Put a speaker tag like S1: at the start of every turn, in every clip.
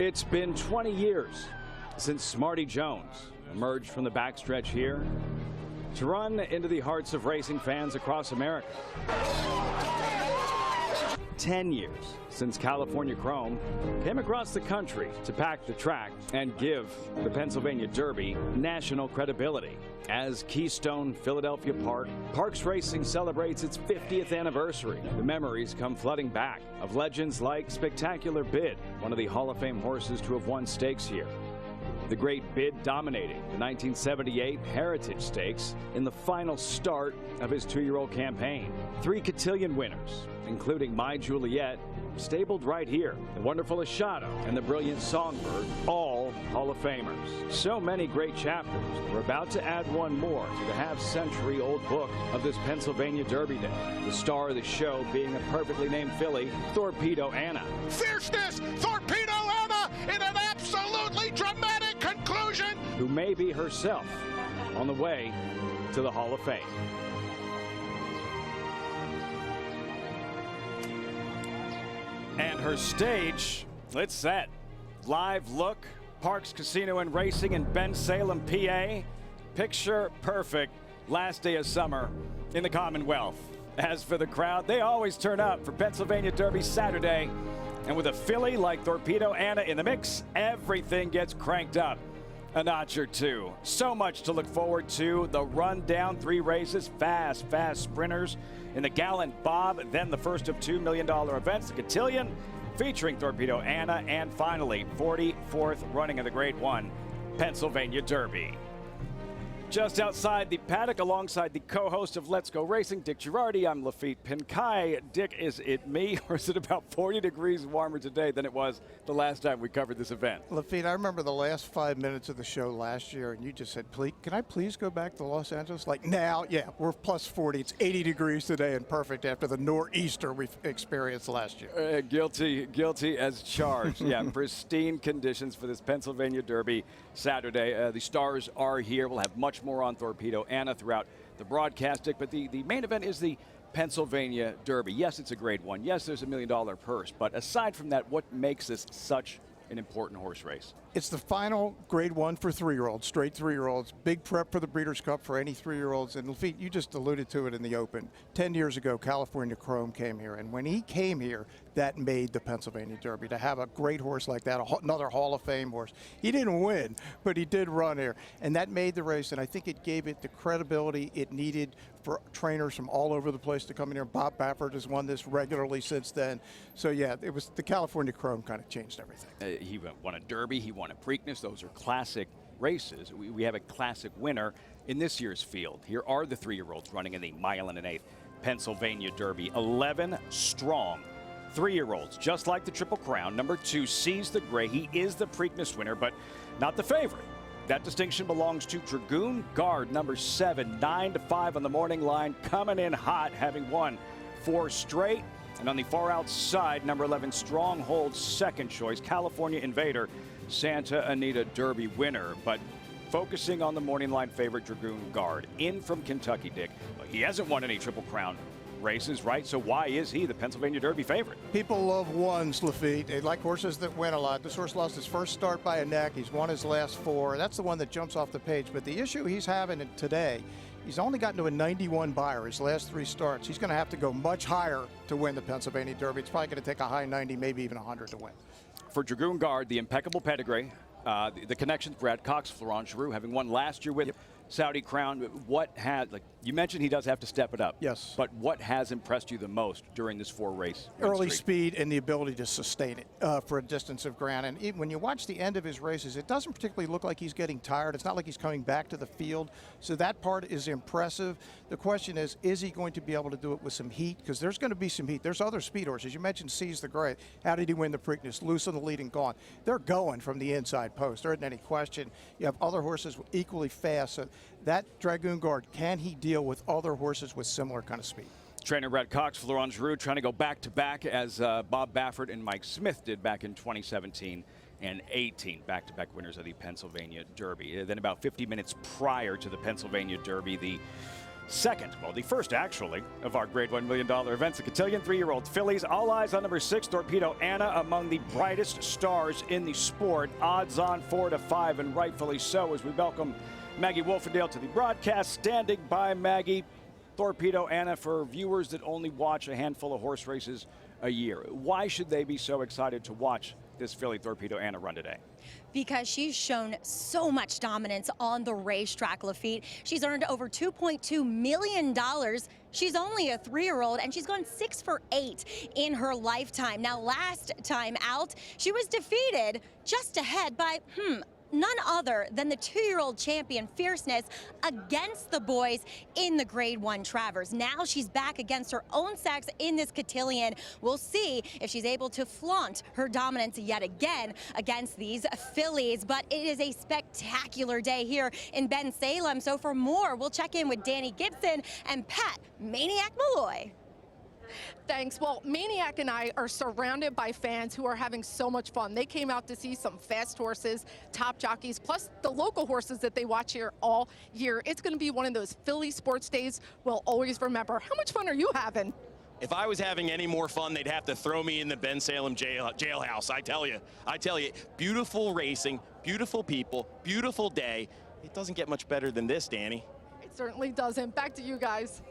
S1: It's been 20 years since Smarty Jones emerged from the backstretch here to run into the hearts of racing fans across America. 10 years since California Chrome came across the country to pack the track and give the Pennsylvania Derby national credibility. As Keystone Philadelphia Parks Racing celebrates its 50th anniversary, the memories come flooding back of legends like Spectacular Bid, one of the Hall of Fame horses to have won stakes here. The Great Bid dominating the 1978 Heritage Stakes in the final start of his 2-year-old campaign. 3 Catian winners, including My Juliet, stabled right here. The Wonderful Ashado and the Brilliant Songbird, all Hall of Famers. So many great chapters. We're about to add one more to the half-century-old book of this Pennsylvania Derby Day. The star of the show being a perfectly named filly, Torpedo Anna.
S2: Fierceness! Torpedo Anna in an absolutely dramatic conclusion!
S1: Who may be herself on the way to the Hall of Fame. And her stage, it's set. Live look, Parks Casino and Racing in Bensalem, PA. Picture perfect last day of summer in the Commonwealth. As for the crowd, they always turn up for Pennsylvania Derby Saturday. And with a filly like Torpedo Anna in the mix, everything gets cranked up a notch or two. So much to look forward to. The rundown, 3 races, fast sprinters in the Gallant Bob, then the first of $2 million events, the Catian, featuring Torpedo Anna, and finally, 44th running of the Grade 1 Pennsylvania Derby. Just outside the paddock, alongside the co-host of Let's Go Racing, Dick Girardi, I'm Lafitte Pinkai. Dick, is it me, or is it about 40 degrees warmer today than it was the last time we covered this event?
S3: Lafitte, I remember the last 5 minutes of the show last year, and you just said, "Please, can I please go back to Los Angeles?" Like now, yeah, we're plus 40. It's 80 degrees today and perfect after the nor'easter we've experienced last year.
S1: Guilty as charged. Yeah, pristine conditions for this Pennsylvania Derby Saturday. The stars are here. We'll have much more on Torpedo Anna throughout the broadcast, Dick, but the main event is the Pennsylvania Derby. Yes, it's a Grade 1. Yes, there's $1 million purse, but aside from that, what makes this such an important horse race?
S3: It's the final Grade 1 for 3-year-olds, straight 3-year-olds. Big prep for the Breeders' Cup for any 3-year-olds. And Lafitte, you just alluded to it in the open. 10 years ago, California Chrome came here. And when he came here, that made the Pennsylvania Derby. To have a great horse like that, another Hall of Fame horse. He didn't win, but he did run here. And that made the race. And I think it gave it the credibility it needed for trainers from all over the place to come in here. Bob Baffert has won this regularly since then. So, yeah, it was the California Chrome kind of changed everything.
S1: He won a Derby. He won a Preakness. Those are classic races. We have a classic winner in this year's field. Here are the 3-year-olds running in the mile and an eighth Pennsylvania Derby. 11 strong 3-year-olds, just like the Triple Crown. Number 2, Seize the Gray. He is the Preakness winner, but not the favorite. That distinction belongs to Dragoon Guard, number 7, 9-5 on the morning line, coming in hot, having won 4 straight. And on the far outside, number 11, Stronghold, second choice, California Invader, Santa Anita Derby winner. But focusing on the morning line favorite, Dragoon Guard, in from Kentucky, Dick. He hasn't won any Triple Crown races, right? So why is he the Pennsylvania Derby favorite?
S3: People love ones, Lafitte. They like horses that win a lot. This horse lost his first start by a neck. He's won his last 4. That's the one that jumps off the page. But the issue he's having today, he's only gotten to a 91 buyer his last 3 starts. He's going to have to go much higher to win the Pennsylvania Derby. It's probably going to take a high 90, maybe even 100 to win.
S1: For Dragoon Guard, the impeccable pedigree, the connections, Brad Cox, Florent Giroux, having won last year with Saudi Crown. What had, like you mentioned, he does have to step it up.
S3: Yes.
S1: But what has impressed you the most during this 4-race?
S3: Early speed and the ability to sustain it for a distance of ground. And even when you watch the end of his races, it doesn't particularly look like he's getting tired. It's not like he's coming back to the field. So that part is impressive. The question is he going to be able to do it with some heat? Because there's going to be some heat. There's other speed horses. You mentioned Seize the Gray. How did he win the Preakness? Loose on the lead and gone. They're going from the inside post. There isn't any question. You have other horses equally fast. So that Dragoon Guard, can he deal with other horses with similar kind of speed?
S1: Trainer Brad Cox, Florent Giroux trying to go back-to-back as Bob Baffert and Mike Smith did back in 2017 and 18, back-to-back winners of the Pennsylvania Derby. Then about 50 minutes prior to the Pennsylvania Derby, the second, well, the first actually, of our Grade $1 million events. The Catian 3-year-old fillies, all eyes on number 6, Torpedo Anna, among the brightest stars in the sport. Odds on 4-5, and rightfully so, as we welcome Maggie Wolfendale to the broadcast. Standing by Maggie, Torpedo Anna, for viewers that only watch a handful of horse races a year. Why should they be so excited to watch this filly Torpedo Anna run today?
S4: Because she's shown so much dominance on the racetrack, Lafitte. She's earned over $2.2 million. She's only a 3-year-old, and she's gone 6 for 8 in her lifetime. Now, last time out, she was defeated just ahead by, none other than the 2-year-old champion Fierceness against the boys in the Grade 1 Travers. Now she's back against her own sex in this cotillion. We'll see if she's able to flaunt her dominance yet again against these fillies. But it is a spectacular day here in Bensalem. So for more, we'll check in with Danny Gibson and Pat Maniac Malloy.
S5: Thanks. Well, Maniac and I are surrounded by fans who are having so much fun. They came out to see some fast horses, top jockeys, plus the local horses that they watch here all year. It's going to be one of those Philly sports days we'll always remember. How much fun are you having?
S6: If I was having any more fun, they'd have to throw me in the Bensalem jailhouse. I tell you, beautiful racing, beautiful people, beautiful day. It doesn't get much better than this, Danny.
S5: It certainly doesn't. Back to you guys.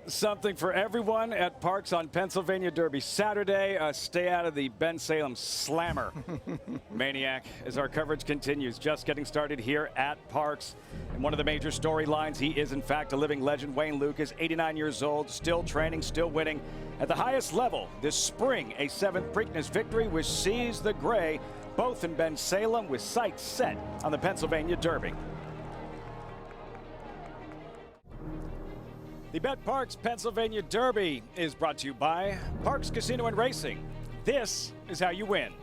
S1: Something for everyone at Parks on Pennsylvania Derby Saturday. Stay out of the Bensalem slammer. Maniac, as our coverage continues, just getting started here at Parks. And one of the major storylines, he is in fact a living legend. Wayne Luke is 89 years old, still training, still winning at the highest level this spring. A 7th Preakness victory which sees the gray both in Bensalem, with sights set on the Pennsylvania Derby. The Bet Parks Pennsylvania Derby is brought to you by Parks Casino and Racing. This is how you win.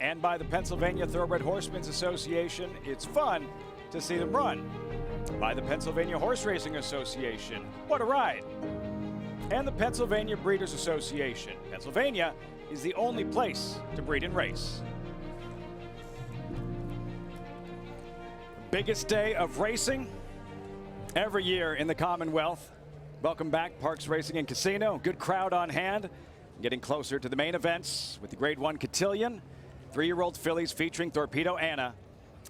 S1: And by the Pennsylvania Thoroughbred Horsemen's Association. It's fun to see them run. By the Pennsylvania Horse Racing Association. What a ride. And the Pennsylvania Breeders Association. Pennsylvania is the only place to breed and race. Biggest day of racing every year in the Commonwealth. Welcome back, Parks Racing and Casino. Good crowd on hand. Getting closer to the main events with the Grade 1 Cotillion, 3-year-old fillies featuring Torpedo Anna,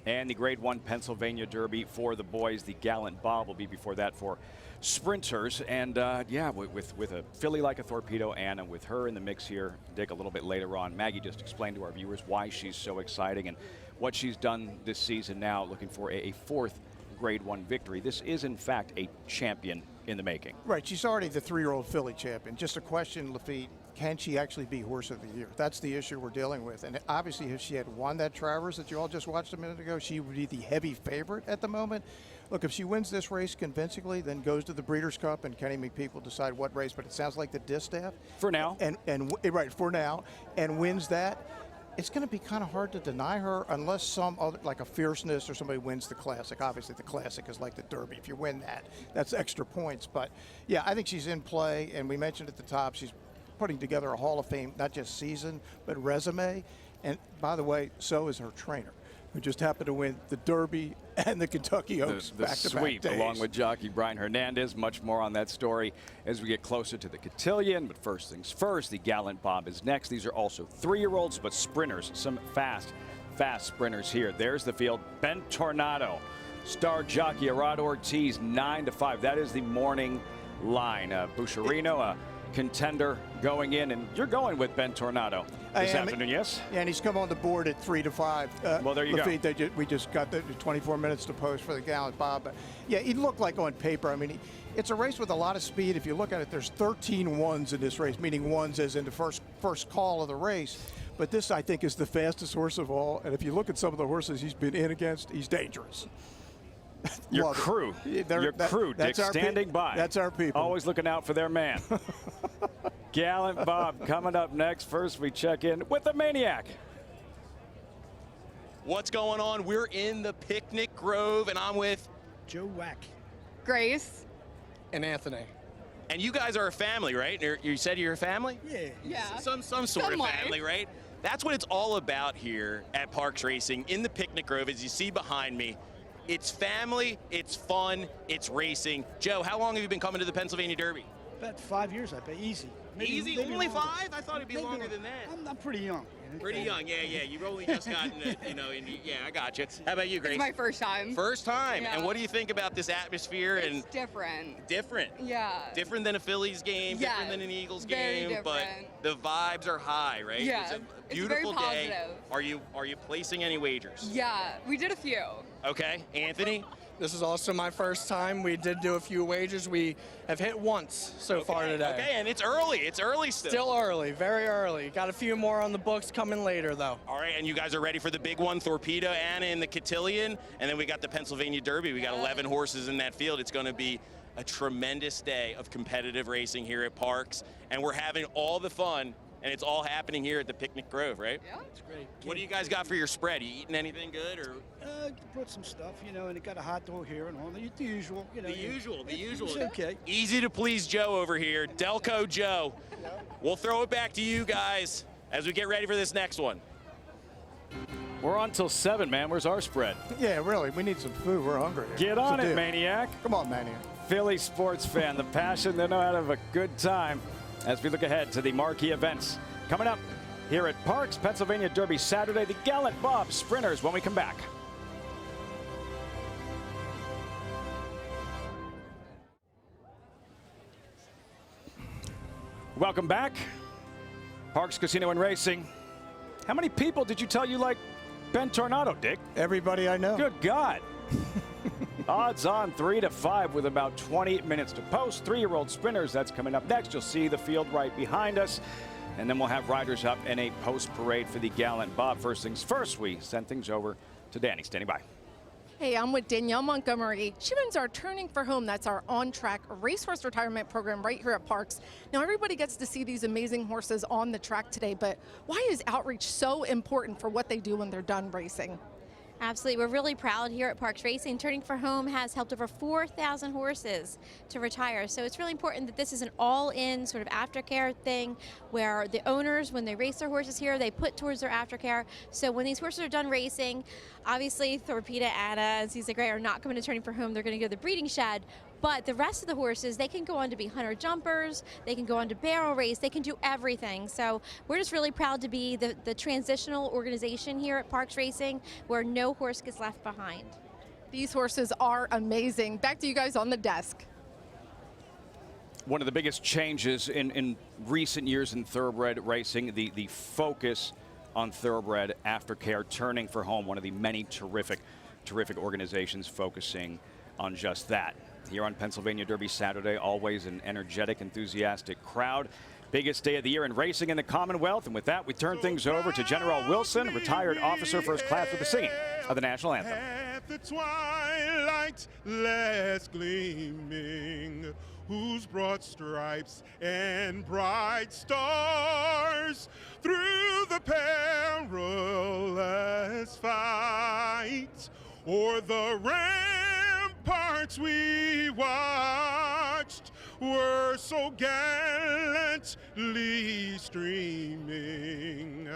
S1: and the Grade 1 Pennsylvania Derby for the boys. The Gallant Bob will be before that for sprinters. And yeah, with a filly like a Torpedo Anna, with her in the mix here, dig a little bit later on. Maggie just explained to our viewers why she's so exciting and what she's done this season now, looking for a 4th Grade 1 victory. This is, in fact, a champion in the making.
S3: Right, she's already the 3-year-old filly champion. Just a question, Lafitte, can she actually be Horse of the Year? That's the issue we're dealing with. And obviously, if she had won that Travers that you all just watched a minute ago, she would be the heavy favorite at the moment. Look, if she wins this race convincingly, then goes to the Breeders' Cup, and Kenny McPeak will decide what race, but it sounds like the distaff.
S1: For now.
S3: And right, for now, and wins that. It's going to be kind of hard to deny her unless some other, like a Fierceness or somebody wins the Classic. Obviously, the Classic is like the Derby. If you win that, that's extra points. But, yeah, I think she's in play. And we mentioned at the top, she's putting together a Hall of Fame, not just season, but resume. And, by the way, so is her trainer, who just happened to win the Derby and the Kentucky Oaks back-to-back
S1: sweep,
S3: days.
S1: along with jockey Brian Hernandez. Much more on that story as we get closer to the cotillion. But first things first, the Gallant Bob is next. These are also 3-year-olds, but sprinters. Some fast sprinters here. There's the field. Ben Tornado, star jockey Arad Ortiz, 9-5. That is the morning line. Buscherino, a contender going in, and you're going with Ben Tornado this afternoon, yes?
S3: Yeah, and he's come on the board at 3-5.
S1: Well, there you go.
S3: We just got the 24 minutes to post for the Gallant Bob. But yeah, he looked like on paper. I mean, it's a race with a lot of speed. If you look at it, there's 13 ones in this race, meaning ones as in the first call of the race. But this, I think, is the fastest horse of all. And if you look at some of the horses he's been in against, he's dangerous.
S1: Your crew, Dick, standing by.
S3: That's our people.
S1: Always looking out for their man. Gallant Bob coming up next. First, we check in with the Maniac.
S6: What's going on? We're in the Picnic Grove, and I'm with
S7: Joe Wack.
S5: Grace.
S7: And Anthony.
S6: And you guys are a family, right? You said you're a family?
S7: Yeah.
S6: Some sort of family, right? That's what it's all about here at Parks Racing in the Picnic Grove, as you see behind me. It's family, it's fun, it's racing. Joe, how long have you been coming to the Pennsylvania Derby?
S7: About 5 years, I bet. Easy.
S6: Easy?
S7: maybe
S6: Only
S7: longer.
S6: 5? I thought it'd be
S7: Maybe
S6: longer
S7: longer.
S6: than that.
S7: I'm pretty young.
S6: Pretty young, yeah. You've only just gotten, yeah, I got you. How about you, Grace?
S8: It's my first time.
S6: First time.
S8: Yeah.
S6: And what do you think about this atmosphere?
S8: It's
S6: And
S8: different.
S6: different.
S8: Yeah.
S6: Different than a Phillies game,
S8: Yeah,
S6: different than an Eagles
S8: very
S6: game, but
S8: different.
S6: the vibes are high, right?
S8: Yeah,
S6: It's a
S8: it's
S6: beautiful
S8: very
S6: day.
S8: positive.
S6: Are you placing any wagers?
S8: Yeah, we did a few.
S6: Okay, Anthony.
S9: This is also my first time. We did do a few wagers. We have hit once so far today.
S6: Okay, and it's early. It's early still.
S9: Still early, very early. Got a few more on the books coming later, though.
S6: All right, and you guys are ready for the big one, Torpedo, Anna, and the Catian, and then we got the Pennsylvania Derby. We got 11 horses in that field. It's going to be a tremendous day of competitive racing here at Parks, and we're having all the fun, and it's all happening here at the Picnic Grove, right?
S8: Yeah.
S7: It's great.
S6: What do you guys got for your spread? You eating anything good, or?
S7: Brought some stuff, and it got a hot dog here and all the usual.
S6: The usual.
S7: It's okay.
S6: Easy to please Joe over here, Delco Joe. We'll throw it back to you guys as we get ready for this next one.
S1: We're on till 7, man. Where's our spread?
S3: Yeah, really. We need some food. We're hungry.
S1: Get
S3: What's
S1: on
S3: the
S1: it,
S3: deal?
S1: Maniac.
S3: Come on, Maniac.
S1: Philly sports fan, the passion, they know how to have a good time as we look ahead to the marquee events coming up here at Parks, Pennsylvania Derby Saturday, the Gallant Bob Sprinters when we come back. Welcome back. Parks Casino and Racing. How many people did you tell you like Ben Tornado, Dick?
S3: Everybody I know.
S1: Good God. Odds on 3 to 5 with about 20 minutes to post. 3-year-old sprinters, that's coming up next. You'll see the field right behind us. And then we'll have riders up in a post parade for the Gallant Bob. First things first, we send things over to Danny. Standing by.
S5: Hey, I'm with Danielle Montgomery. She runs our Turning for Home. That's our on-track racehorse retirement program right here at Parks. Now, everybody gets to see these amazing horses on the track today, but why is outreach so important for what they do when they're done racing?
S10: Absolutely. We're really proud here at Parks Racing. Turning for Home has helped over 4,000 horses to retire. So it's really important that this is an all-in sort of aftercare thing where the owners, when they race their horses here, they put towards their aftercare. So when these horses are done racing, obviously Torpedo, Anna, and Cisa Gray are not coming to Turning for Home. They're going to go to the breeding shed. But the rest of the horses, they can go on to be hunter jumpers, they can go on to barrel race, they can do everything. So we're just really proud to be the transitional organization here at Parks Racing where no horse gets left behind.
S5: These horses are amazing. Back to you guys on the desk.
S1: One of the biggest changes in recent years in thoroughbred racing, the focus on thoroughbred aftercare, Turning for Home, one of the many terrific organizations focusing on just that. Here on Pennsylvania Derby Saturday, always an energetic, enthusiastic crowd. Biggest day of the year in racing in the Commonwealth. And with that, we turn things over to General Wilson, retired officer first class, with the singing of the national anthem.
S2: At the twilight last gleaming, whose broad stripes and bright stars through the perilous fight o'er the ramparts we watched were so gallantly streaming,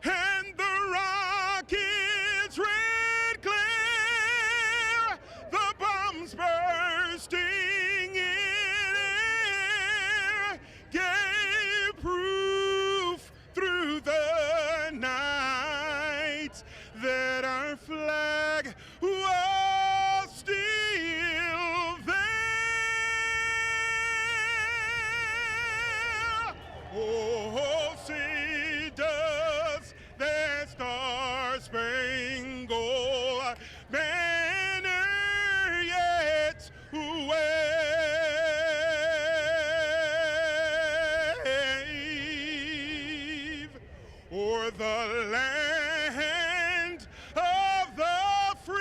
S2: and the rockets' red glare, the bombs bursting in air, gave proof through the night that our flag was still there. Oh, see, does that star-spangled banner yet wave o'er the land of the free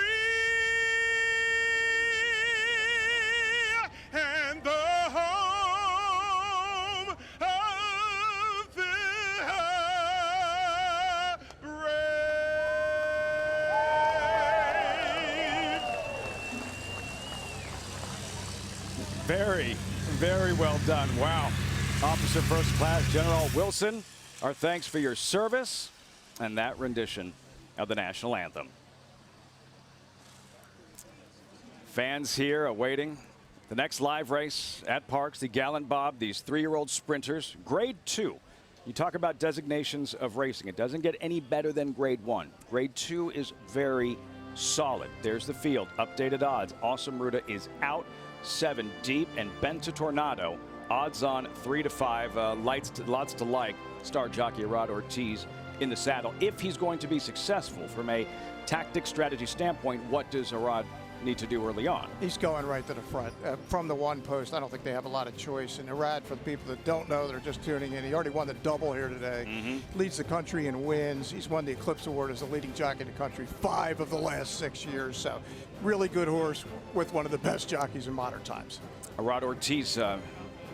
S2: and the home of the brave.
S1: Very, very well done. Wow. Officer First Class General Wilson, our thanks for your service and that rendition of the national anthem. Fans here awaiting the next live race at Parks, the Gallant Bob, these 3-year-old sprinters, grade 2. You talk about designations of racing. It doesn't get any better than grade 1. Grade 2 is very solid. There's the field, updated odds. Awesome Ruta is out, 7 deep, and Benta Tornado, odds on 3 to 5. Lots to like. Star jockey Rod Ortiz in the saddle. If he's going to be successful from a tactic strategy standpoint, what does Arad need to do early on?
S3: He's going right to the front. From the one post, I don't think they have a lot of choice. And Arad, for the people that don't know, that are just tuning in, he already won the double here today. Leads the country in wins. He's won the Eclipse Award as the leading jockey in the country 5 of the last 6 years. So really good horse with one of the best jockeys in modern times.
S1: Arad Ortiz,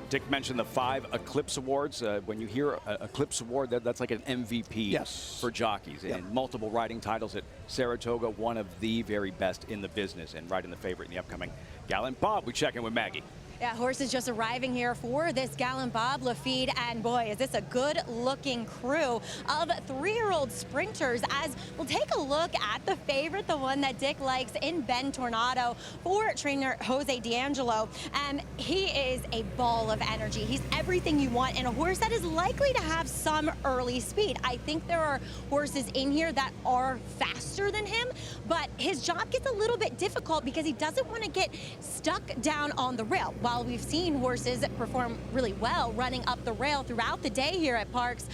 S1: Dick mentioned the 5 Eclipse Awards. When you hear Eclipse Award, that's like an MVP for jockeys.
S3: Yep.
S1: And multiple riding titles at Saratoga, one of the very best in the business, and riding the favorite in the upcoming Gallant Bob. We check in with Maggie.
S4: Yeah, horses just arriving here for this Gallant Bob Lafitte, and boy, is this a good-looking crew of 3-year-old sprinters. As we'll take a look at the favorite, the one that Dick likes, in Ben Tornado for trainer Jose D'Angelo. He is a ball of energy. He's everything you want in a horse that is likely to have some early speed. I think there are horses in here that are faster than him, but his job gets a little bit difficult because he doesn't want to get stuck down on the rail. While we've seen horses perform really well running up the rail throughout the day here at Parks,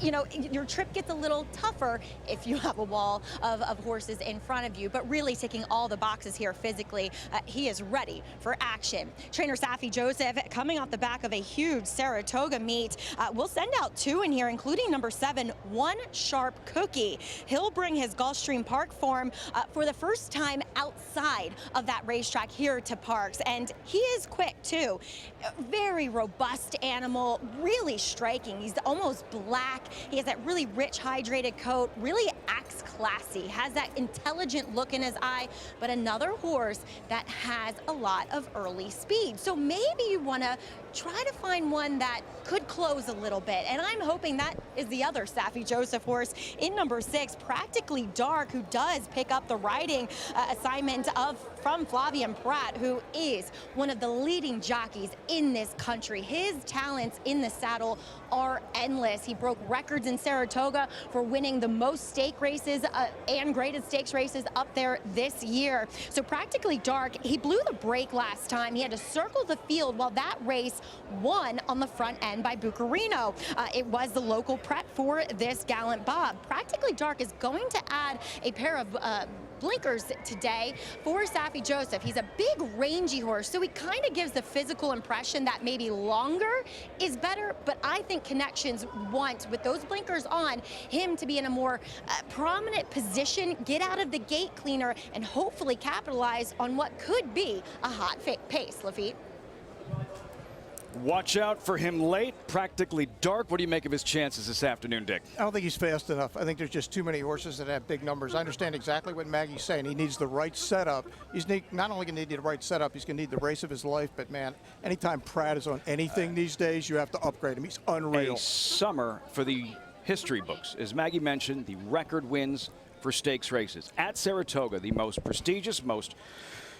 S4: your trip gets a little tougher if you have a wall of horses in front of you, but really ticking all the boxes here physically. He is ready for action. Trainer Safi Joseph, coming off the back of a huge Saratoga meet, will send out 2 in here, including number 7, One Sharp Cookie. He'll bring his Gulfstream Park form for the first time outside of that racetrack here to Parks, and he is quick too. Very robust animal, really striking. He's almost black. He has that really rich hydrated coat, really acts classy, has that intelligent look in his eye, but another horse that has a lot of early speed. So maybe you want to try to find one that could close a little bit, and I'm hoping that is the other Safi Joseph horse in number 6, Practically Dark, who does pick up the riding assignment from Flavien Prat, who is one of the leading jockeys in this country. His talents in the saddle are endless. He broke records in Saratoga for winning the most stake races and graded stakes races up there this year. So Practically Dark, he blew the brake last time. He had to circle the field while that race won on the front end by Bucarino. It was the local prep for this Gallant Bob. Practically Dark is going to add a pair of blinkers today for Safi Joseph. He's a big, rangy horse, so he kind of gives the physical impression that maybe longer is better, but I think Connections want, with those blinkers on, him to be in a more prominent position, get out of the gate cleaner, and hopefully capitalize on what could be a hot pace, Lafitte.
S1: Watch out for him late. Practically Dark. What do you make of his chances this afternoon, Dick?
S3: I don't think he's fast enough. I think there's just too many horses that have big numbers. I understand exactly what Maggie's saying. He needs the right setup. He's not only going to need the right setup, he's going to need the race of his life. But, man, anytime Pratt is on anything these days, you have to upgrade him. He's unreal.
S1: A summer for the history books. As Maggie mentioned, the record wins for stakes races. At Saratoga, the most prestigious, most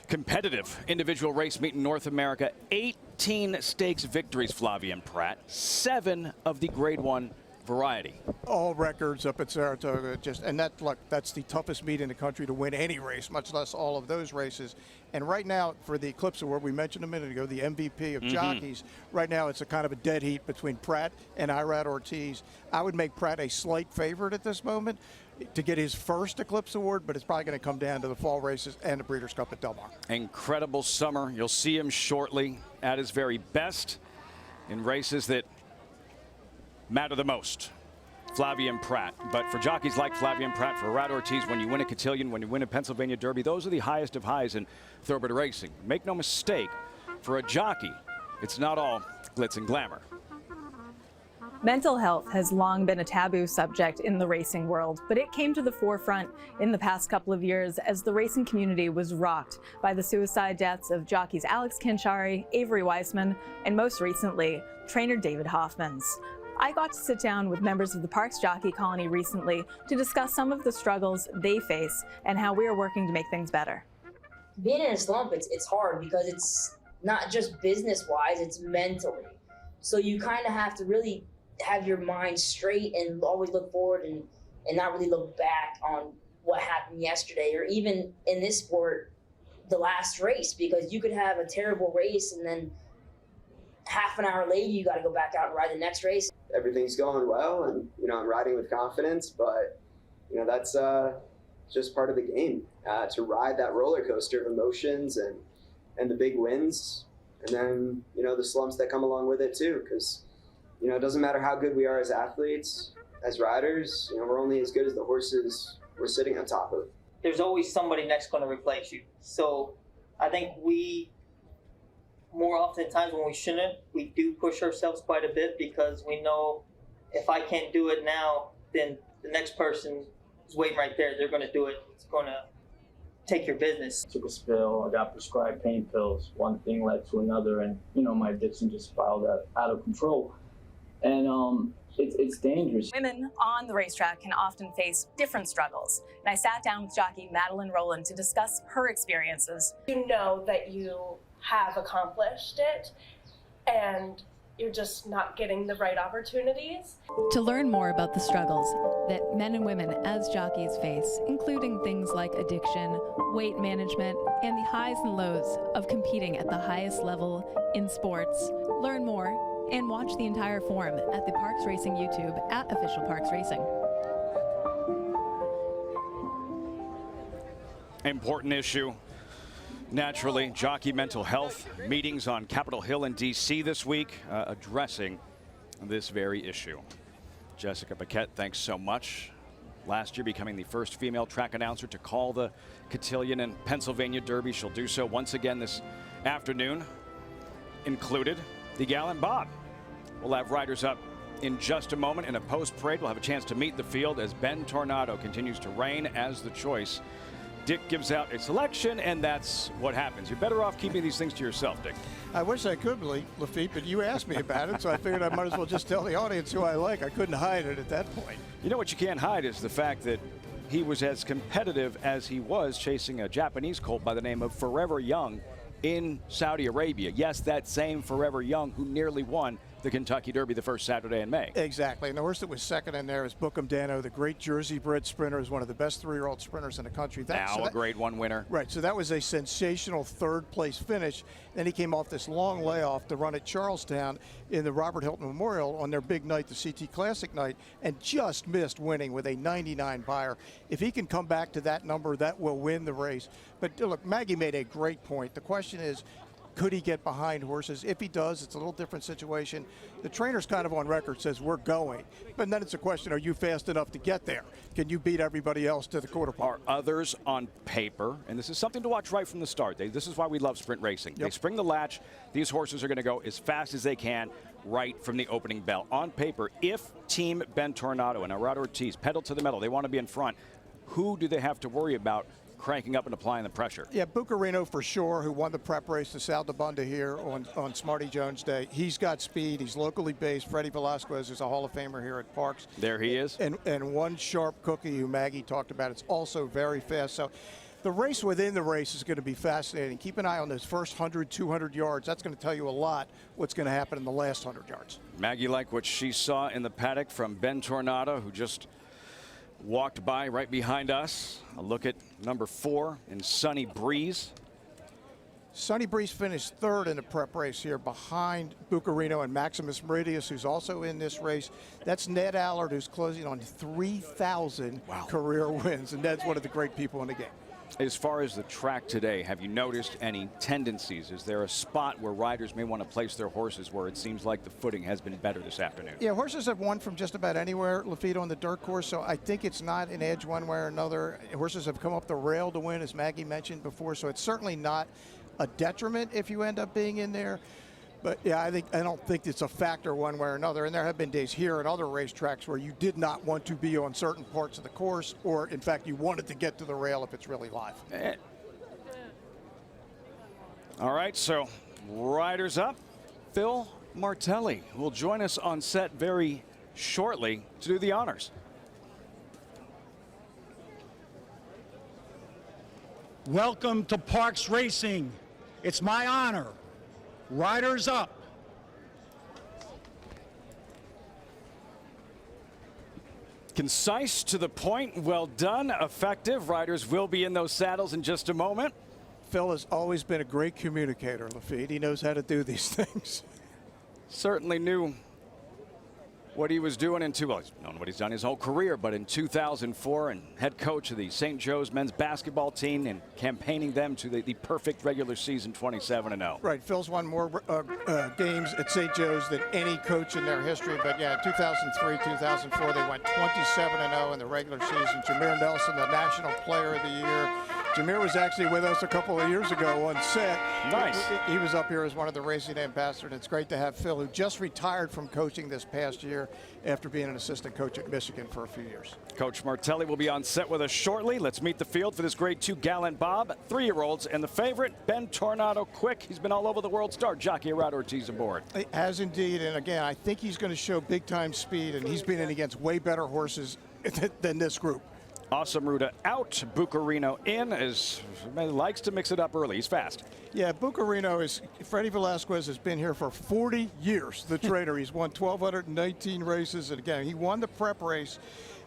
S1: competitive individual race meet in North America. 18 stakes victories, Flavien Prat. 7 of the grade 1 variety.
S3: All records up at Saratoga. That's the toughest meet in the country to win any race, much less all of those races. And right now, for the Eclipse Award, we mentioned a minute ago, the MVP of jockeys, right now it's a kind of a dead heat between Prat and Irad Ortiz. I would make Prat a slight favorite at this moment to get his first Eclipse Award, but it's probably going to come down to the fall races and the Breeders' Cup at Del Mar.
S1: Incredible summer. You'll see him shortly at his very best in races that matter the most. Flavien Prat. But for jockeys like Flavien Prat, for Irad Ortiz, when you win a Catian, when you win a Pennsylvania Derby, those are the highest of highs in thoroughbred racing. Make no mistake, for a jockey, it's not all glitz and glamour.
S8: Mental health has long been a taboo subject in the racing world, but it came to the forefront in the past couple of years as the racing community was rocked by the suicide deaths of jockeys Alex Kinchari, Avery Weissman, and most recently, trainer David Hoffmans. I got to sit down with members of the Parks Jockey Colony recently to discuss some of the struggles they face and how we are working to make things better.
S11: being in a slump, it's hard because it's not just business-wise, it's mentally. So you kind of have to really have your mind straight and always look forward and not really look back on what happened yesterday, or even in this sport, the last race, because you could have a terrible race and then half an hour later you got to go back out and ride the next race.
S12: Everything's going well, and I'm riding with confidence, but that's just part of the game, to ride that roller coaster of emotions and the big wins, and then the slumps that come along with it too, because it doesn't matter how good we are as athletes, as riders, we're only as good as the horses we're sitting on top of.
S13: There's always somebody next going to replace you. So I think we, more often times when we shouldn't, we do push ourselves quite a bit, because we know if I can't do it now, then the next person is waiting right there. They're going to do it. It's going to take your business.
S14: Took a spill. I got prescribed pain pills. One thing led to another, and my addiction just spiraled out of control. And it's dangerous.
S8: Women on the racetrack can often face different struggles. And I sat down with jockey Madeline Rowland to discuss her experiences.
S15: You know that you have accomplished it, and you're just not getting the right opportunities.
S16: To learn more about the struggles that men and women as jockeys face, including things like addiction, weight management, and the highs and lows of competing at the highest level in sports, learn more and watch the entire forum at the Parks Racing YouTube at Official Parks Racing.
S1: Important issue. Naturally, jockey mental health meetings on Capitol Hill in D.C. this week addressing this very issue. Jessica Paquette, thanks so much. Last year becoming the first female track announcer to call the Catian and Pennsylvania Derby. She'll do so once again this afternoon. Included the Gallant Bob. We'll have riders up in just a moment. In a post-parade, we'll have a chance to meet the field as Ben Tornado continues to reign as the choice. Dick gives out a selection, and that's what happens. You're better off keeping these things to yourself, Dick.
S3: I wish I could, Lafitte, but you asked me about it, so I figured I might as well just tell the audience who I like. I couldn't hide it at that point.
S1: You know what you can't hide is the fact that he was as competitive as he was chasing a Japanese colt by the name of Forever Young in Saudi Arabia. Yes, that same Forever Young who nearly won the Kentucky Derby the first Saturday in May.
S3: Exactly, and the horse that was second in there is Bookham Dano, the great Jersey-bred sprinter, is one of the best 3-year-old sprinters in the country.
S1: A Grade 1 winner.
S3: Right, so that was a sensational third-place finish. Then he came off this long layoff to run at Charlestown in the Robert Hilton Memorial on their big night, the CT Classic night, and just missed winning with a 99 buyer. If he can come back to that number, that will win the race. But look, Maggie made a great point. The question is, could he get behind horses? If he does, it's a little different situation. The trainer's kind of on record, says we're going. But then it's a question, are you fast enough to get there? Can you beat everybody else to the quarter pole?
S1: Are others on paper, and this is something to watch right from the start. This is why we love sprint racing. Yep. They spring the latch. These horses are going to go as fast as they can right from the opening bell. On paper, if Team Ben Tornado and Arado Ortiz pedal to the metal, they want to be in front, who do they have to worry about cranking up and applying the pressure?
S3: Yeah, Bucarino for sure, who won the prep race to Sal de Bunda here on Smarty Jones Day. He's got speed. He's locally based. Freddie Velasquez is a Hall of Famer here at Parks.
S1: There he is.
S3: And one sharp cookie who Maggie talked about. It's also very fast. So the race within the race is going to be fascinating. Keep an eye on those first 100, 200 yards. That's going to tell you a lot what's going to happen in the last 100 yards.
S1: Maggie liked what she saw in the paddock from Ben Tornado, who just walked by right behind us. A look at number 4 in Sunny Breeze.
S3: Sunny Breeze finished third in the prep race here behind Bucarino and Maximus Meridius, who's also in this race. That's Ned Allard, who's closing on 3,000 career wins, and Ned's one of the great people in the game.
S1: As far as the track today, have you noticed any tendencies? Is there a spot where riders may want to place their horses where it seems like the footing has been better this afternoon?
S3: Yeah, horses have won from just about anywhere, Lafitte, on the dirt course, so I think it's not an edge one way or another. Horses have come up the rail to win, as Maggie mentioned before, so it's certainly not a detriment if you end up being in there. But yeah, I don't think it's a factor one way or another. And there have been days here and other racetracks where you did not want to be on certain parts of the course, or in fact, you wanted to get to the rail if it's really live.
S1: All right, so riders up. Phil Martelli will join us on set very shortly to do the honors.
S17: Welcome to Parks Racing. It's my honor. Riders up.
S1: Concise, to the point, well done, effective. Riders will be in those saddles in just a moment.
S3: Phil has always been a great communicator, Lafitte. He knows how to do these things.
S1: Certainly knew what he was doing well, he's known what he's done his whole career, but in 2004, and head coach of the St. Joe's men's basketball team and campaigning them to the perfect regular season 27-0.
S3: Right, Phil's won more games at St. Joe's than any coach in their history, but yeah, 2003, 2004, they went 27-0 in the regular season. Jameer Nelson, the National Player of the Year. Jameer was actually with us a couple of years ago on set.
S1: Nice.
S3: He was up here as one of the racing ambassadors. It's great to have Phil, who just retired from coaching this past year after being an assistant coach at Michigan for a few years.
S1: Coach Martelli will be on set with us shortly. Let's meet the field for this Grade 2 Gallant Bob. 3-year-olds and the favorite, Ben Tornado Quick. He's been all over the world. Star jockey Rod Ortiz aboard.
S3: He has indeed, and again, I think he's going to show big-time speed, and he's been in against way better horses than this group.
S1: Awesome Ruta out, Bucarino in, as likes to mix it up early. He's fast.
S3: Yeah, Bucarino is, Freddie Velasquez has been here for 40 years, the trainer. He's won 1,219 races, and again, he won the prep race,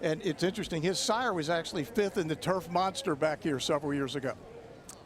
S3: and it's interesting, his sire was actually 5th in the Turf Monster back here several years ago.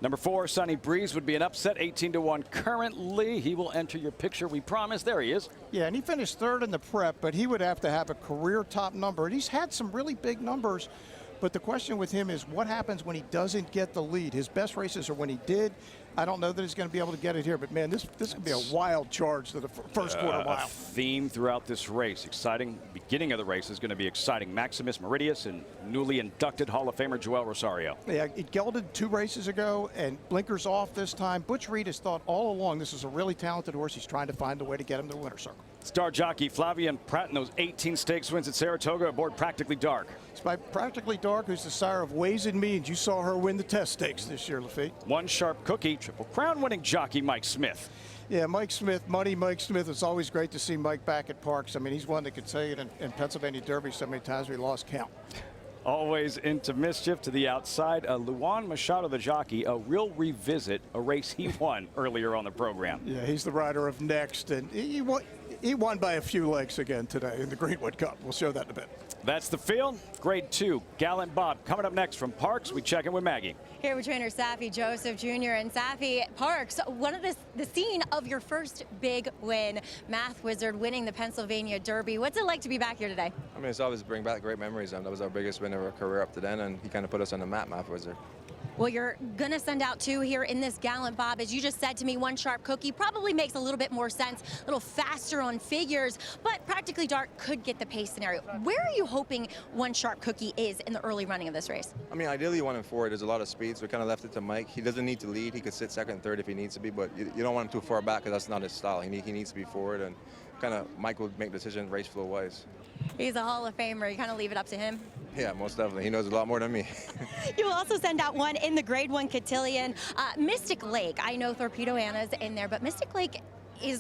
S1: Number 4, Sunny Breeze, would be an upset, 18-1 currently. He will enter your picture, we promise. There he is.
S3: Yeah, and he finished 3rd in the prep, but he would have to have a career top number, and he's had some really big numbers. But the question with him is what happens when he doesn't get the lead? His best races are when he did. I don't know that he's going to be able to get it here, but man, this could be a wild charge to the first quarter mile.
S1: A theme throughout this race. Exciting. Beginning of the race is going to be exciting. Maximus Meridius and newly inducted Hall of Famer Joel Rosario.
S3: Yeah, it gelded 2 races ago and blinkers off this time. Butch Reed has thought all along this is a really talented horse. He's trying to find a way to get him to the winner's circle.
S1: Star jockey Flavian Pratt in those 18 stakes wins at Saratoga aboard Practically Dark.
S3: It's by Practically Dark, who's the sire of Ways and Means. You saw her win the test stakes this year, Lafitte.
S1: One Sharp Cookie, Triple Crown winning jockey Mike Smith.
S3: Yeah, Mike Smith, Money Mike Smith. It's always great to see Mike back at Parks. I mean, he's one that could say it in Pennsylvania Derby so many times we lost count.
S1: Always into mischief to the outside. Luan Machado, the jockey, will revisit a race he won earlier on the program.
S3: Yeah, he's the rider of Next, and he won by a few lengths again today in the Greenwood Cup. We'll show that in a bit.
S1: That's the field. Grade 2, Gallant Bob. Coming up next from Parks, we check in with Maggie.
S4: Here with trainer Safi Joseph Jr. And Safi, Parks, the scene of your first big win. Math Wizard winning the Pennsylvania Derby. What's it like to be back here today?
S18: I mean, it's always bring back great memories. That was our biggest win of our career up to then, and he kind of put us on the map, Math Wizard.
S4: Well, you're going to send out 2 here in this Gallant Bob. As you just said to me, One Sharp Cookie probably makes a little bit more sense, a little faster on figures, but Practically Dark could get the pace scenario. Where are you hoping One Sharp Cookie is in the early running of this race?
S18: I mean, ideally 1 and 4. There's a lot of speed, so we kind of left it to Mike. He doesn't need to lead. He could sit 2nd and 3rd if he needs to be, but you don't want him too far back because that's not his style. He needs to be forward, and kind of Mike will make decisions race flow wise.
S4: He's a Hall of Famer. You kind of leave it up to him.
S18: Yeah, most definitely. He knows a lot more than me.
S4: You will also send out 1 in the Grade 1 Catian. Mystic Lake. I know Torpedo Anna's in there, but Mystic Lake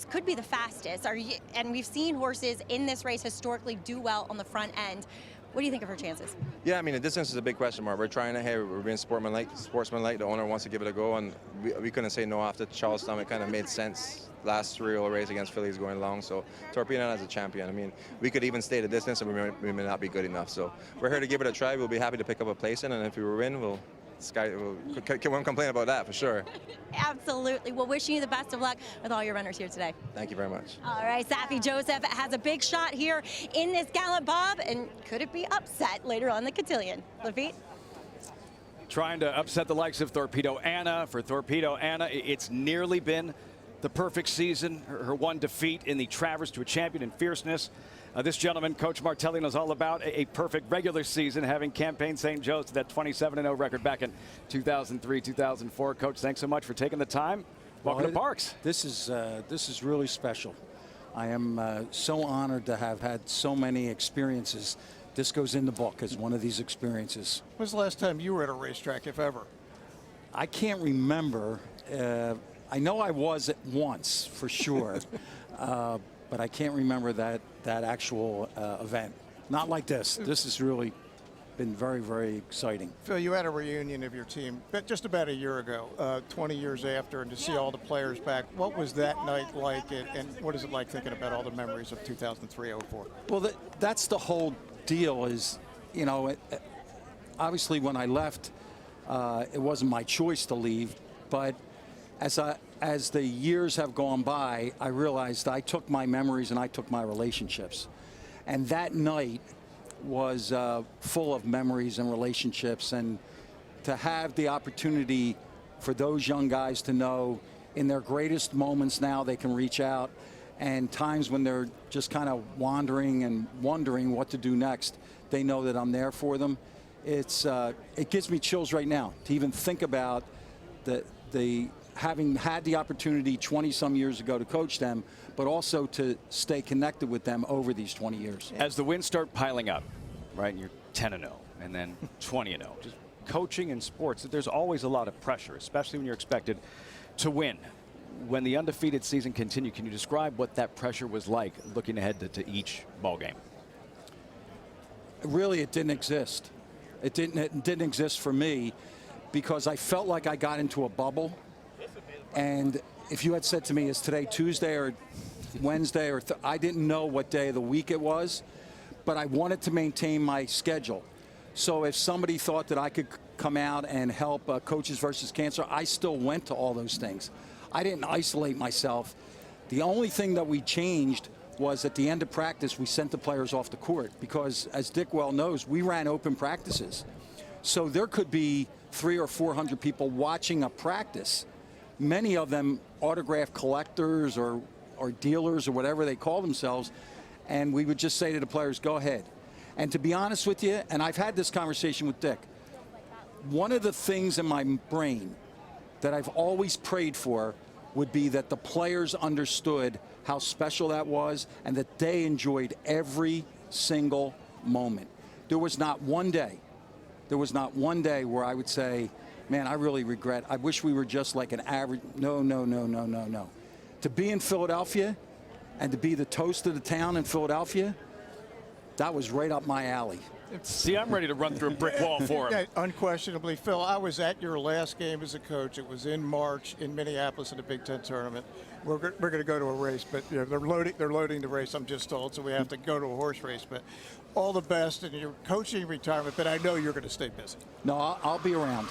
S4: could be the fastest. And we've seen horses in this race historically do well on the front end. What do you think of her chances?
S18: Yeah, I mean, the distance is a big question mark. We're trying to, hey, we're being sportsmanlike. The owner wants to give it a go, and we couldn't say no after Charlestown. It kind of made sense. Last 3-year-old race against fillies going long, so Torpedo as a champion. I mean, we could even stay the distance, and we may not be good enough. So we're here to give it a try. We'll be happy to pick up a place in, and if we win, we'll complain about that for sure.
S4: Absolutely. Well, wishing you the best of luck with all your runners here today.
S18: Thank you very much.
S4: All right, Safi Joseph has a big shot here in this Gallant Bob, and could it be upset later on the Cotillion? Lafitte?
S1: Trying to upset the likes of Torpedo Anna. For Torpedo Anna, it's nearly been the perfect season, her 1 defeat in the Travers to a Champion in Fierceness. This gentleman, Coach Martelli, knows all about a perfect regular season, having campaigned St. Joe's to that 27-0 record back in 2003, 2004. Coach, thanks so much for taking the time. Welcome to Parks.
S19: This is really special. I am so honored to have had so many experiences. This goes in the book as one of these experiences.
S3: When's the last time you were at a racetrack, if ever?
S19: I can't remember. I know I was at once, for sure, but I can't remember that actual event. Not like this. This is really been very, very exciting.
S3: Phil, you had a reunion of your team just about a year ago, 20 years after, and to see all the players back. What was that night like, and what is it like thinking about all the memories of 2003-04?
S19: Well, that's the whole deal is, you know, obviously when I left, it wasn't my choice to leave, but as the years have gone by, I realized I took my memories and I took my relationships. And that night was full of memories and relationships, and to have the opportunity for those young guys to know in their greatest moments now they can reach out, and times when they're just kind of wandering and wondering what to do next, they know that I'm there for them. It gives me chills right now to even think about the having had the opportunity 20-some years ago to coach them, but also to stay connected with them over these 20 years.
S1: As the wins start piling up, right, and you're 10-0 and then 20-0, just coaching in sports, there's always a lot of pressure, especially when you're expected to win. When the undefeated season continued, can you describe what that pressure was like looking ahead to each ball game?
S19: Really, it didn't exist. It didn't exist for me because I felt like I got into a bubble. And if you had said to me, is today Tuesday or Wednesday, or I didn't know what day of the week it was, but I wanted to maintain my schedule. So if somebody thought that I could come out and help Coaches versus Cancer, I still went to all those things. I didn't isolate myself. The only thing that we changed was at the end of practice, we sent the players off the court because, as Dick well knows, we ran open practices. So there could be 300 or 400 people watching a practice. Many of them autograph collectors or dealers or whatever they call themselves, and we would just say to the players, go ahead. And to be honest with you, and I've had this conversation with Dick, one of the things in my brain that I've always prayed for would be that the players understood how special that was and that they enjoyed every single moment. There was not one day where I would say, man, I really regret. I wish we were just like an average. No. To be in Philadelphia and to be the toast of the town in Philadelphia, that was right up my alley.
S1: See, I'm ready to run through a brick wall for him.
S3: Yeah, unquestionably, Phil, I was at your last game as a coach. It was in March in Minneapolis in the Big Ten tournament. We're going to go to a race, but you know, they're loading the race, I'm just told, so we have to go to a horse race. But all the best in your coaching retirement, but I know you're going to stay busy.
S19: No, I'll be around.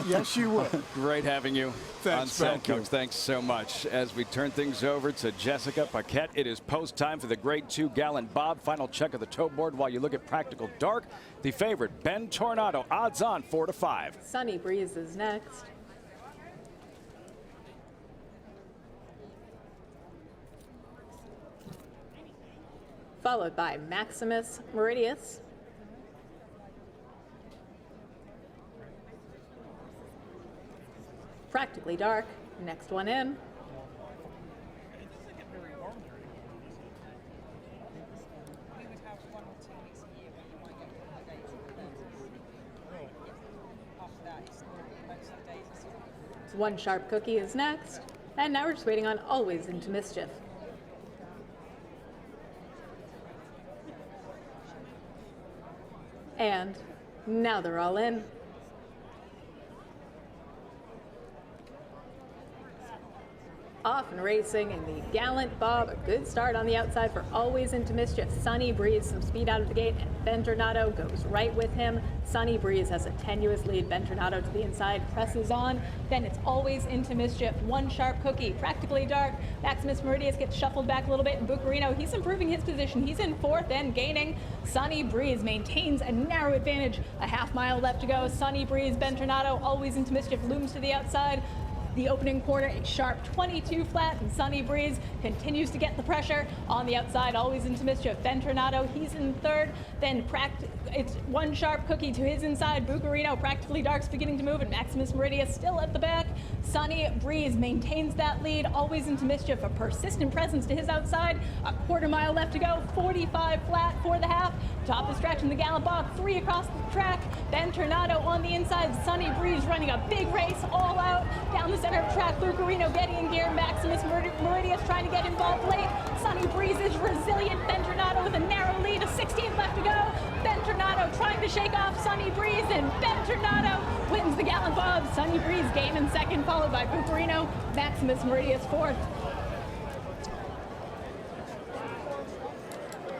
S3: Yes, you will.
S1: Great having you on set, Coach. Thanks so much. As we turn things over to Jessica Paquette, it is post time for the Grade 2 Gallant Bob. Final check of the tote board while you look at Practical Dark. The favorite, Ben Tornado, odds on 4-5.
S8: Sunny Breeze is next. Followed by Maximus Meridius. Practically Dark, next one in. One Sharp Cookie is next. And now we're just waiting on Always Into Mischief. And now they're all in. Off and racing in the Gallant Bob. A good start on the outside for Always Into Mischief. Sunny Breeze, some speed out of the gate, and Ben Tornado goes right with him. Sunny Breeze has a tenuous lead. Ben Tornado to the inside, presses on. Then it's Always Into Mischief. One Sharp Cookie, Practically Dark. Maximus Meridius gets shuffled back a little bit, and Bucarino, he's improving his position. He's in fourth and gaining. Sunny Breeze maintains a narrow advantage. A half mile left to go. Sunny Breeze, Ben Tornado, Always Into Mischief looms to the outside. The opening quarter, a sharp 22 flat, and Sunny Breeze continues to get the pressure on the outside, Always Into Mischief. Ben Tornado, he's in third. Then it's One Sharp Cookie to his inside. Bucarino, Practically Dark's beginning to move, and Maximus Meridius still at the back. Sunny Breeze maintains that lead. Always Into Mischief, a persistent presence to his outside. A quarter mile left to go. 45 flat for the half. Top of stretch in the Gallant Bob, 3 across the track. Ben Tornado on the inside. Sunny Breeze running a big race all out down the center of track. Bucarino getting in gear. Maximus Meridius trying to get involved late. Sunny Breeze is resilient. Ben Tornado with a narrow lead. A 16th left to go. Ben Tornado
S16: Tornado trying to shake off Sunny Breeze, and Ben Tornado wins the Gallant Bob. Sunny Breeze game in second, followed by Puperino. Maximus Meridius fourth.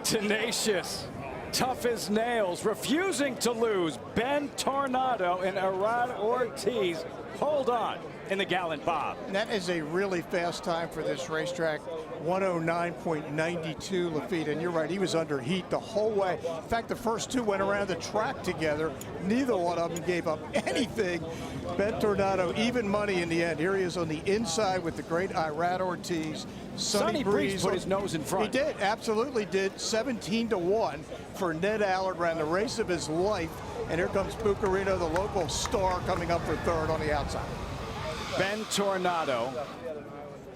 S1: Tenacious, tough as nails, refusing to lose. Ben Tornado and Arad Ortiz hold on in the Gallant Bob.
S3: And that is a really fast time for this racetrack, 109.92 Lafitte. And you're right, he was under heat the whole way. In fact, the first two went around the track together. Neither one of them gave up anything. Ben Tornado, even money in the end. Here he is on the inside with the great Irad Ortiz.
S1: Sunny Breeze put his nose in front.
S3: He did, absolutely did. 17-1 for Ned Allard, ran the race of his life. And here comes Pucarino, the local star, coming up for third on the outside.
S1: Ben Tornado.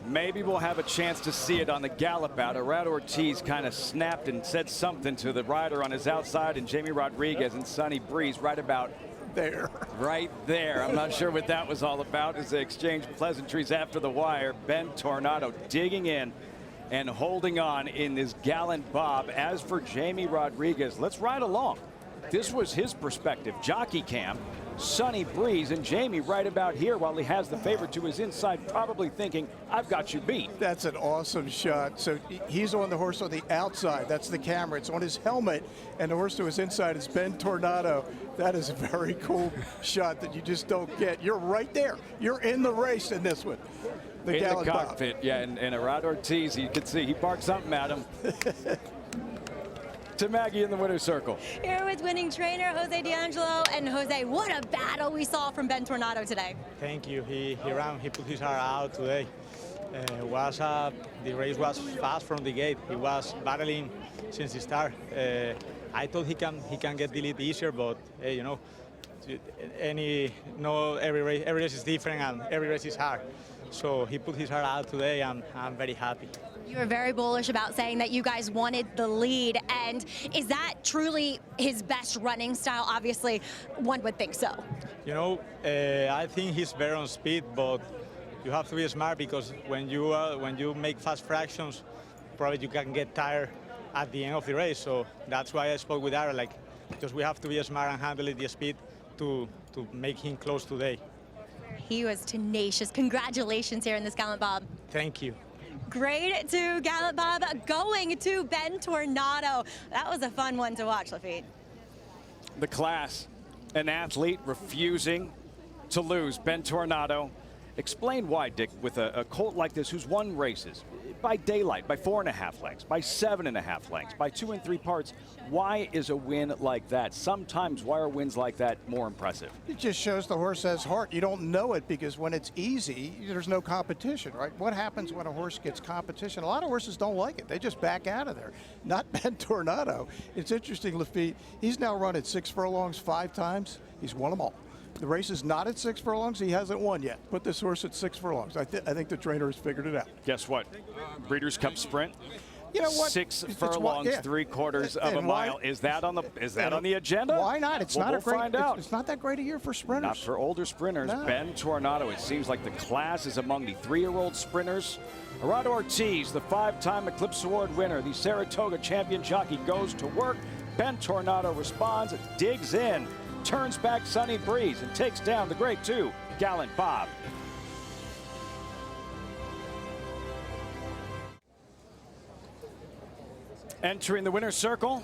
S1: Maybe we'll have a chance to see it on the gallop out. Arad Ortiz kind of snapped and said something to the rider on his outside, and Jamie Rodriguez and Sunny Breeze right about
S3: there.
S1: Right there. I'm not sure what that was all about as they exchanged pleasantries after the wire. Ben Tornado digging in and holding on in this Gallant Bob. As for Jamie Rodriguez, let's ride along. This was his perspective. Jockey cam, Sunny Breeze, and Jamie right about here while he has the favorite to his inside, probably thinking, I've got you beat.
S3: That's an awesome shot. So he's on the horse on the outside. That's the camera. It's on his helmet, and the horse to his inside is Ben Tornado. That is a very cool shot that you just don't get. You're right there. You're in the race in this one. The
S1: in
S3: Gallant
S1: the cockpit,
S3: Bob.
S1: Yeah, and Arad Ortiz, you can see he barked something at him. To Maggie in the winner's circle.
S4: Here with winning trainer Jose D'Angelo. And Jose, what a battle we saw from Ben Tornado today.
S20: Thank you. He put his heart out today. The race was fast from the gate. He was battling since the start. I thought he can get the lead easier, but you know, every race is different and every race is hard. So he put his heart out today, and I'm very happy.
S4: You were very bullish about saying that you guys wanted the lead, and is that truly his best running style? Obviously, one would think so.
S20: You know, I think he's better on speed, but you have to be smart because when you make fast fractions, probably you can get tired at the end of the race. So that's why I spoke with Aaron, like, because we have to be smart and handle the speed to make him close today.
S4: He was tenacious. Congratulations here in this Gallant Bob.
S20: Thank you.
S4: Great to Gallant Bob, going to Ben Tornado. That was a fun one to watch, Lafitte.
S1: The class, an athlete refusing to lose. Ben Tornado. Explain why, Dick, with a colt like this who's won races by daylight, by 4.5 lengths, by 7.5 lengths, by 2 and 3 parts. Why is a win like that? Sometimes why are wins like that more impressive?
S3: It just shows the horse has heart. You don't know it because when it's easy, there's no competition, right? What happens when a horse gets competition? A lot of horses don't like it. They just back out of there. Not Ben Tornado. It's interesting, Lafitte. He's now run at 6 furlongs 5 times. He's won them all. The race is not at 6 furlongs. He hasn't won yet. Put this horse at 6 furlongs. I think the trainer has figured it out.
S1: Guess what? Breeders' Cup Sprint.
S3: You know what?
S1: 6 furlongs,
S3: yeah.
S1: 3/4 of a mile. Is that on the agenda?
S3: Why not? It's not
S1: we'll find out.
S3: It's not that great a year for sprinters.
S1: Not for older sprinters.
S3: No.
S1: Ben Tornado. It seems like the class is among the 3-year-old sprinters. Arad Ortiz, the 5-time Eclipse Award winner, the Saratoga champion jockey, goes to work. Ben Tornado responds, digs in, turns back Sunny Breeze, and takes down the grade 2 Gallant Bob. Entering the winner's circle,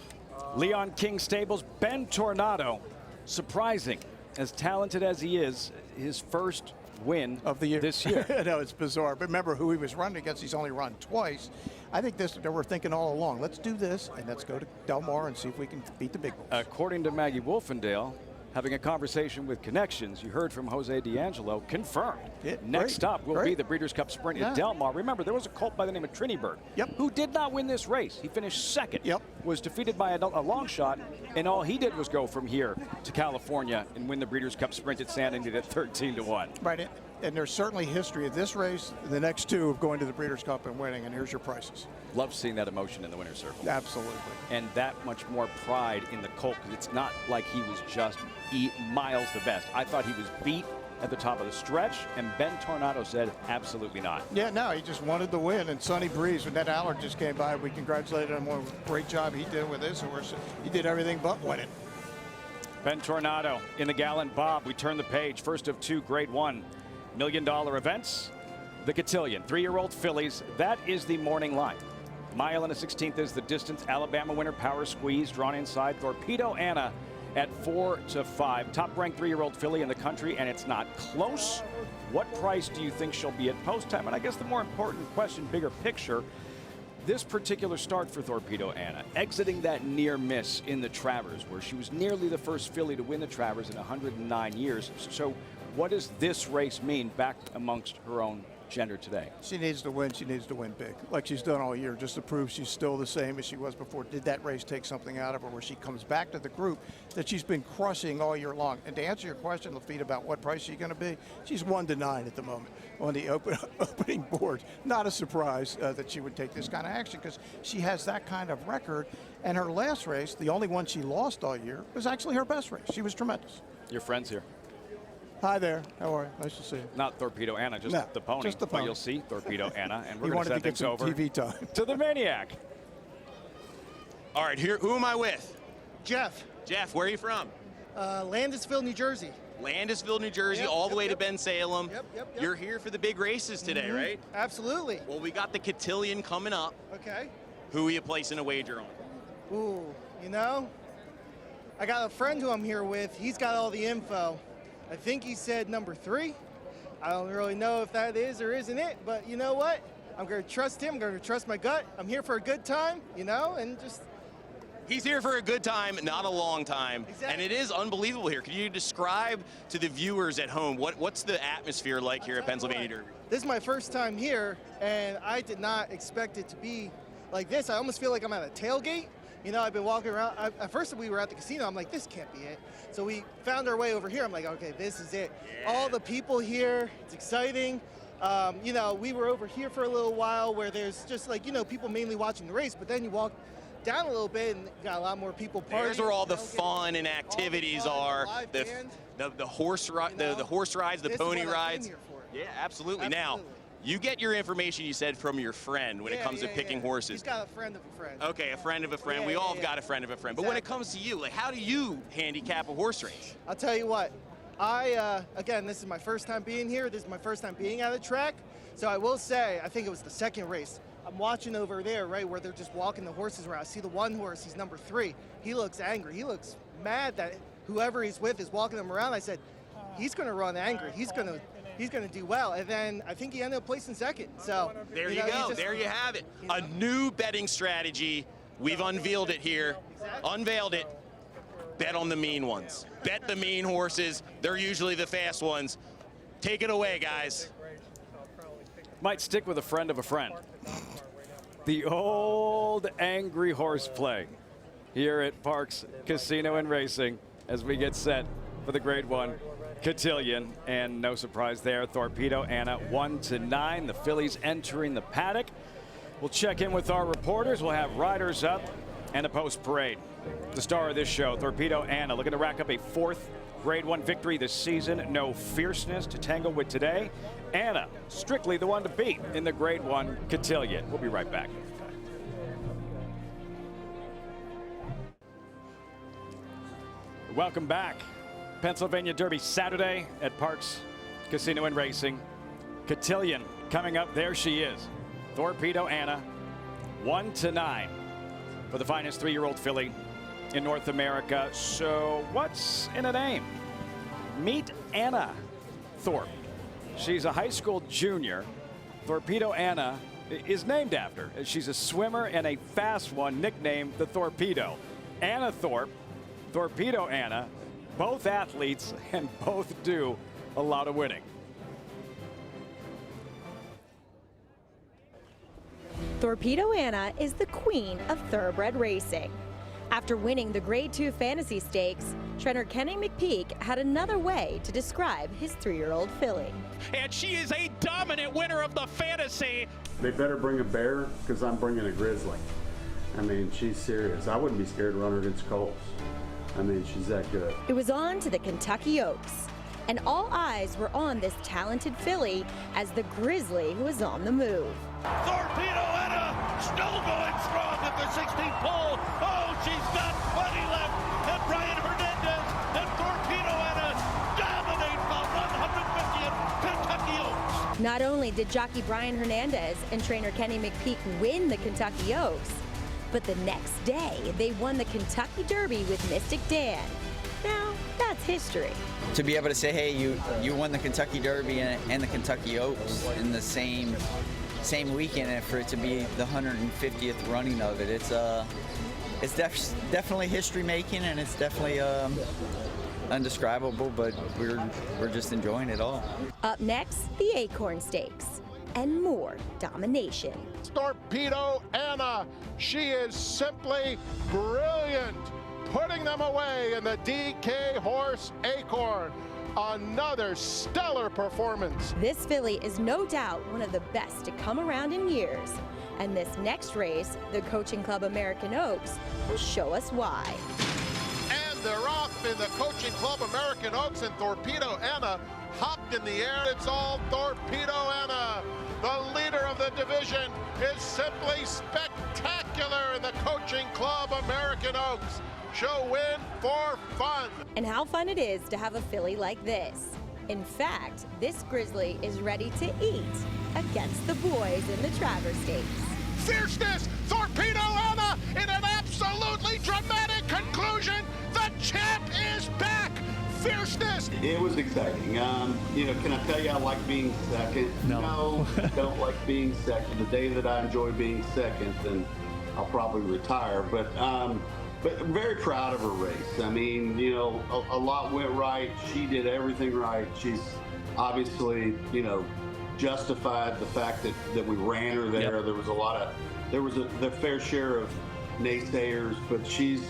S1: Leon King Stables, Ben Tornado. Surprising, as talented as he is, his first win
S3: of the year
S1: this year.
S3: No, it's bizarre. But remember who he was running against. He's only run twice. I think they were thinking all along, let's do this, and let's go to Del Mar and see if we can beat the big boys.
S1: According to Maggie Wolfendale, having a conversation with Connections, you heard from Jose D'Angelo, confirmed. Next up will be the Breeders' Cup Sprint at Del Mar. Remember, there was a colt by the name of Trinibird, who did not win this race. He finished second, was defeated by a long shot, and all he did was go from here to California and win the Breeders' Cup Sprint at San Antonio at 13-1.
S3: Right, and there's certainly history of this race, the next 2 of going to the Breeders' Cup and winning, and here's your prices.
S1: Love seeing that emotion in the winner's circle.
S3: Absolutely.
S1: And that much more pride in the colt, because it's not like he was just miles the best. I thought he was beat at the top of the stretch, and Ben Tornado said absolutely not.
S3: Yeah, no, he just wanted to win. And Sunny Breeze, when that Allard just came by, we congratulated him on a great job he did with his horse. He did everything but win it.
S1: Ben Tornado in the Gallant Bob. We turn the page. First of two Grade 1 $1 million events. The Catian, 3-year-old fillies. That is the morning line. Mile and a 16th is the distance. Alabama winner, Power Squeeze, drawn inside. Torpedo Anna at 4-5. Top-ranked 3-year-old filly in the country, and it's not close. What price do you think she'll be at post time? And I guess the more important question, bigger picture, this particular start for Torpedo Anna, exiting that near miss in the Travers, where she was nearly the first filly to win the Travers in 109 years. So what does this race mean back amongst her own gender today?
S3: She needs to win. She needs to win big, like she's done all year, just to prove she's still the same as she was before. Did that race take something out of her where she comes back to the group that she's been crushing all year long? And to answer your question, Lafitte, about what price she's going to be, she's 1-9 at the moment on the opening board. Not a surprise that she would take this kind of action because she has that kind of record. And her last race, the only one she lost all year, was actually her best race. She was tremendous.
S1: Your friend's here.
S3: Hi there. How are you? Nice to see you.
S1: Not Torpedo Anna, just the pony.
S3: Just the pony.
S1: But you'll see Torpedo Anna, and we're
S3: He
S1: going to
S3: wanted
S1: send
S3: to get
S1: things
S3: some
S1: over
S3: TV time.
S1: to the Maniac.
S6: All right, here, who am I with?
S21: Jeff.
S6: Jeff, where are you from?
S21: Landisville, New Jersey.
S6: Landisville, New Jersey,
S21: Yep,
S6: all the way
S21: yep.
S6: to Ben Salem.
S21: Yep.
S6: You're here for the big races today, right?
S21: Absolutely.
S6: Well, we got the Catian coming up.
S21: Okay.
S6: Who are you placing a wager on?
S21: Ooh, you know, I got a friend who I'm here with. He's got all the info. I think he said number 3. I don't really know if that is or isn't it, but you know what? I'm going to trust him. I'm going to trust my gut. I'm here for a good time, you know, and just...
S6: He's here for a good time, not a long time.
S21: Exactly.
S6: And it is unbelievable here. Can you describe to the viewers at home what's the atmosphere like here at Pennsylvania Derby?
S21: This is my first time here, and I did not expect it to be like this. I almost feel like I'm at a tailgate. You know, I've been walking around. At first, we were at the casino. I'm like, this can't be it. So we found our way over here. I'm like, okay, this is it.
S6: Yeah.
S21: All the people here. It's exciting. You know, we were over here for a little while where there's just like, you know, people mainly watching the race, but then you walk down a little bit and you got a lot more people partying.
S6: There's where all the fun and activities are. The horse rides, the pony rides. Yeah, absolutely. Now, you get your information, you said, from your friend when it comes to picking horses.
S21: He's got a friend of a friend.
S6: Okay, a friend of a friend. We all have got a friend of a friend. But when it comes to you, like, how do you handicap a horse race?
S21: I'll tell you what. Again, this is my first time being here. This is my first time being at a track. So I will say, I think it was the second race. I'm watching over there, right, where they're just walking the horses around. I see the one horse, he's number 3. He looks angry. He looks mad that whoever he's with is walking him around. I said, he's going to run angry. He's going to do well. And then I think he ended up placing second. So
S6: there you go. There you have it. A new betting strategy. We've unveiled it here. Unveiled it. Bet on the mean ones. Bet the mean horses. They're usually the fast ones. Take it away, guys.
S1: Might stick with a friend of a friend. The old angry horseplay here at Parks Casino and Racing as we get set for the Grade 1 Catian. And no surprise there, Torpedo Anna 1-9. The fillies entering the paddock. We'll check in with our reporters. We'll have riders up and a post parade. The star of this show, Torpedo Anna, looking to rack up a 4th Grade 1 victory this season. No fierceness to tangle with today. Anna, strictly the one to beat in the Grade 1 Catian. We'll be right back. Welcome back. Pennsylvania Derby Saturday at Parks Casino and Racing. Catian coming up. There she is. Torpedo Anna, 1-9 for the finest 3-year-old filly in North America. So what's in a name? Meet Anna Thorpe. She's a high school junior. Torpedo Anna is named after. She's a swimmer and a fast one, nicknamed the Torpedo. Anna Thorpe, Torpedo Anna, both athletes and both do a lot of winning.
S4: Torpedo Anna is the queen of thoroughbred racing. After winning the Grade 2 Fantasy Stakes, trainer Kenny McPeak had another way to describe his 3-year-old filly.
S2: And she is a dominant winner of the Fantasy.
S22: They better bring a bear because I'm bringing a grizzly. I mean, she's serious. I wouldn't be scared to run her against colts. I mean, she's that good.
S4: It was on to the Kentucky Oaks, and all eyes were on this talented filly as the grizzly was on the move.
S2: Torpedo Anna still going strong at the 16th pole. Oh, she's got 20 left. And Brian Hernandez
S4: Not only did jockey Brian Hernandez and trainer Kenny McPeak win the Kentucky Oaks, but the next day they won the Kentucky Derby with Mystic Dan. Now, that's history.
S7: To be able to say, hey, you won the Kentucky Derby and the Kentucky Oaks in the same weekend, and for it to be the 150th running of it, it's definitely history making, and it's definitely undescribable, but we're just enjoying it all.
S4: Up next, the Acorn Stakes and more domination.
S2: Torpedo Anna, she is simply brilliant, putting them away in the DK Horse Acorn. Another stellar performance.
S4: This filly is no doubt one of the best to come around in years. And this next race, the Coaching Club American Oaks, will show us why.
S2: And they're off in the Coaching Club American Oaks, and Torpedo Anna hopped in the air. It's all Torpedo Anna. The leader of the division is simply spectacular in the Coaching Club American Oaks. She'll win for fun.
S4: And how fun it is to have a filly like this. In fact, this Grizzly is ready to eat against the boys in the Travers Stakes.
S2: Fierceness! Torpedo Anna in an absolutely dramatic conclusion. The champ is back. Fierceness!
S22: It was exciting. Can I tell you I like being second? No, don't like being second. The day that I enjoy being second, then I'll probably retire. But I'm very proud of her race. I mean, a lot went right. She did everything right. She's obviously, justified the fact that we ran her there. Yep. There was the fair share of naysayers, but she's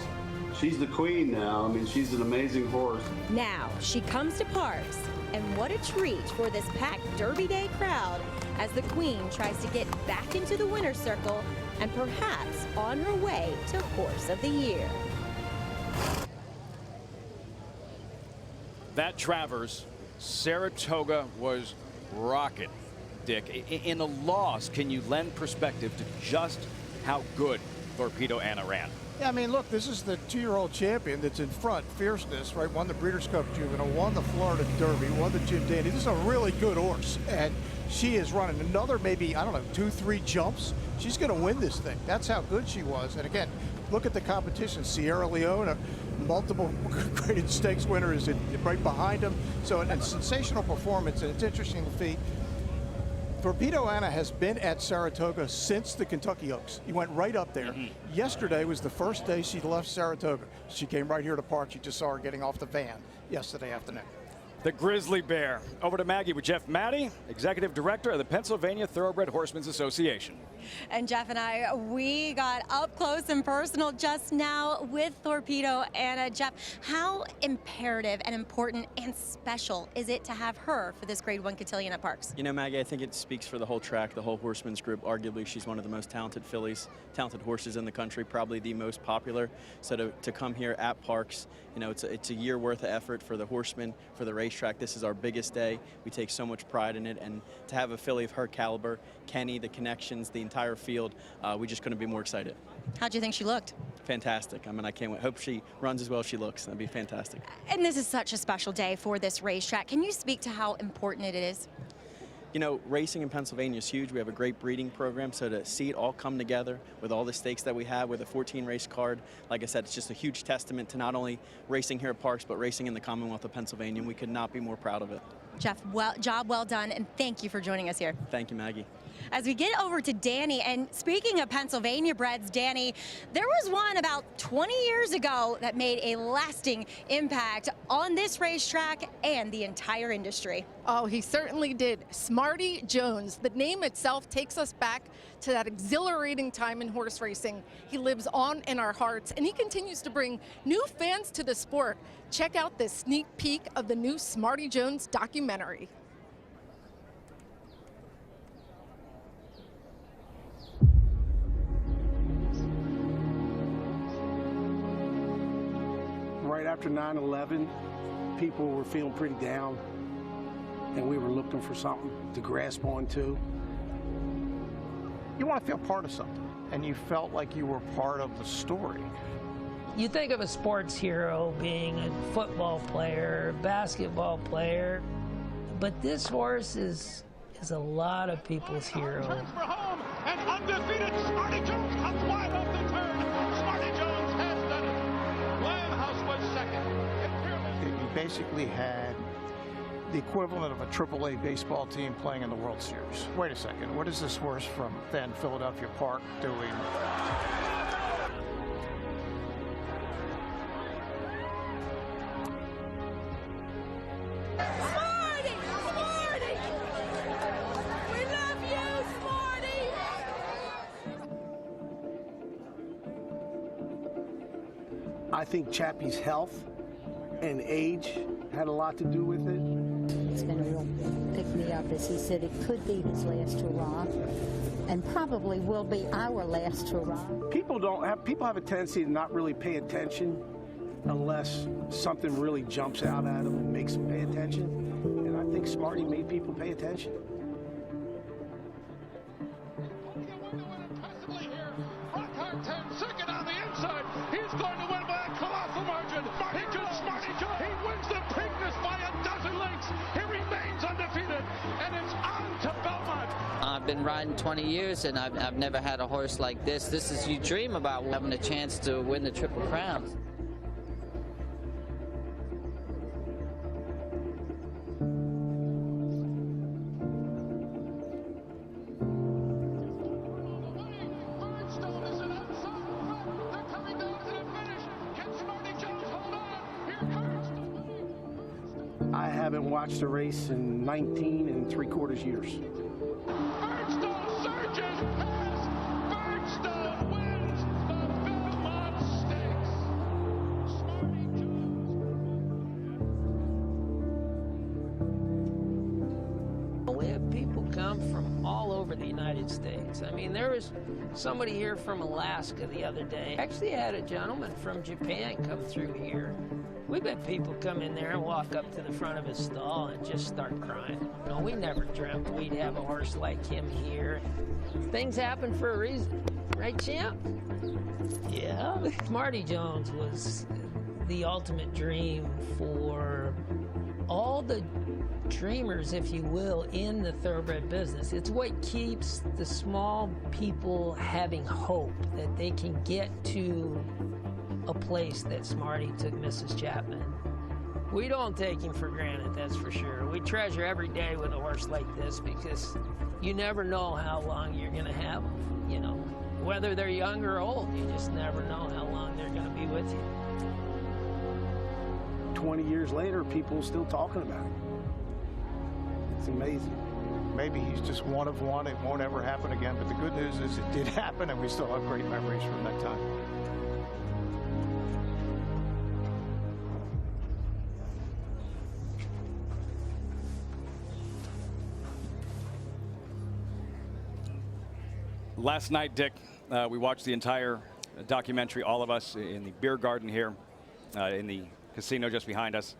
S22: the queen now. I mean, she's an amazing horse.
S4: Now she comes to Parks, and what a treat for this packed Derby Day crowd as the queen tries to get back into the winner's circle and perhaps on her way to Horse of the Year.
S1: That Travers, Saratoga was rocking, Dick. In the loss, can you lend perspective to just how good Torpedo Anna ran?
S3: Yeah, I mean, look, this is the 2-year-old champion that's in front. Fierceness, right? Won the Breeders' Cup Juvenile, won the Florida Derby, won the Jim Dandy. This is a really good horse, and she is running another maybe, 2-3 jumps. She's going to win this thing. That's how good she was. And again, look at the competition. Sierra Leone, a multiple graded stakes winner, is right behind him. So a sensational performance, and it's interesting to see. Torpedo Anna has been at Saratoga since the Kentucky Oaks. He went right up there. Yesterday was the first day she left Saratoga. She came right here to Park. You just saw her getting off the van yesterday afternoon.
S1: The Grizzly Bear. Over to Maggie with Jeff Maddie, Executive Director of the Pennsylvania Thoroughbred Horsemen's Association.
S4: And Jeff and I, we got up close and personal just now with Torpedo Anna. Jeff, how imperative and important and special is it to have her for this Grade 1 cotillion at Parks?
S9: Maggie, I think it speaks for the whole track, the whole horsemen's group. Arguably, she's one of the most talented fillies, talented horses in the country, probably the most popular. So to come here at Parks, it's a year worth of effort for the horsemen, for the racetrack. This is our biggest day. We take so much pride in it, and to have a filly of her caliber, Kenny, the connections, the entire field, we just couldn't be more excited.
S4: How'd you think she looked?
S9: Fantastic. I mean, I can't wait. Hope she runs as well as she looks. That'd be fantastic.
S4: And this is such a special day for this racetrack. Can you speak to how important it is?
S9: Racing in Pennsylvania is huge. We have a great breeding program, so to see it all come together with all the stakes that we have with a 14-race card, like I said, it's just a huge testament to not only racing here at Parks, but racing in the Commonwealth of Pennsylvania, and we could not be more proud of it.
S4: Jeff, job well done, and thank you for joining us here.
S9: Thank you, Maggie.
S4: As we get over to Danny, and speaking of Pennsylvania breds, Danny, there was one about 20 years ago that made a lasting impact on this racetrack and the entire industry.
S5: Oh, he certainly did. Smarty Jones. The name itself takes us back to that exhilarating time in horse racing. He lives on in our hearts, and he continues to bring new fans to the sport. Check out this sneak peek of the new Smarty Jones documentary.
S23: Right after 9/11, people were feeling pretty down, and we were looking for something to grasp onto.
S3: You want to feel part of something, and you felt like you were part of the story.
S24: You think of a sports hero being a football player, basketball player, but this horse is is a lot of people's hero.
S2: For home, and undefeated Smarty Jones comes wide off the turn. Smarty Jones has done it. Limehouse was second.
S3: You basically had the equivalent of a AAA baseball team playing in the World Series. Wait a second, what is this horse from then Philadelphia Park doing?
S10: Smarty! Smarty! We love you, Smarty!
S23: I think Chappie's health and age had a lot to do with it.
S11: It's been a real pick-me-up, as he said. It could be his last hurrah, and probably will be our last hurrah.
S23: People have a tendency to not really pay attention unless something really jumps out at them and makes them pay attention. And I think Smarty made people pay attention.
S2: Second on the inside. He's going to win by a colossal margin. Smarty Jones. He wins the Preakness by a dozen lengths. He remains undefeated, and it's on to Belmont.
S12: I've been riding 20 years, and I've never had a horse like this. This is, you dream about having a chance to win the Triple Crown.
S23: I haven't watched a race in 19 3/4 years.
S2: Birdstone surges past. Birdstone wins the Belmont Stakes. Smarty Jones.
S24: We have people come from all over the United States. I mean, there was somebody here from Alaska the other day. Actually had a gentleman from Japan come through here. We've had people come in there and walk up to the front of his stall and just start crying. You know, we never dreamt we'd have a horse like him here. Things happen for a reason. Right, champ? Yeah. Smarty Jones was the ultimate dream for all the dreamers, if you will, in the thoroughbred business. It's what keeps the small people having hope that they can get to a place that Smarty took Mrs. Chapman. We don't take him for granted, that's for sure. We treasure every day with a horse like this because you never know how long you're gonna have them, you know. Whether they're young or old, you just never know how long they're gonna be with you.
S23: 20 years later, people are still talking about it. It's amazing.
S3: Maybe he's just one of one. It won't ever happen again. But the good news is it did happen, and we still have great memories from that time.
S1: Last night, Dick, we watched the entire documentary, all of us, in the beer garden here in the casino just behind us.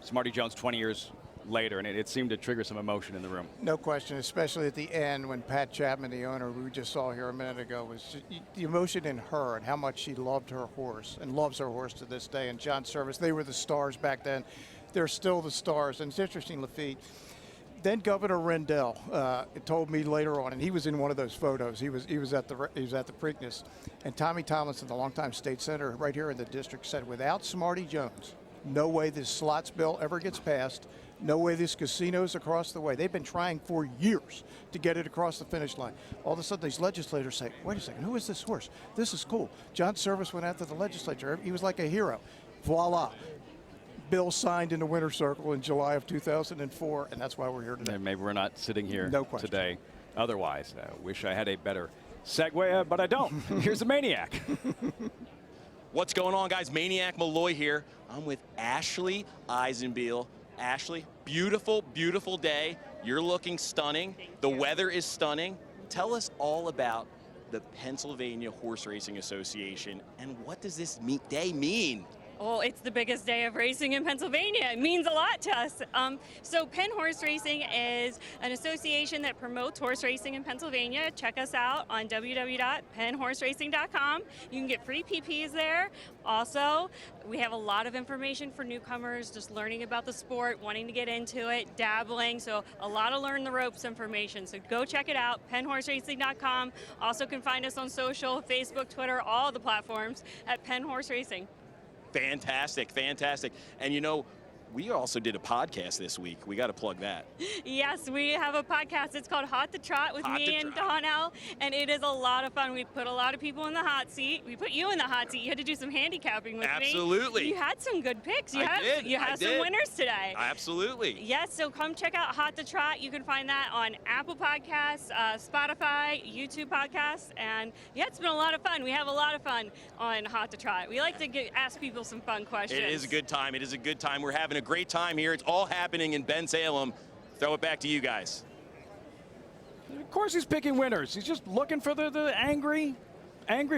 S1: Smarty Jones 20 years later, and it seemed to trigger some emotion in the room.
S3: No question, especially at the end when Pat Chapman, the owner we just saw here a minute ago, was just, the emotion in her and how much she loved her horse and loves her horse to this day. And John Service, they were the stars back then. They're still the stars. And it's interesting, Lafitte. Then Governor Rendell told me later on, and he was in one of those photos. He was at the Preakness, and Tommy Tomlinson, the longtime state senator right here in the district, said, without Smarty Jones, no way this slots bill ever gets passed. No way this casino's across the way. They've been trying for years to get it across the finish line. All of a sudden, these legislators say, wait a second, who is this horse? This is cool. John Service went after the legislature. He was like a hero. Voila. Bill signed in the winner's circle in July of 2004, and that's why we're here today.
S1: And maybe we're not sitting here
S3: No question.
S1: today otherwise. Wish I had a better segue, but I don't. Here's the Maniac.
S6: What's going on, guys? Maniac Malloy here. I'm with Ashley Eisenbiel. Ashley, beautiful, beautiful day. You're looking stunning. The weather is stunning. Tell us all about the Pennsylvania Horse Racing Association and what does this day mean?
S13: Well, it's the biggest day of racing in Pennsylvania. It means a lot to us. So Penn Horse Racing is an association that promotes horse racing in Pennsylvania. Check us out on www.pennhorseracing.com. You can get free PPs there. Also, we have a lot of information for newcomers, just learning about the sport, wanting to get into it, dabbling. So a lot of learn the ropes information. So go check it out, pennhorseracing.com. Also can find us on social, Facebook, Twitter, all the platforms at Penn Horse Racing.
S6: Fantastic, fantastic. And you know, we also did a podcast this week. We got to plug that.
S13: Yes, we have a podcast. It's called Hot to Trot with me and Donnell, and it is a lot of fun. We put a lot of people in the hot seat. We put you in the hot seat. You had to do some handicapping with me.
S6: Absolutely.
S13: You had some good picks. You
S6: I did.
S13: some winners today.
S6: Absolutely.
S13: Yes, so come check out Hot to Trot. You can find that on Apple Podcasts, Spotify, YouTube Podcasts, and yeah, it's been a lot of fun. We have a lot of fun on Hot to Trot. We like to ask people some fun questions.
S6: It is a good time. It is a good time. We're having a great time here. It's all happening in Bensalem. Throw it back to you guys.
S1: Of course he's picking winners. He's just looking for the angry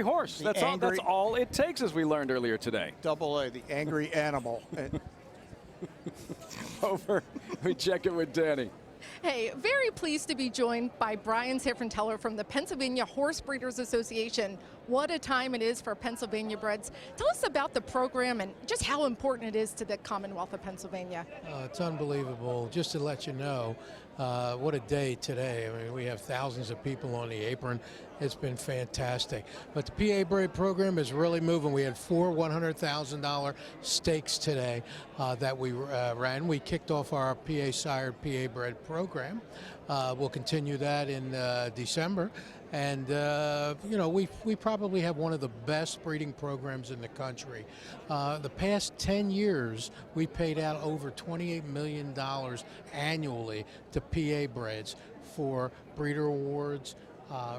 S1: horse. That's all it takes, as we learned earlier today.
S3: Double A, the angry animal.
S1: Over. We check it with Danny.
S5: Hey, very pleased to be joined by Brian Safrantello from the Pennsylvania Horse Breeders Association. What a time it is for Pennsylvania breds. Tell us about the program and just how important it is to the Commonwealth of Pennsylvania.
S14: It's unbelievable. Just to let you know, what a day today. I mean, we have thousands of people on the apron. It's been fantastic. But the PA Bred program is really moving. We had 4 $100,000 stakes today that we ran. We kicked off our PA Sired PA Bred program. We'll continue that in December. And, you know, we probably have one of the best breeding programs in the country. The past 10 years, we paid out over $28 million annually to PA Breds for breeder awards,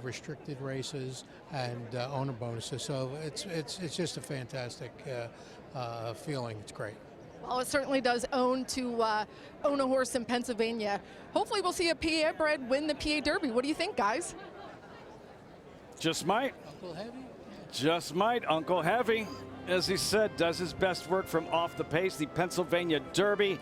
S14: restricted races, and owner bonuses. So it's just a fantastic feeling. It's great.
S5: Well, it certainly does own a horse in Pennsylvania. Hopefully we'll see a PA bred win the PA Derby. What do you think, guys?
S1: Just might.
S14: Uncle Heavy?
S1: Just might. Uncle Heavy, as he said, does his best work from off the pace. The Pennsylvania Derby,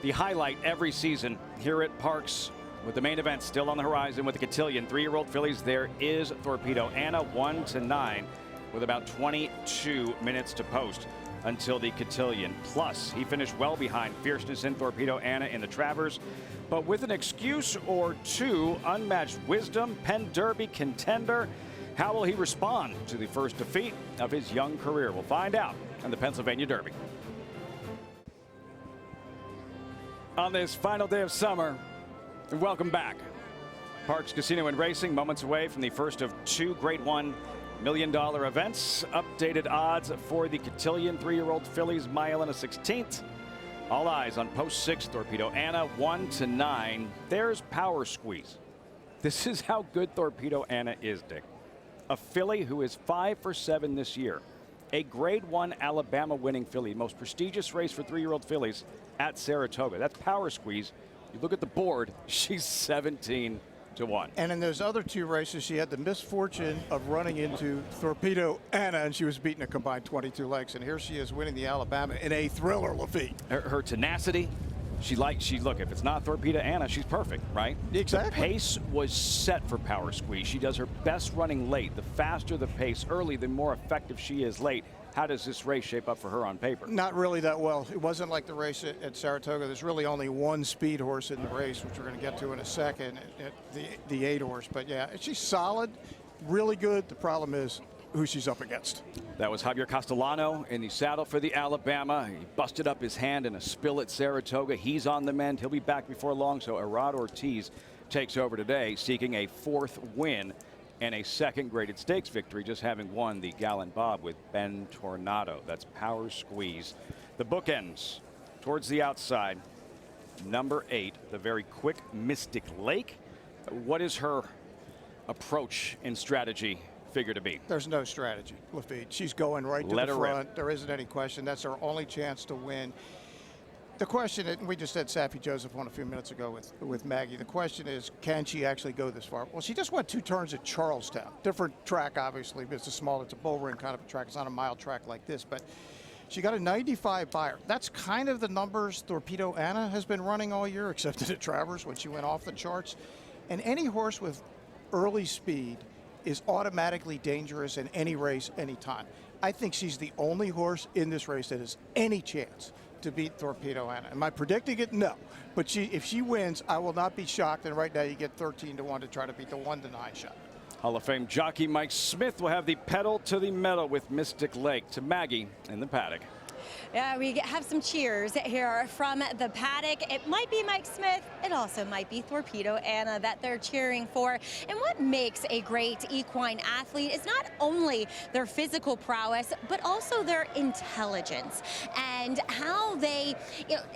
S1: the highlight every season here at Parks, with the main event still on the horizon with the Catian 3-year-old fillies. There is Torpedo Anna 1-9 with about 22 minutes to post until the Catian. Plus, he finished well behind Fierceness in Torpedo Anna in the Travers, but with an excuse or two, unmatched wisdom, Penn Derby contender. How will he respond to the first defeat of his young career? We'll find out on the Pennsylvania Derby. On this final day of summer, welcome back. Parks Casino and Racing, moments away from the first of 2 Grade 1 $1 million events. Updated odds for the Catian 3-year-old fillies, mile and a 16th. All eyes on post 6, Torpedo Anna 1-9. There's Power Squeeze. This is how good Torpedo Anna is, Dick. A filly who is 5 for 7 this year. A Grade 1 Alabama winning filly, most prestigious race for 3-year-old fillies at Saratoga. That's Power Squeeze. You look at the board, she's 17-1.
S3: And in those other 2 races, she had the misfortune of running into Torpedo Anna, and she was beating a combined 22 lengths. And here she is winning the Alabama in a thriller, Lafitte.
S1: Her tenacity, look, if it's not Torpedo Anna, she's perfect, right?
S3: Exactly.
S1: The pace was set for Power Squeeze. She does her best running late. The faster the pace early, the more effective she is late. How does this race shape up for her on paper?
S3: Not really that well. It wasn't like the race at Saratoga. There's really only one speed horse in the race, which we're going to get to in a second, the 8 horse. But yeah, she's solid, really good. The problem is who she's up against.
S1: That was Javier Castellano in the saddle for the Alabama. He busted up his hand in a spill at Saratoga. He's on the mend. He'll be back before long. So Arad Ortiz takes over today, seeking a 4th win and a 2nd graded stakes victory, just having won the Gallant Bob with Ben Tornado. That's Power Squeeze. The bookends towards the outside. Number 8, the very quick Mystic Lake. What is her approach and strategy figure to be?
S3: There's no strategy, Lafitte. She's going right to the front. There isn't any question. That's her only chance to win. The question, and we just had Saffie Joseph on a few minutes ago with Maggie. The question is, can she actually go this far? Well, she just went 2 turns at Charlestown. Different track, obviously, but it's a bull ring kind of a track. It's not a mile track like this, but She got a 95 buyer. That's kind of the numbers Torpedo Anna has been running all year, except at the Travers when she went off the charts. And any horse with early speed is automatically dangerous in any race, anytime. I think she's the only horse in this race that has any chance to beat Torpedo Anna. Am I predicting it? No. But if she wins, I will not be shocked. And right now you get 13-1 to try to beat the 1-9 shot.
S1: Hall of Fame jockey Mike Smith will have the pedal to the metal with Mystic Lake. To Maggie in the paddock.
S4: Yeah, we have some cheers here from the paddock. It might be Mike Smith. It also might be Torpedo Anna that they're cheering for. And what makes a great equine athlete is not only their physical prowess, but also their intelligence and how they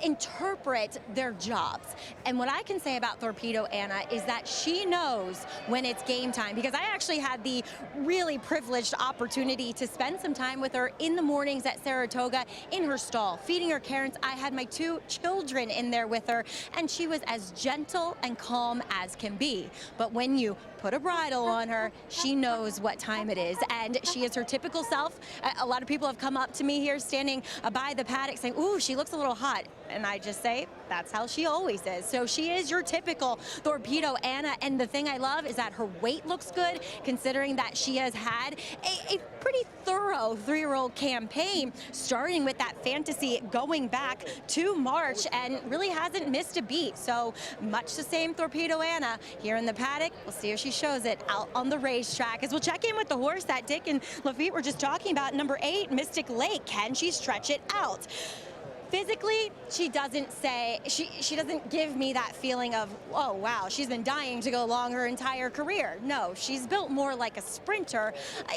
S4: interpret their jobs. And what I can say about Torpedo Anna is that she knows when it's game time, because I actually had the really privileged opportunity to spend some time with her in the mornings at Saratoga in her stall, feeding her Karens. I had my 2 children in there with her, and she was as gentle and calm as can be. But when you put a bridle on her, she knows what time it is, and she is her typical self. A lot of people have come up to me here standing by the paddock saying, ooh, she looks a little hot. And I just say, that's how she always is. So she is your typical Torpedo Anna. And the thing I love is that her weight looks good, considering that she has had a pretty thorough 3-year-old campaign, starting with that fantasy going back to March, and really hasn't missed a beat. So much the same Torpedo Anna here in the paddock. We'll see if she shows it out on the racetrack, as we'll check in with the horse that Dick and Lafitte were just talking about, number 8, Mystic Lake. Can she stretch it out? Physically, she doesn't say, she doesn't give me that feeling of, oh, wow, she's been dying to go long her entire career. No, she's built more like a sprinter.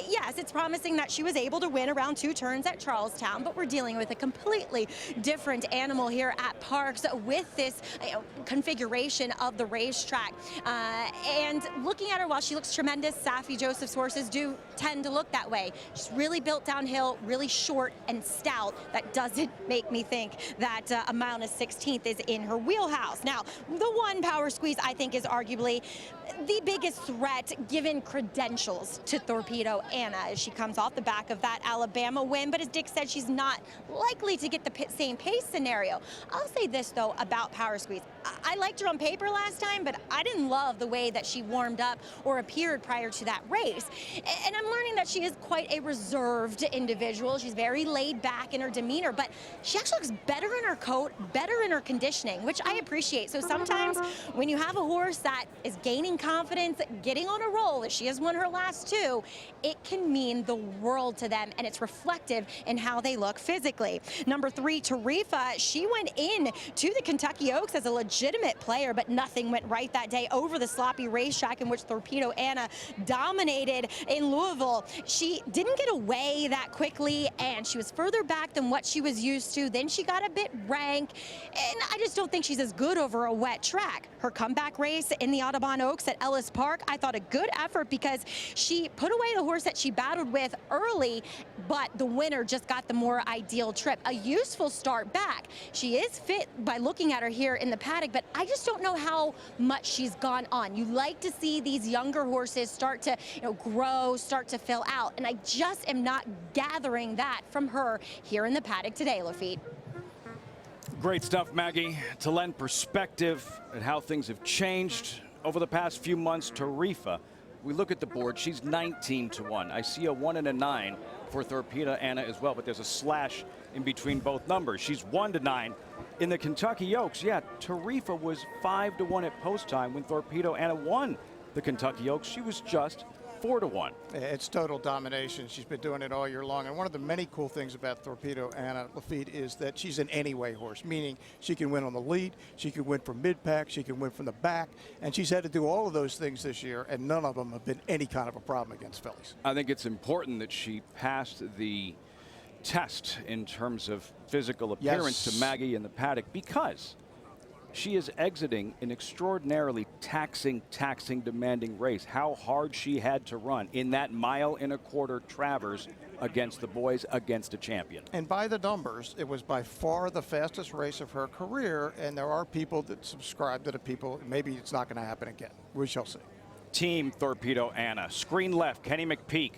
S4: Yes, it's promising that she was able to win around 2 turns at Charlestown, but we're dealing with a completely different animal here at Parks with this configuration of the racetrack. And looking at her, while she looks tremendous, Safi Joseph's horses do tend to look that way. She's really built downhill, really short and stout. That doesn't make me think that a mile and a 16th is in her wheelhouse. Now, the 1 power squeeze, I think, is arguably the biggest threat given credentials to Torpedo Anna as she comes off the back of that Alabama win. But as Dick said, she's not likely to get the same pace scenario. I'll say this, though, about power squeeze. I liked her on paper last time, but I didn't love the way that she warmed up or appeared prior to that race. And I'm learning that she is quite a reserved individual. She's very laid back in her demeanor, but she actually looks better in her coat, better in her conditioning, which I appreciate. So sometimes when you have a horse that is gaining confidence, getting on a roll, as she has won her last 2, it can mean the world to them, and it's reflective in how they look physically. Number 3, Tarifa, she went in to the Kentucky Oaks as a legitimate player, but nothing went right that day over the sloppy racetrack in which Torpedo Anna dominated in Louisville. She didn't get away that quickly, and she was further back than what she was used to. Then she got a bit rank, and I just don't think she's as good over a wet track. Her comeback race in the Audubon Oaks at Ellis Park, I thought a good effort, because she put away the horse that she battled with early, but the winner just got the more ideal trip. A useful start back. She is fit by looking at her here in the paddock, but I just don't know how much she's gone on. You like to see these younger horses start to grow, start to fill out, and I just am not gathering that from her here in the paddock today, Lafitte.
S1: Great stuff, Maggie. To lend perspective at how things have changed over the past few months, Tarifa, we look at the board, she's 19-1. I see a 1 and a 9 for Torpedo Anna as well, but there's a slash in between both numbers. She's 1-9 in the Kentucky Oaks. Yeah, Tarifa was 5-1 at post time when Torpedo Anna won the Kentucky Oaks. She was just 4-1.
S3: It's total domination. She's been doing it all year long. And one of the many cool things about Torpedo Anna, Lafitte, is that she's an anyway horse, meaning she can win on the lead, she can win from mid-pack, she can win from the back, and she's had to do all of those things this year, and none of them have been any kind of a problem against fillies.
S1: I think it's important that she passed the test in terms of physical appearance to Maggie in the paddock, because she is exiting an extraordinarily taxing, demanding race. How hard she had to run in that 1.25-mile Travers against the boys, against a champion.
S3: And by the numbers, it was by far the fastest race of her career, and there are people that subscribe to the people. Maybe it's not going to happen again. We shall see.
S1: Team Torpedo Anna. Screen left, Kenny McPeak.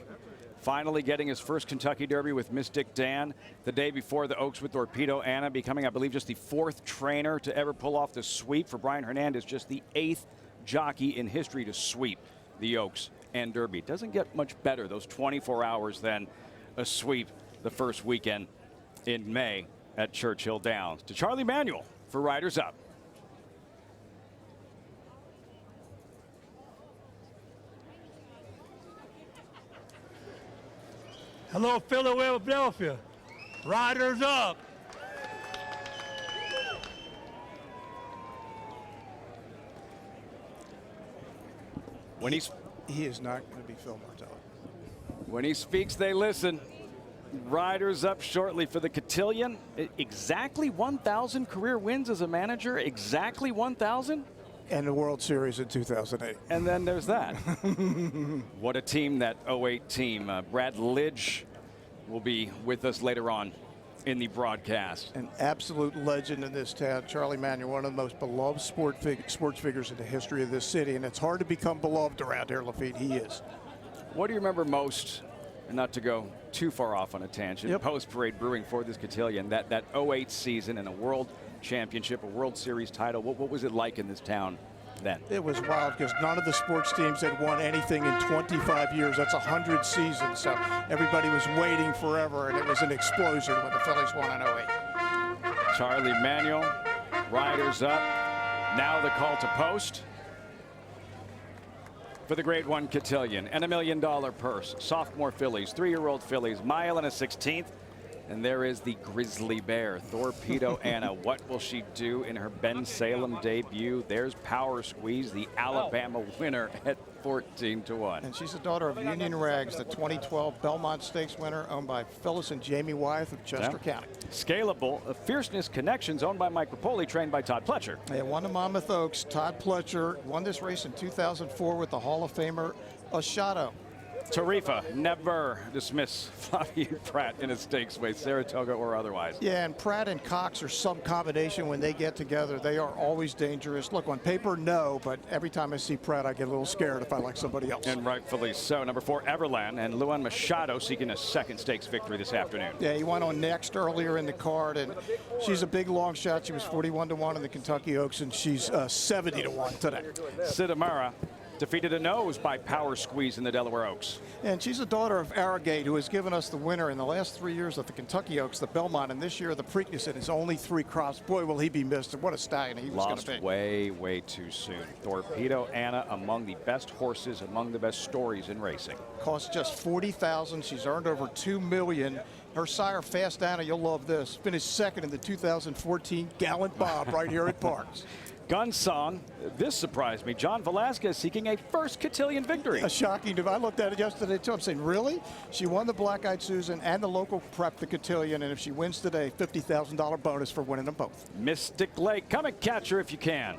S1: finally getting his first Kentucky Derby with Mystic Dan. The day before, the Oaks with Torpedo Anna, becoming, I believe, just the 4th trainer to ever pull off the sweep. For Brian Hernandez, just the 8th jockey in history to sweep the Oaks and Derby. It doesn't get much better, those 24 hours than a sweep the first weekend in May at Churchill Downs. To Charlie Manuel for Riders Up.
S15: Hello, Philadelphia. Riders up.
S1: When
S3: he is not going to be Phil Martelli.
S1: When he speaks, they listen. Riders up shortly for the Catian. Exactly 1,000 career wins as a manager. Exactly 1,000.
S3: And the World Series in 2008.
S1: And then there's that. What a team, that 08 team. Brad Lidge will be with us later on in the broadcast.
S3: An absolute legend in this town. Charlie Manuel, one of the most beloved sports figures in the history of this city. And it's hard to become beloved around here, Lafitte. He is.
S1: What do you remember most, and not to go too far off on a tangent, post-parade brewing for this cotillion, that 08 season and a world championship, a World Series title? What was it like in this town then?
S3: It was wild because none of the sports teams had won anything in 25 years. That's 100 seasons. So everybody was waiting forever, and it was an explosion when the Phillies won in 08.
S1: Charlie Manuel, Riders up. Now the call to post for the Grade 1 Cotillion, and $1 million purse. Sophomore fillies, 3-year-old fillies, mile and a 16th. And there is the Grizzly Bear, Torpedo Anna. What will she do in her Ben Salem debut? There's Power Squeeze, the Alabama winner at 14-1.
S3: And she's the daughter of Union Rags, the 2012 Belmont Stakes winner, owned by Phyllis and Jamie Wyeth of Chester County.
S1: Scalable, Fierceness Connections, owned by Mike Rapoli, trained by Todd Pletcher.
S3: They won the Monmouth Oaks. Todd Pletcher won this race in 2004 with the Hall of Famer Ashado.
S1: Tarifa, never dismiss Flavie Pratt in a stakes race, Saratoga or otherwise.
S3: Yeah, and Pratt and Cox are some combination when they get together. They are always dangerous. Look, on paper, no, but every time I see Pratt, I get a little scared if I like somebody else.
S1: And rightfully so. Number 4, Everland, and Luan Machado seeking a second stakes victory this afternoon.
S3: Yeah, he went on next earlier in the card, and she's a big long shot. She was 41-1 in the Kentucky Oaks, and she's 70-1 today.
S1: Sidamara defeated a nose by Power Squeeze in the Delaware Oaks.
S3: And she's a daughter of Arrogate, who has given us the winner in the last 3 years of the Kentucky Oaks, the Belmont, and this year the Preakness in his only 3 crops. Boy, will he be missed, and what a stallion he was going to be.
S1: Lost way too soon. Torpedo Anna, among the best horses, among the best stories in racing.
S3: Cost just $40,000. She's earned over $2 million. Her sire, Fast Anna, you'll love this, finished second in the 2014 Gallant Bob right here at Parks.
S1: Gun Song, this surprised me. John Velasquez seeking a first cotillion victory.
S3: A shocking. I looked at it yesterday too. I'm saying, really? She won the Black Eyed Susan and the local prep, the cotillion, and if she wins today, $50,000 bonus for winning them both.
S1: Mystic Lake, come and catch her if you can.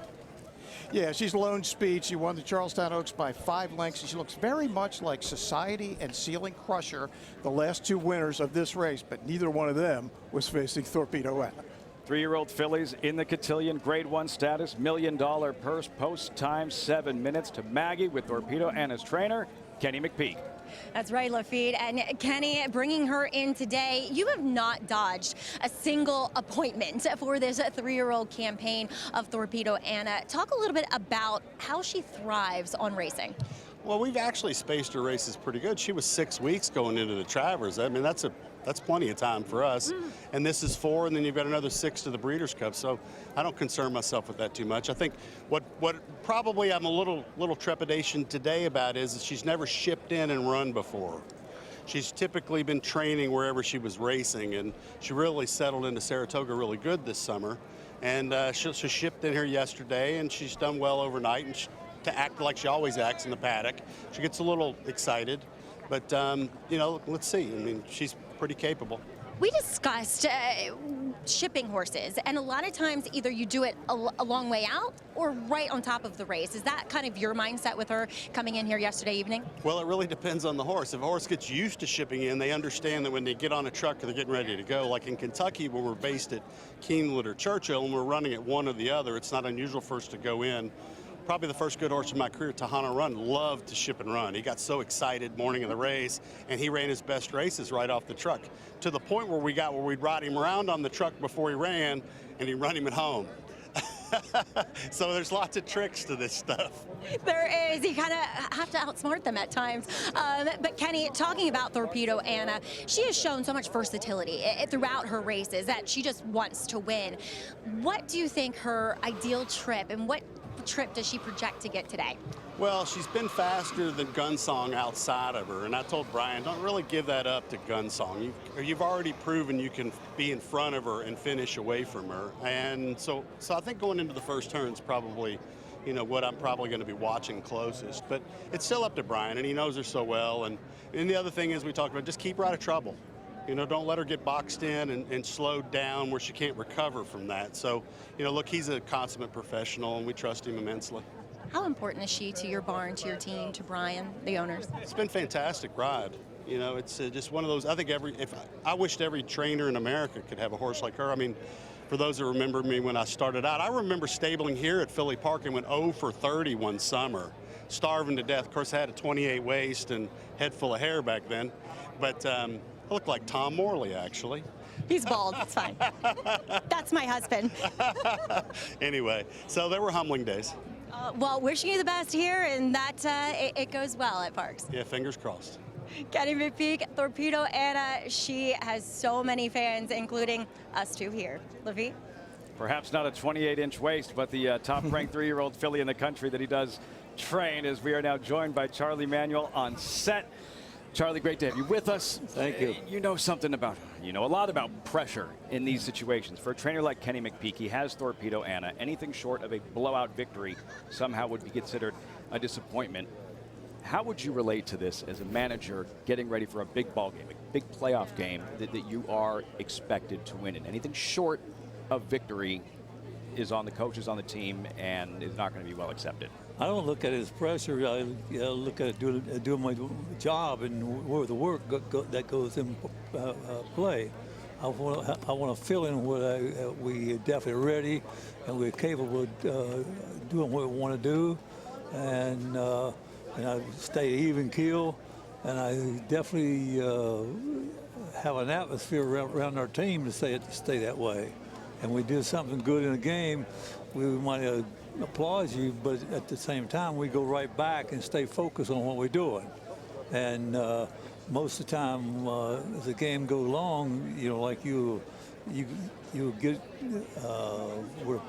S3: Yeah, she's lone speed. She won the Charlestown Oaks by 5 lengths. She looks very much like Society and Ceiling Crusher, the last 2 winners of this race, but neither one of them was facing Torpedo Anna.
S1: 3-year-old fillies in the cotillion, Grade 1 status, $1 million purse, post time 7 minutes to Maggie with Torpedo Anna's trainer, Kenny McPeak.
S4: That's right, Lafitte. And Kenny, bringing her in today, you have not dodged a single appointment for this 3-year-old campaign of Torpedo Anna. Talk a little bit about how she thrives on racing.
S17: Well, we've actually spaced her races pretty good. She was 6 weeks going into the Travers. I mean, that's plenty of time for us. And this is 4, and then you've got another 6 to the Breeders' Cup. So I don't concern myself with that too much. I think what probably I'm a little trepidation today about is that she's never shipped in and run before. She's typically been training wherever she was racing, and she really settled into Saratoga really good this summer. And she shipped in here yesterday, and she's done well overnight, and to act like she always acts in the paddock. She gets a little excited, but you know, let's see. I mean, she's pretty capable.
S4: We discussed shipping horses, and a lot of times either you do it a long way out or right on top of the race. Is that kind of your mindset with her coming in here yesterday evening?
S17: Well, it really depends on the horse. If a horse gets used to shipping in, they understand that when they get on a truck, they're getting ready to go. Like in Kentucky, when we're based at Keeneland or Churchill, and we're running at one or the other, it's not unusual for us to go in probably the first good horse of my career, Tahana Run, loved to ship and run. He got so excited morning of the race, and he ran his best races right off the truck, to the point where we'd ride him around on the truck before he ran, and he'd run him at home. So there's lots of tricks to this stuff.
S4: There is. You kind of have to outsmart them at times. But Kenny, talking about Torpedo Anna, she has shown so much versatility throughout her races that she just wants to win. What do you think her ideal trip, and what trip does she project to get today?
S17: Well, she's been faster than Gunsong outside of her, and I told Brian, don't really give that up to Gunsong. You've already proven you can be in front of her and finish away from her, and so I think going into the first turn is probably, you know, what I'm probably going to be watching closest. But it's still up to Brian, and he knows her so well. And the other thing is, we talked about, just keep her out of trouble. You know, don't let her get boxed in and slowed down where she can't recover from that. So, you know, look, he's a consummate professional, and we trust him immensely.
S4: How important is she to your barn, to your team, to Brian, the owners?
S17: It's been a fantastic ride. You know, it's just one of those, I think I wished every trainer in America could have a horse like her. I mean, for those that remember me when I started out, I remember stabling here at Philly Park and went 0 for 30 one summer, starving to death. Of course, I had a 28 waist and head full of hair back then. But I looked like Tom Morley, actually.
S4: He's bald, it's fine. That's my husband.
S17: Anyway, so there were humbling days.
S4: Well, wishing you the best here, and that it goes well at Parks.
S17: Yeah, fingers crossed.
S4: Kenny McPeak, Torpedo Anna, she has so many fans, including us two here. Lafitte?
S1: Perhaps not a 28-inch waist, but the top-ranked 3-year-old filly in the country that he does train, as we are now joined by Charlie Manuel on set. Charlie, great to have you with us.
S8: Thank you.
S1: You know a lot about pressure in these situations. For a trainer like Kenny McPeak, he has Torpedo Anna. Anything short of a blowout victory somehow would be considered a disappointment. How would you relate to this as a manager getting ready for a big ball game, a big playoff game that you are expected to win in? Anything short of victory is on the coaches, on the team, and is not going to be well accepted.
S8: I don't look at it as pressure. I look at it doing my job and where the work that goes in play. I want to fill in what we definitely ready, and we're capable of doing what we want to do, and I stay even keel, and I definitely have an atmosphere around our team to stay that way. And we did something good in a game, we might applaud you, but at the same time, we go right back and stay focused on what we're doing. And most of the time, as the game goes long, you know, like you get where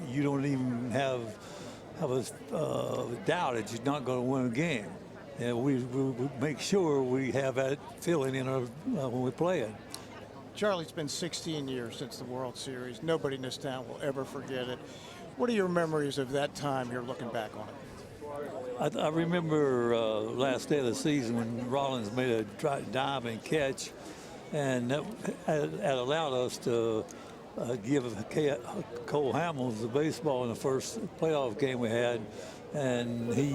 S8: you don't even have a doubt that you're not going to win a game. And we make sure we have that feeling in our when we play it.
S3: Charlie, it's been 16 years since the World Series. Nobody in this town will ever forget it. What are your memories of that time you're looking back on it?
S8: I remember last day of the season when Rollins made a dive and catch, and that allowed us to give Cole Hamels the baseball in the first playoff game we had, and he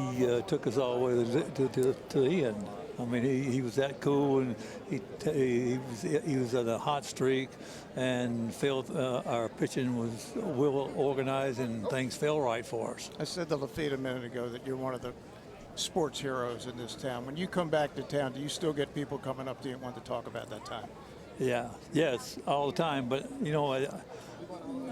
S8: took us all the way to the end. I mean, he was that cool, and he was at a hot streak, and felt our pitching was well organized, and things fell right for us.
S3: I said to Lafitte a minute ago that you're one of the sports heroes in this town. When you come back to town, do you still get people coming up to you and want to talk about that time?
S8: Yeah, yes, all the time. But you know,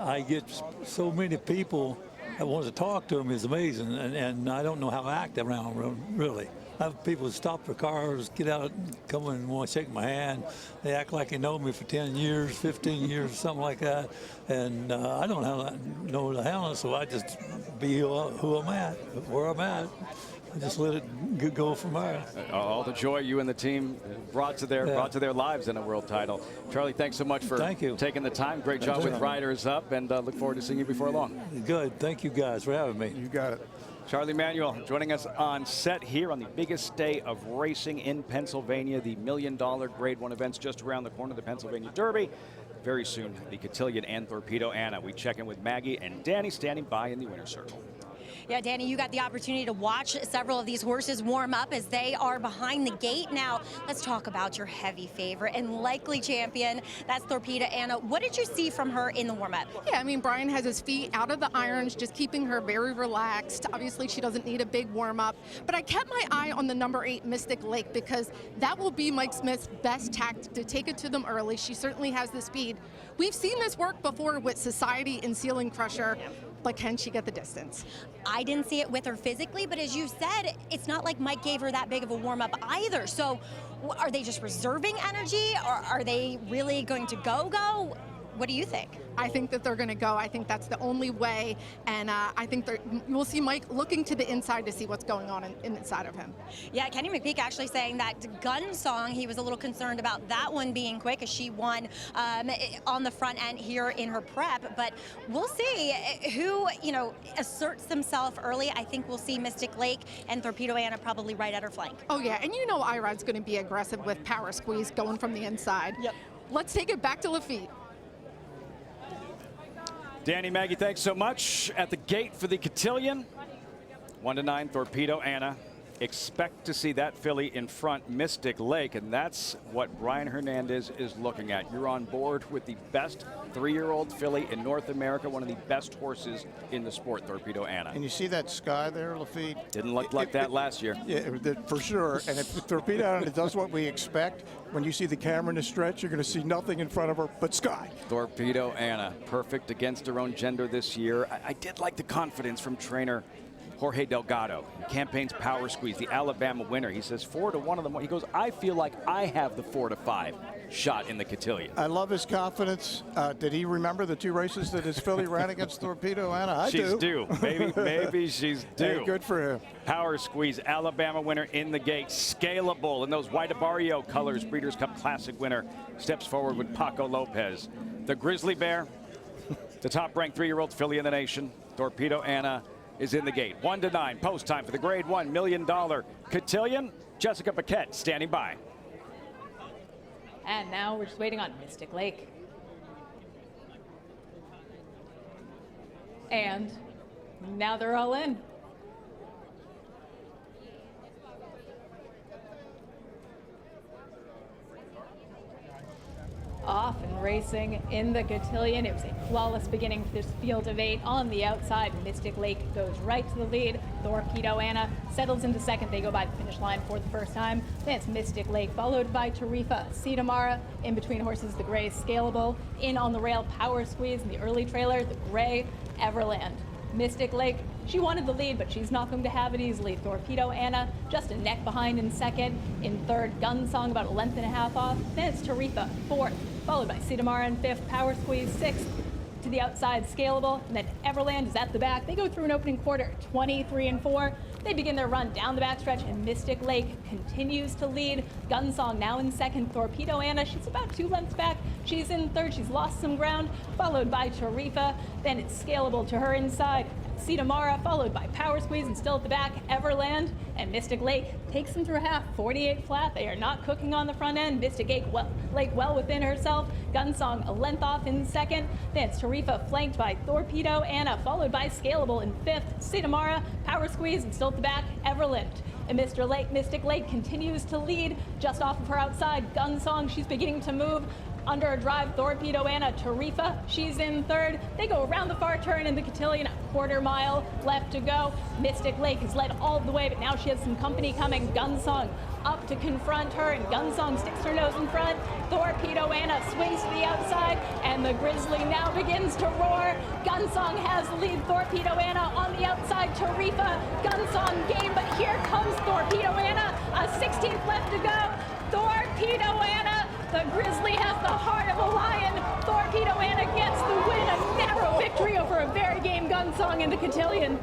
S8: I get so many people that want to talk to them. Is amazing, and I don't know how to act around them, really. I have people stop their cars, get out, come in and want to shake my hand. They act like they know me for 10 years, 15 years, something like that. And I don't know how to handle it, so I just be who I'm at, where I'm at. I just let it go from there.
S1: All the joy you and the team brought to their lives in a world title. Charlie, thanks so much for taking the time. Great job with Riders Up, and look forward to seeing you before long.
S8: Good. Thank you guys for having me.
S3: You got it.
S1: Charlie Manuel joining us on set here on the biggest day of racing in Pennsylvania. The $1 million Grade 1 events just around the corner, the Pennsylvania Derby. Very soon, the Catian and Torpedo Anna. We check in with Maggie and Danny standing by in the winner's circle.
S4: Yeah, Danny, you got the opportunity to watch several of these horses warm up as they are behind the gate. Now, let's talk about your heavy favorite and likely champion. That's Torpedo Anna. What did you see from her in the warm-up?
S5: Yeah, I mean, Brian has his feet out of the irons, just keeping her very relaxed. Obviously, she doesn't need a big warm-up. But I kept my eye on the number 8, Mystic Lake, because that will be Mike Smith's best tactic to take it to them early. She certainly has the speed. We've seen this work before with Society and Ceiling Crusher, but can she get the distance?
S4: I didn't see it with her physically, but as you said, it's not like Mike gave her that big of a warm-up either. So are they just reserving energy, or are they really going to go? What do you think?
S5: I think that they're going to go. I think that's the only way, and I think we'll see Mike looking to the inside to see what's going on inside of him.
S4: Yeah, Kenny McPeak actually saying that Gun Song, he was a little concerned about that one being quick as she won on the front end here in her prep, but we'll see who, asserts themselves early. I think we'll see Mystic Lake and Torpedo Anna probably right at her flank.
S5: Oh yeah, and Irod's going to be aggressive with Power Squeeze going from the inside.
S4: Yep.
S5: Let's take it back to Lafitte.
S1: Danny, Maggie, thanks so much. At the gate for the Catian, 1-9, Torpedo Anna. Expect to see that filly in front, Mystic Lake, and that's what Brian Hernandez is looking at. You're on board with the best 3-year-old filly in North America, one of the best horses in the sport, Torpedo Anna.
S3: And you see that sky there, Lafitte?
S1: Didn't look like that last year.
S3: Yeah, for sure. And if Torpedo Anna does what we expect, when you see the camera in the stretch, you're going to see nothing in front of her but sky.
S1: Torpedo Anna, perfect against her own gender this year. I did like the confidence from trainer Jorge Delgado. Campaign's Power Squeeze, the Alabama winner. He says 4 to 1 of them. He goes, I feel like I have the 4 to 5 shot in the Catian.
S3: I love his confidence. Did he remember the 2 races that his filly ran against Torpedo Anna?
S1: She's due. Maybe she's due.
S3: Hey, good for him.
S1: Power Squeeze, Alabama winner in the gate. Scalable in those White Barrio colors. Breeders' Cup Classic winner steps forward with Paco Lopez. The Grizzly Bear, the top-ranked 3-year-old filly in the nation. Torpedo Anna is in the gate. 1-9, post time for the Grade 1 $1 million Catian. Jessica Paquette standing by.
S16: And now we're just waiting on Mystic Lake. And now they're all in. Off and racing in the Catian. It was a flawless beginning for this field of 8. On the outside, Mystic Lake goes right to the lead. Torpedo Anna settles into second. They go by the finish line for the first time. Then it's Mystic Lake, followed by Tarifa, Sidamara. In between horses, the gray Scalable. In on the rail, Power Squeeze. In the early trailer, the gray Everland. Mystic Lake, she wanted the lead, but she's not going to have it easily. Torpedo Anna just a neck behind in second. In third, Gun Song about 1.5 lengths off. Then it's Tarifa, fourth, followed by Sidamara in fifth, Power Squeeze sixth. To the outside, Scalable, and then Everland is at the back. They go through an opening quarter, 23 and 4. They begin their run down the backstretch, and Mystic Lake continues to lead. Gun Song now in second. Torpedo Anna, she's about 2 lengths back. She's in third. She's lost some ground, followed by Tarifa. Then it's Scalable to her inside. Sidamara, followed by Power Squeeze, and still at the back, Everland. And Mystic Lake takes them through half, 48 flat. They are not cooking on the front end. Mystic Lake well within herself. Gun Song a length off in second. Then it's Tarifa flanked by Torpedo Anna, followed by Scalable in fifth. Sidamara, Power Squeeze, and still at the back, Everland. And Mystic Lake continues to lead just off of her outside. Gun Song, she's beginning to move. Under a drive, Torpedo Anna, Tarifa, she's in third. They go around the far turn in the Catian, a 1/4 mile left to go. Mystic Lake is led all the way, but now she has some company coming. Gun Song up to confront her, and Gun Song sticks her nose in front. Torpedo Anna swings to the outside, and the Grizzly now begins to roar. Gun Song has the lead. Torpedo Anna on the outside. Tarifa, Gun Song game, but here comes Torpedo Anna. A 16th left to go. Torpedo Anna. The Grizzly has the heart of a lion. Torpedo Anna gets the win, a narrow victory over a very game Gun Song in the Catian.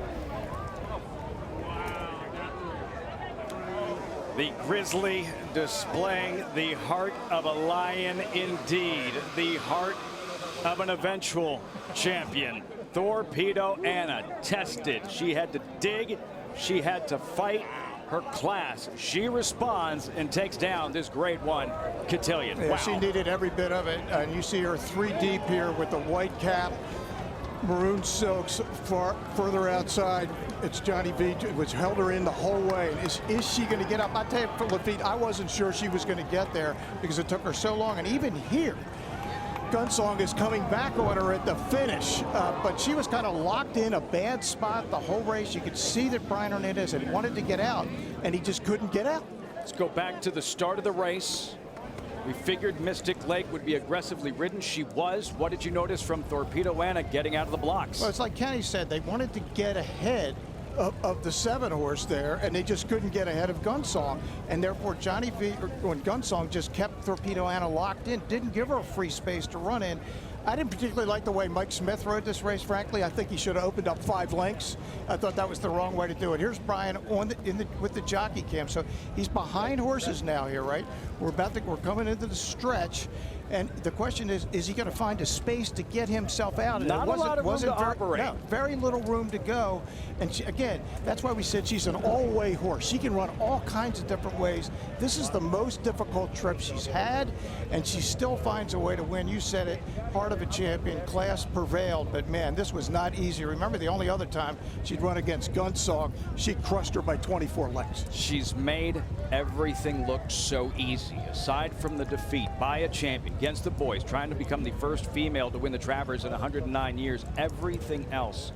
S1: The Grizzly displaying the heart of a lion indeed. The heart of an eventual champion. Torpedo Anna tested. She had to dig. She had to fight her class. She responds and takes down this Grade 1 Catian.
S3: Yeah,
S1: wow.
S3: She needed every bit of it. And you see her 3 deep here with the white cap. Maroon silks further outside. It's Johnny V, which held her in the whole way. And is she going to get up? I tell you, for Lafitte, I wasn't sure she was going to get there because it took her so long. And even here, Gunsong is coming back on her at the finish, but she was kind of locked in a bad spot the whole race. You could see that Brian Hernandez had wanted to get out, and he just couldn't get out.
S1: Let's go back to the start of the race. We figured Mystic Lake would be aggressively ridden. She was. What did you notice from Torpedo Anna getting out of the blocks?
S3: Well, it's like Kenny said, they wanted to get ahead of the 7-horse there, and they just couldn't get ahead of Gunsong, and therefore Johnny V and Gunsong just kept Torpedo Anna locked in, didn't give her free space to run in. I didn't particularly like the way Mike Smith rode this race, frankly. I think he should have opened up 5 lengths. I thought that was the wrong way to do it. Here's Brian with the jockey cam. So he's behind horses now here, right? We're coming into the stretch. And the question is he going to find a space to get himself out? And
S1: Not a lot of room to operate.
S3: No, very little room to go. And she, again, that's why we said she's an all-way horse. She can run all kinds of different ways. This is the most difficult trip she's had, and she still finds a way to win. You said it, heart of a champion, class prevailed, but man, this was not easy. Remember the only other time she'd run against Gunsong, she crushed her by 24 lengths.
S1: She's made everything look so easy, aside from the defeat by a champion against the boys, trying to become the first female to win the Travers in 109 years. Everything else,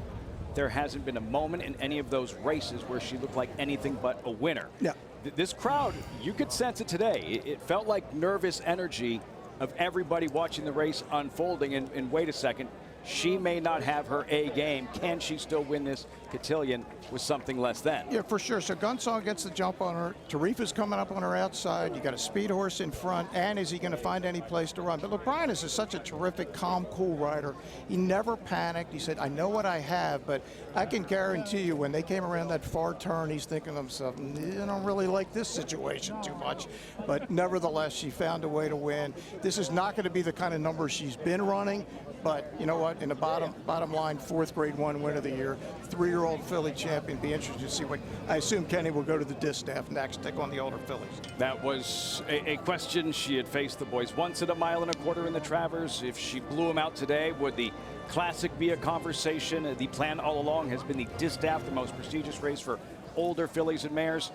S1: there hasn't been a moment in any of those races where she looked like anything but a winner.
S3: Yeah.
S1: This crowd, you could sense it today. It felt like nervous energy of everybody watching the race unfolding. And wait a second, she may not have her A game. Can she still win this cotillion with something less than?
S3: Yeah, for sure. So Gunsong gets the jump on her. Tarifa's coming up on her outside. You got a speed horse in front. And is he going to find any place to run? But look, Brian is such a terrific, calm, cool rider. He never panicked. He said, I know what I have, but I can guarantee you when they came around that far turn, he's thinking to himself, I don't really like this situation too much. But nevertheless, she found a way to win. This is not going to be the kind of number she's been running. But you know what? In the bottom line, 4th Grade 1 win of the year, 3-year-old filly champion. Be interested to see what. I assume Kenny will go to the distaff next, take on the older fillies.
S1: That was a question. She had faced the boys once at 1.25 miles in the Travers. If she blew them out today, would the Classic be a conversation? The plan all along has been the distaff, the most prestigious race for older fillies and mares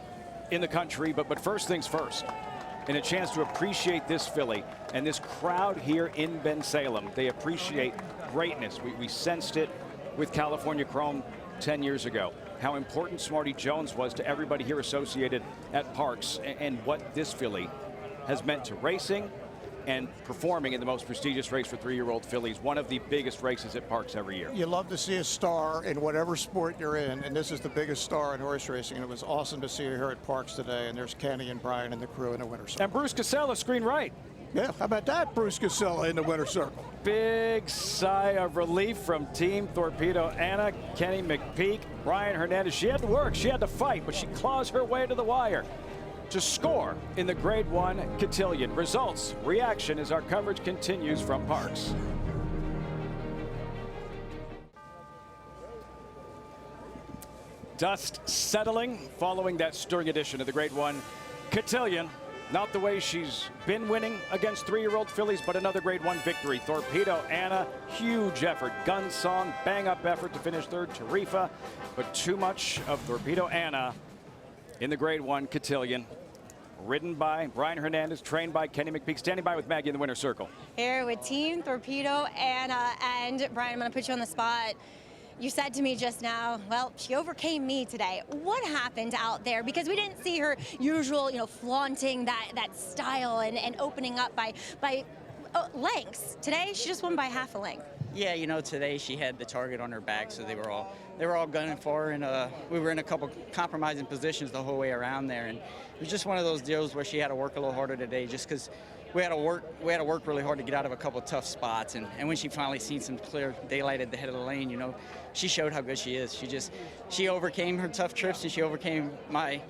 S1: in the country. But first things first. And a chance to appreciate this filly and this crowd here in Bensalem. They appreciate greatness. We sensed it with California Chrome 10 years ago. How important Smarty Jones was to everybody here associated at Parks, and what this filly has meant to racing and performing in the most prestigious race for 3-year-old fillies, one of the biggest races at Parks every year.
S3: You love to see a star in whatever sport you're in, and this is the biggest star in horse racing, and it was awesome to see her here at Parks today. And there's Kenny and Brian and the crew in the winner's circle.
S1: And Bruce Casella, screen right.
S3: Yeah, how about that, Bruce Casella in the winner's circle?
S1: Big sigh of relief from Team Torpedo Anna, Kenny McPeak, Brian Hernandez. She had to work, she had to fight, but she claws her way to the wire to score in the Grade 1 cotillion. Results, reaction as our coverage continues from Parks. Dust settling following that stirring edition of the Grade 1 cotillion. Not the way she's been winning against 3-year-old fillies, but another Grade 1 victory. Torpedo Anna, huge effort. Gunsong, bang-up effort to finish 3rd. Tarifa, but too much of Torpedo Anna in the Grade 1 cotillion. Ridden by Brian Hernandez, trained by Kenny McPeak. Standing by with Maggie in the winner's circle.
S4: Here with Team Torpedo Anna. And Brian, I'm going to put you on the spot. You said to me just now, well, she overcame me today. What happened out there? Because we didn't see her usual, flaunting that style and opening up by lengths. Today, she just won by half a length.
S7: Yeah, today she had the target on her back, so they were all gunning for her, and we were in a couple compromising positions the whole way around there, and it was just one of those deals where she had to work a little harder today, just because we had to work really hard to get out of a couple of tough spots, and when she finally seen some clear daylight at the head of the lane, she showed how good she is. She overcame her tough trips, and she overcame my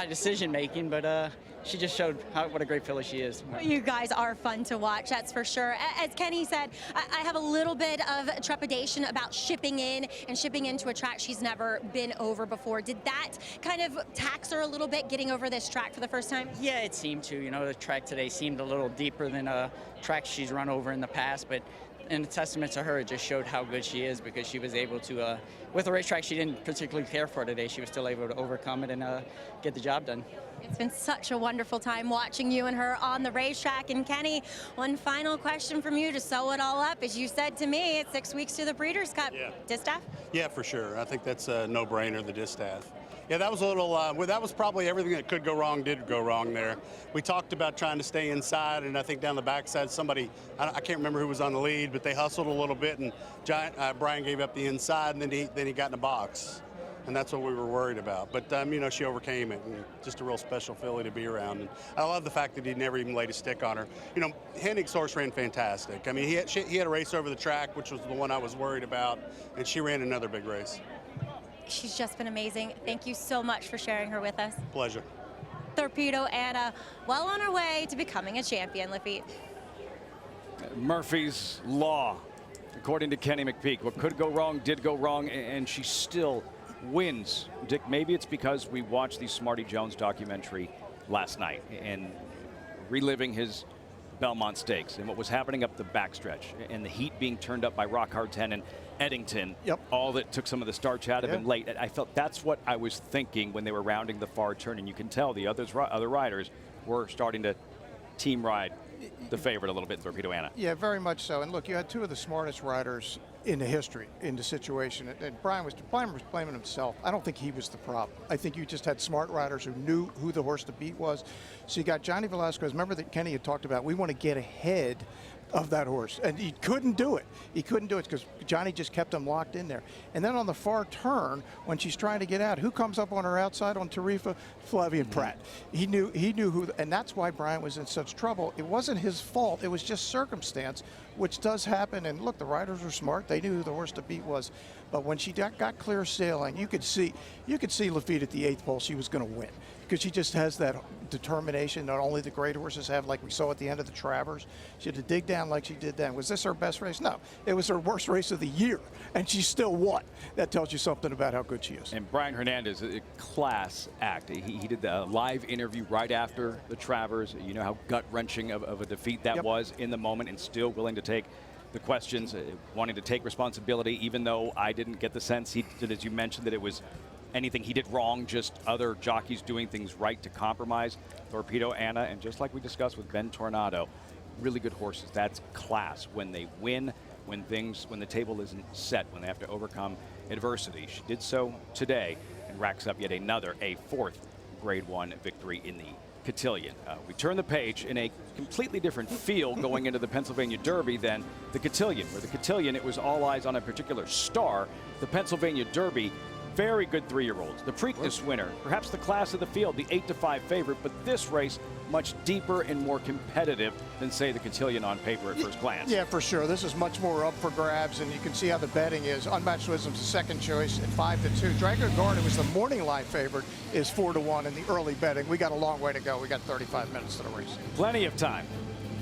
S7: decision making, but she just showed what a great filly she is.
S4: You guys are fun to watch, that's for sure. As Kenny said, I have a little bit of trepidation about shipping into a track she's never been over before. Did that kind of tax her a little bit getting over this track for the first time?
S7: Yeah, it seemed to. The track today seemed a little deeper than tracks she's run over in the past, but
S18: and a testament to her. It just showed how good she is because she was able to, with a racetrack she didn't particularly care for today, she was still able to overcome it and get the job done.
S4: It's been such a wonderful time watching you and her on the racetrack. And Kenny, one final question from you to sew it all up. As you said to me, it's 6 weeks to the Breeders' Cup.
S17: Yeah.
S4: Distaff?
S17: Yeah, for sure. I think that's a no-brainer, the distaff. Yeah, that was a little, well, that was probably everything that could go wrong did go wrong there. We talked about trying to stay inside, and I think down the backside, somebody, I can't remember who was on the lead, but they hustled a little bit, and Brian gave up the inside, and then he got in a box. And that's what we were worried about. But, you know, she overcame it, and just a real special filly to be around. And I love the fact that he never even laid a stick on her. You know, Henig's horse ran fantastic. I mean, he had a race over the track, which was the one I was worried about, and she ran another big race.
S4: She's just been amazing. Thank you so much for sharing her with us.
S17: Pleasure.
S4: Torpedo Anna, well on her way to becoming a champion, Lafitte.
S1: Murphy's Law, according to Kenny McPeak. What could go wrong did go wrong, and she still wins. Dick, maybe it's because we watched the Smarty Jones documentary last night and reliving his Belmont Stakes and what was happening up the backstretch and the heat being turned up by Rock Hard 10 and Eddington.
S3: Yep.
S1: All that took some of the starch out of him late. I felt that's what I was thinking when they were rounding the far turn, and you can tell the other riders were starting to team ride the favorite a little bit, Torpedo Anna.
S3: Yeah, very much so. And look, you had two of the smartest riders in the history in the situation, and Brian was blaming himself. I don't think he was the problem. I think you just had smart riders who knew who the horse to beat was. So you got Johnny Velasquez. Remember that Kenny had talked about, we want to get ahead of that horse, and he couldn't do it. He couldn't do it because Johnny just kept him locked in there. And then on the far turn, when she's trying to get out, who comes up on her outside on Tarifa? Flavian Pratt. He knew who, and that's why Brian was in such trouble. It wasn't his fault. It was just circumstance, which does happen. And look, the riders were smart. They knew who the horse to beat was. But when she got clear sailing, you could see Lafitte at the 8th pole. She was going to win because she just has that determination that only the great horses have, like we saw at the end of the Travers. She had to dig down like she did then. Was this her best race? No. It was her worst race of the year, and she still won. That tells you something about how good she is.
S1: And Brian Hernandez, a class act. He did the live interview right after the Travers. You know how gut-wrenching of a defeat that was in the moment, and still willing to take the questions, wanting to take responsibility, even though I didn't get the sense he did, as you mentioned, that it was anything he did wrong, just other jockeys doing things right to compromise. Torpedo Anna, and just like we discussed with Ben Tornado, really good horses. That's class when they win, when the table isn't set, when they have to overcome adversity. She did so today and racks up yet another, a 4th Grade 1 victory in the Catian. We turn the page in a completely different feel going into the Pennsylvania Derby than the Catian, where the Catian, it was all eyes on a particular star. The Pennsylvania Derby, very good 3-year-olds. The Preakness winner, perhaps the class of the field, the 8-5 favorite, but this race much deeper and more competitive than, say, the Catian on paper at first glance.
S3: Yeah, for sure. This is much more up for grabs, and you can see how the betting is. Unmatched Wisdom's the second choice at 5-2. Dragon Guard, who was the morning line favorite, is 4-1 in the early betting. We got a long way to go. We got 35 minutes to the race.
S1: Plenty of time.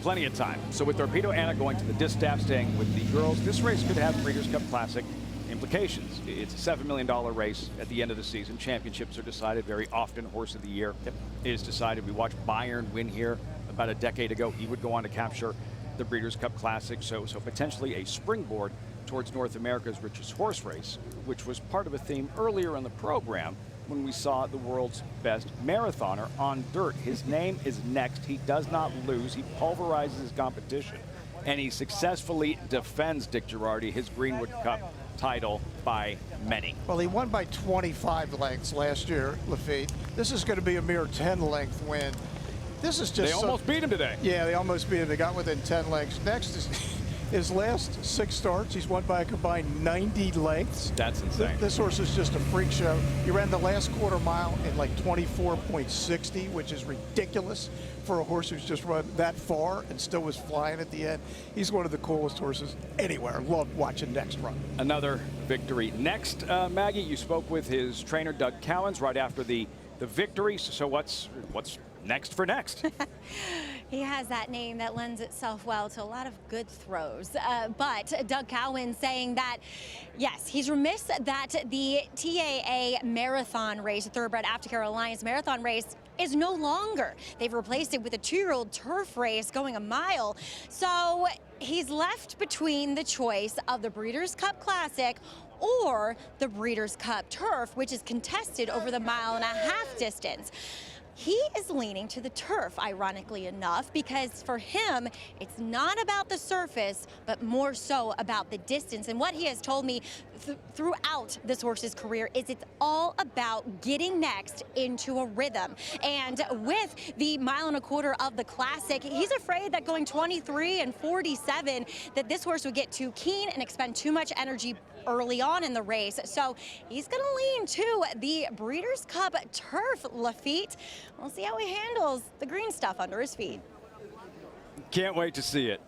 S1: Plenty of time. So with Torpedo Anna going to the distaff, staying with the girls, this race could have Breeders' Cup Classic implications. It's a $7 million race at the end of the season. Championships are decided very often. Horse of the Year is decided. We watched Bayern win here about a decade ago. He would go on to capture the Breeders' Cup Classic. So potentially a springboard towards North America's richest horse race, which was part of a theme earlier in the program when we saw the world's best marathoner on dirt. His name is next. He does not lose. He pulverizes his competition, and he successfully defends, Dick Girardi, his Greenwood Cup title by many.
S3: Well, he won by 25 lengths last year, Lafitte. This is going to be a mere 10-length win. This is just...
S1: They almost beat him today.
S3: Yeah, they almost beat him. They got within 10 lengths. Next is his last 6 starts. He's won by a combined 90 lengths.
S1: That's insane.
S3: This horse is just a freak show. He ran the last quarter mile in like 24.60, which is ridiculous for a horse who's just run that far and still was flying at the end. He's one of the coolest horses anywhere. Love watching Next run.
S1: Another victory. Next, Maggie, you spoke with his trainer, Doug Cowens, right after the victory. So what's next for next.
S4: He has that name that lends itself well to a lot of good throws. But Doug Cowan saying that, yes, he's remiss that the TAA marathon race, Thoroughbred Aftercare Alliance marathon race, is no longer. They've replaced it with a 2-year-old turf race going a mile. So he's left between the choice of the Breeders' Cup Classic or the Breeders' Cup Turf, which is contested over the 1.5-mile distance. He is leaning to the turf, ironically enough, because for him, it's not about the surface, but more so about the distance. And what he has told me throughout this horse's career is it's all about getting next into a rhythm. And with the 1.25 miles of the Classic, he's afraid that going 23 and 47, that this horse would get too keen and expend too much energy early on in the race. So he's going to lean to the Breeders' Cup Turf, Lafitte. We'll see how he handles the green stuff under his feet.
S1: Can't wait to see it.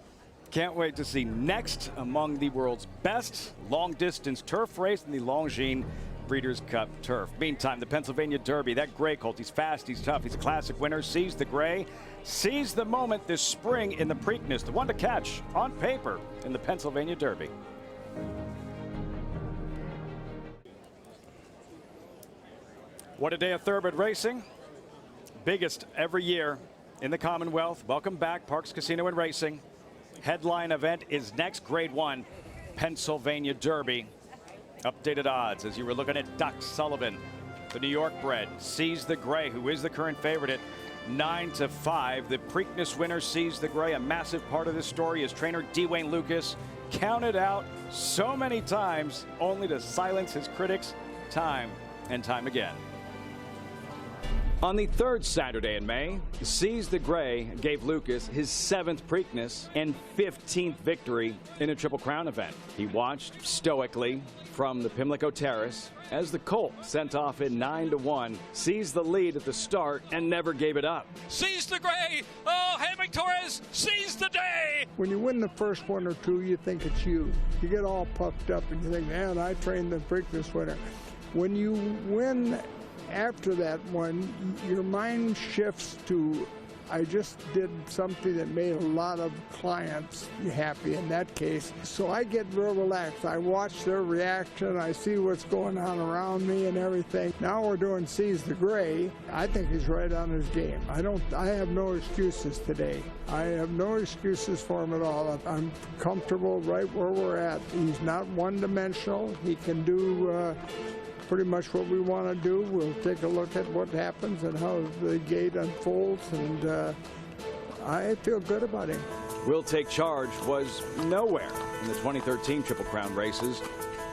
S1: Can't wait to see next among the world's best long-distance turf race in the Longines Breeders' Cup Turf. Meantime, the Pennsylvania Derby, that gray colt, he's fast, he's tough, he's a classic winner, sees the gray, sees the moment this spring in the Preakness, the one to catch on paper in the Pennsylvania Derby. What a day of thoroughbred racing. Biggest every year in the Commonwealth. Welcome back, Parks Casino and Racing. Headline event is next, Grade 1, Pennsylvania Derby. Updated odds as you were looking at Duck Sullivan, the New York bred, sees the gray, who is the current favorite at 9-5. The Preakness winner sees the gray. A massive part of this story is trainer Dwayne Lucas counted out so many times, only to silence his critics time and time again. On the third Saturday in May, Sees the Gray gave Lucas his 7th Preakness and 15th victory in a Triple Crown event. He watched stoically from the Pimlico Terrace as the colt sent off in 9-1, seized the lead at the start and never gave it up.
S19: Sees the Gray! Oh, Hammock Torres seized the day!
S20: When you win the first one or two, you think it's you. You get all puffed up and you think, man, I trained the Preakness winner. When you win after that one, your mind shifts to, I just did something that made a lot of clients happy in that case. So I get real relaxed. I watch their reaction. I see what's going on around me and everything. Now we're doing Sees the Gray. I think he's right on his game. I have no excuses today. I have no excuses for him at all. I'm comfortable right where we're at. He's not one-dimensional. He can do pretty much what we want to do. We'll take a look at what happens and how the gate unfolds, and I feel good about him.
S1: Will Take Charge was nowhere in the 2013 Triple Crown races,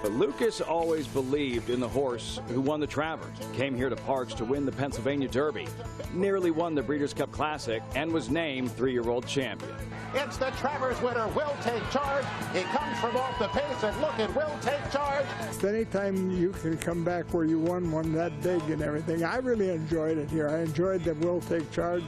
S1: but Lucas always believed in the horse who won the Travers, came here to Parks to win the Pennsylvania Derby, nearly won the Breeders' Cup Classic, and was named 3-year-old champion.
S2: It's the Travers winner, Will Take Charge. He comes from off the pace, and look at Will Take Charge.
S20: Anytime you can come back where you won one that big and everything, I really enjoyed it here. I enjoyed the Will Take Charge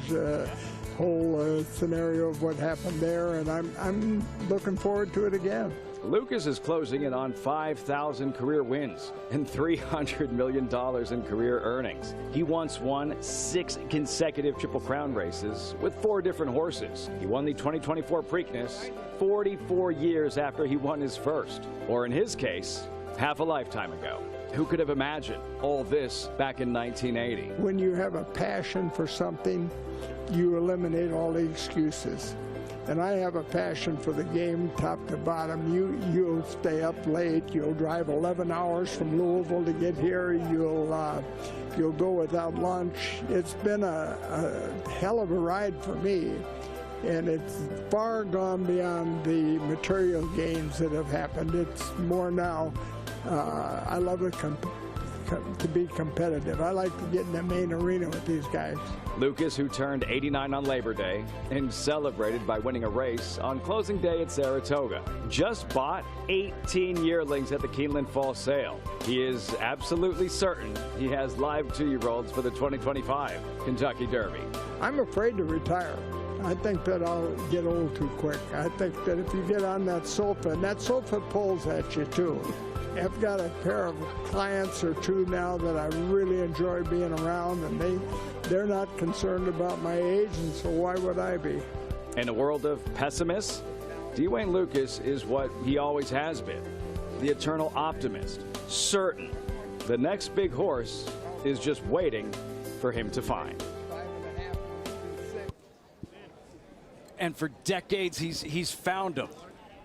S20: whole scenario of what happened there, and I'm looking forward to it again.
S1: Lucas is closing in on 5,000 career wins and $300 million in career earnings. He once won 6 consecutive Triple Crown races with 4 different horses. He won the 2024 Preakness 44 years after he won his first, or in his case, half a lifetime ago. Who could have imagined all this back in 1980?
S20: When you have a passion for something, you eliminate all the excuses. And I have a passion for the game, top to bottom. You'll stay up late. You'll drive 11 hours from Louisville to get here. You'll go without lunch. It's been a hell of a ride for me, and it's far gone beyond the material gains that have happened. It's more now. I love it to be competitive. I like to get in the main arena with these guys.
S1: Lucas, who turned 89 on Labor Day and celebrated by winning a race on closing day at Saratoga, just bought 18 yearlings at the Keeneland Fall Sale. He is absolutely certain he has live 2-year-olds for the 2025 Kentucky Derby.
S20: I'm afraid to retire. I think that I'll get old too quick. I think that if you get on that sofa, and that sofa pulls at you too. I've got a pair of clients or two now that I really enjoy being around, and they're not concerned about my age, and so why would I be?
S1: In a world of pessimists, Dwayne Lucas is what he always has been, the eternal optimist, certain the next big horse is just waiting for him to find. And for decades, he's found them.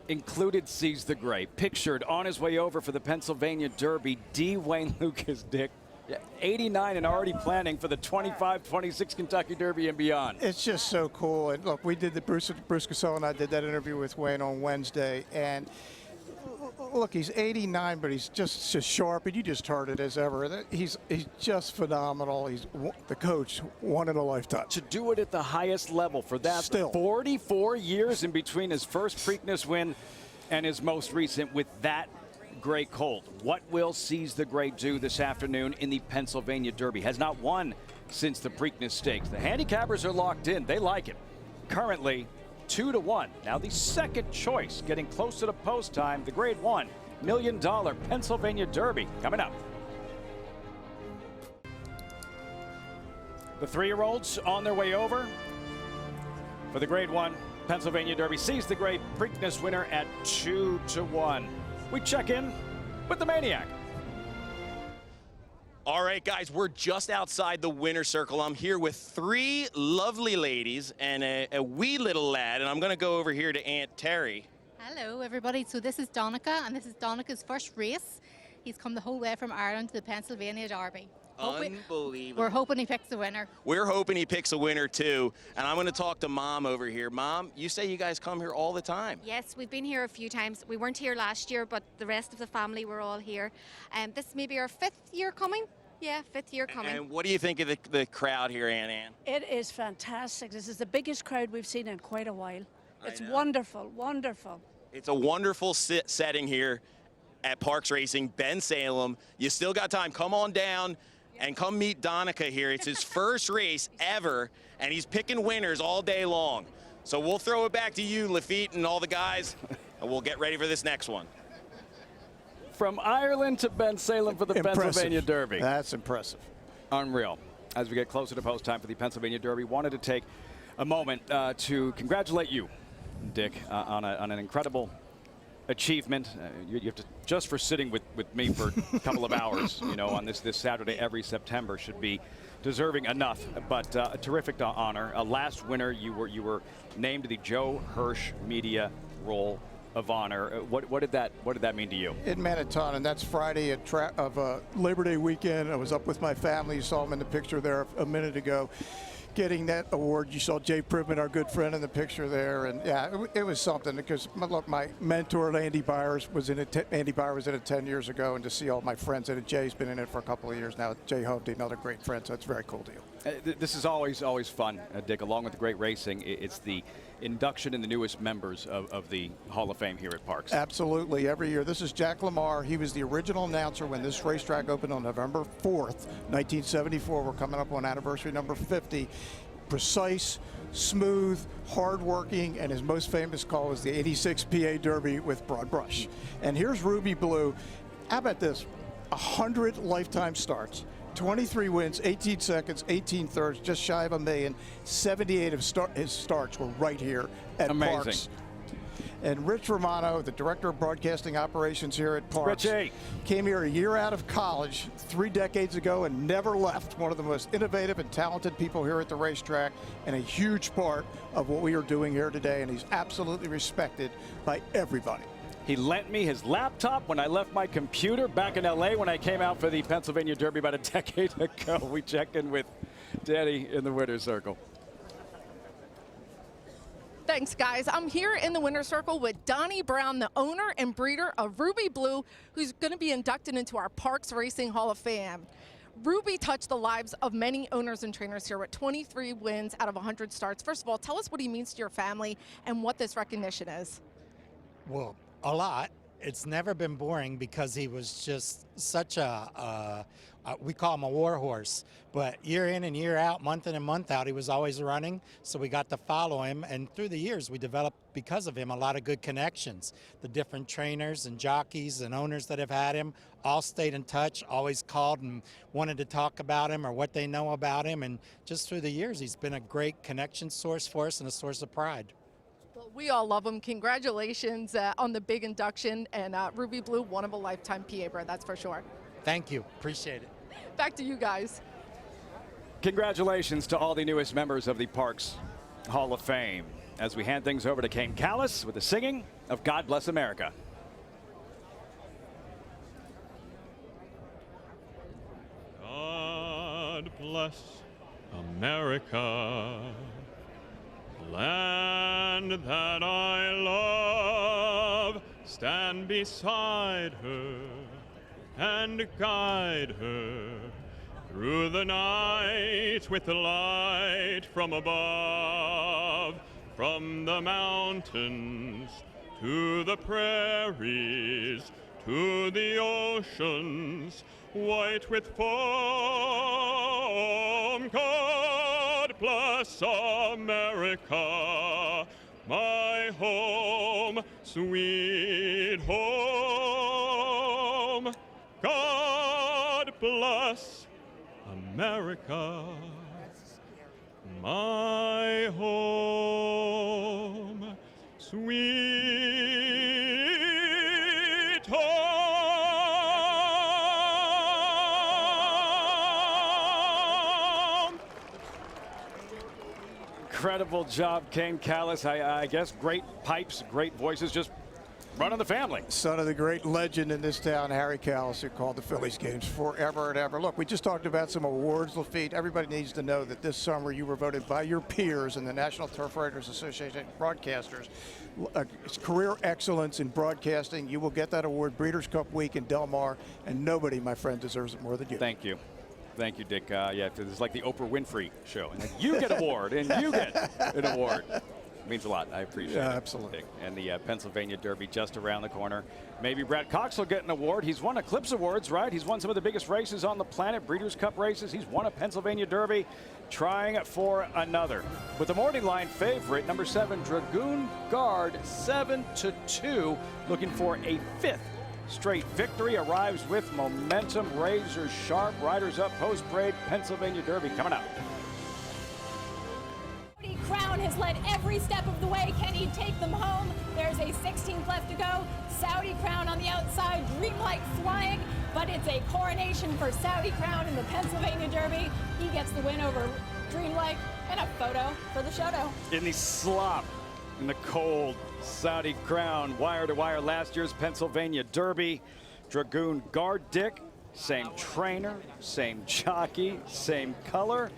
S1: Included Seize the Great, pictured on his way over for the Pennsylvania Derby, Dwayne Lucas, Dick. 89 and already planning for the 25-26 Kentucky Derby and beyond.
S3: It's just so cool. And look, we did the Bruce Casella and I did that interview with Wayne on Wednesday, and look, he's 89, but he's just as sharp, and you just heard it as ever. He's just phenomenal. He's the coach, one in a lifetime.
S1: To do it at the highest level for that,
S3: still
S1: 44 years in between his first Preakness win and his most recent with that great colt. What will Seize the Great do this afternoon in the Pennsylvania Derby? Has not won since the Preakness Stakes. The handicappers are locked in. They like it. Currently 2-1. Now the second choice, getting close to the post time, the Grade 1 $1 million Pennsylvania Derby coming up. The 3-year-olds on their way over for the Grade 1 Pennsylvania Derby. Seize the Great Preakness winner at 2-1. We check in with the Maniac.
S6: All right, guys, we're just outside the winner's circle. I'm here with 3 lovely ladies and a wee little lad, and I'm going to go over here to Aunt Terry.
S9: Hello, everybody. So this is Donica, and this is Donica's first race. He's come the whole way from Ireland to the Pennsylvania Derby.
S6: Unbelievable.
S9: We're hoping he picks the winner.
S6: We're hoping he picks a winner, too. And I'm going to talk to Mom over here. Mom, you say you guys come here all the time.
S10: Yes, we've been here a few times. We weren't here last year, but the rest of the family were all here. This may be our 5th year coming. Yeah, 5th year coming.
S6: And what do you think of the crowd here, Ann?
S21: It is fantastic. This is the biggest crowd we've seen in quite a while. It's wonderful, wonderful.
S6: It's a wonderful setting here at Parks Racing, Ben Salem. You still got time. Come on down and come meet Donica here. It's his first race ever, and he's picking winners all day long. So we'll throw it back to you, Lafitte, and all the guys, and we'll get ready for this next one.
S1: From Ireland to Ben Salem for the Pennsylvania Derby.
S3: That's impressive.
S1: Unreal. As we get closer to post time for the Pennsylvania Derby, wanted to take a moment to congratulate you, Dick, on an incredible achievement. You have to, just for sitting with me for a couple of hours, you know, on this Saturday every September should be deserving enough. But a terrific honor. Last winter, you were named to the Joe Hirsch Media Roll of Honor. What did that mean to you?
S3: It meant a ton, and that's Friday of Labor Day weekend. I was up with my family. You saw him in the picture there a minute ago, getting that award. You saw Jay Privman, our good friend, in the picture there, and yeah, it was something because look, my mentor Andy Byers was in it. Andy Byers was in it 10 years ago, and to see all my friends in it. Jay's been in it for a couple of years now. Jay Hovde, another great friend, so it's a very cool deal.
S1: This is always fun, Dick. Along with the great racing, it's the induction in the newest members of the Hall of Fame here at Parks.
S3: Absolutely, every year. This is Jack Lamar. He was the original announcer when this racetrack opened on November 4th, 1974. We're coming up on anniversary number 50. Precise, smooth, hardworking, and his most famous call was the '86 PA Derby with Broad Brush. And here's Ruby Blue. How about this? 100 lifetime starts. 23 wins, 18 seconds, 18 thirds, just shy of $1 million. 78 of his starts were right here at Parks. And Rich Romano, the Director of Broadcasting Operations here at Parks,
S1: Richie
S3: came here a year out of college 3 decades ago and never left. One of the most innovative and talented people here at the racetrack, and a huge part of what we are doing here today, and he's absolutely respected by everybody.
S1: He lent me his laptop when I left my computer back in LA when I came out for the Pennsylvania Derby about a decade ago. We checked in with Danny in the winner's circle.
S5: Thanks, guys. I'm here in the winner's circle with Donnie Brown, the owner and breeder of Ruby Blue, who's going to be inducted into our Parks Racing Hall of Fame. Ruby touched the lives of many owners and trainers here with 23 wins out of 100 starts. First of all, tell us what he means to your family and what this recognition is.
S22: Well, a lot. It's never been boring because he was just such a
S11: we call him a war horse, but year in and year out, month in and month out, he was always running. So we got to follow him, and through the years, we developed, because of him, a lot of good connections. The different trainers and jockeys and owners that have had him all stayed in touch, always called and wanted to talk about him or what they know about him. And just through the years, he's been a great connection source for us and a source of pride.
S5: Well, we all love him. Congratulations on the big induction, and Ruby Blue, one of a lifetime PA bred, that's for sure.
S11: Thank you. Appreciate it.
S5: Back to you guys.
S1: Congratulations to all the newest members of the Parks Hall of Fame as we hand things over to Kane Callis with the singing of God Bless America.
S12: God bless America, land that I love. Stand beside her and guide her through the night with the light from above. From the mountains to the prairies to the oceans white with foam. God bless America, my home, sweet home. God bless America, my home, sweet home.
S1: Incredible job, Kane Callis. I guess great pipes, great voices, just running the family.
S3: Son of the great legend in this town, Harry Callis, who called the Phillies games forever and ever. Look, we just talked about some awards, Lafitte. Everybody needs to know that this summer you were voted by your peers in the National Turf Writers Association broadcasters. Career excellence in broadcasting. You will get that award Breeders' Cup week in Del Mar, and nobody, my friend, deserves it more than you.
S1: Thank you. Thank you, Dick. Yeah, it's like the Oprah Winfrey show. And you get an award, and you get an award. Means a lot. I appreciate it.
S3: Absolutely.
S1: And the Pennsylvania Derby just around the corner. Maybe Brad Cox will get an award. He's won Eclipse Awards, right? He's won some of the biggest races on the planet, Breeders' Cup races. He's won a Pennsylvania Derby, trying for another. With the morning line favorite, number 7, Dragoon Guard, 7-2, looking for a 5th straight victory. Arrives with momentum, razor sharp, riders up, post-parade, Pennsylvania Derby coming up.
S16: Crown has led every step of the way. Can he take them home? There's a 16th left to go. Saudi Crown on the outside, Dreamlike flying, but it's a coronation for Saudi Crown in the Pennsylvania Derby. He gets the win over Dreamlike, and a photo for the show.
S1: In the slop, in the cold, Saudi Crown, wire-to-wire last year's Pennsylvania Derby. Dragoon Guard, Dick, same trainer, same jockey, same color.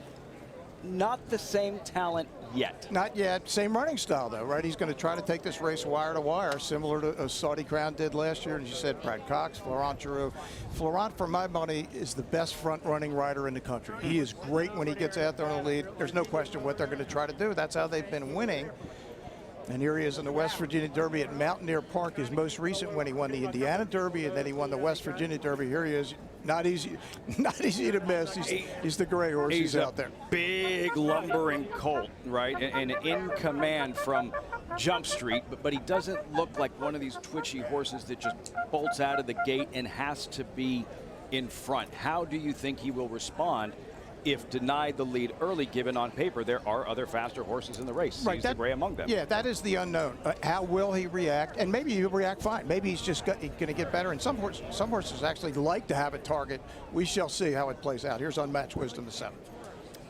S1: Not the same talent yet.
S3: Not yet. Same running style, though, right? He's going to try to take this race wire to wire, similar to Saudi Crown did last year. And you said Brad Cox, Florent Giroux. Florent, for my money, is the best front-running rider in the country. He is great when he gets out there on the lead. There's no question what they're going to try to do. That's how they've been winning. And here he is in the West Virginia Derby at Mountaineer Park, his most recent when he won the Indiana Derby, and then he won the West Virginia Derby. Here he is. Not easy to miss. He's the gray horse. He's out there.
S1: Big lumbering colt, right? And in command from Jump Street, but he doesn't look like one of these twitchy horses that just bolts out of the gate and has to be in front. How do you think he will respond if denied the lead early, given on paper there are other faster horses in the race?
S3: Right,
S1: He's the gray among them.
S3: Yeah, that is the unknown. How will he react? And maybe he'll react fine. Maybe he's just going to get better. And some horses actually like to have a target. We shall see how it plays out. Here's Unmatched Wisdom, the 7th.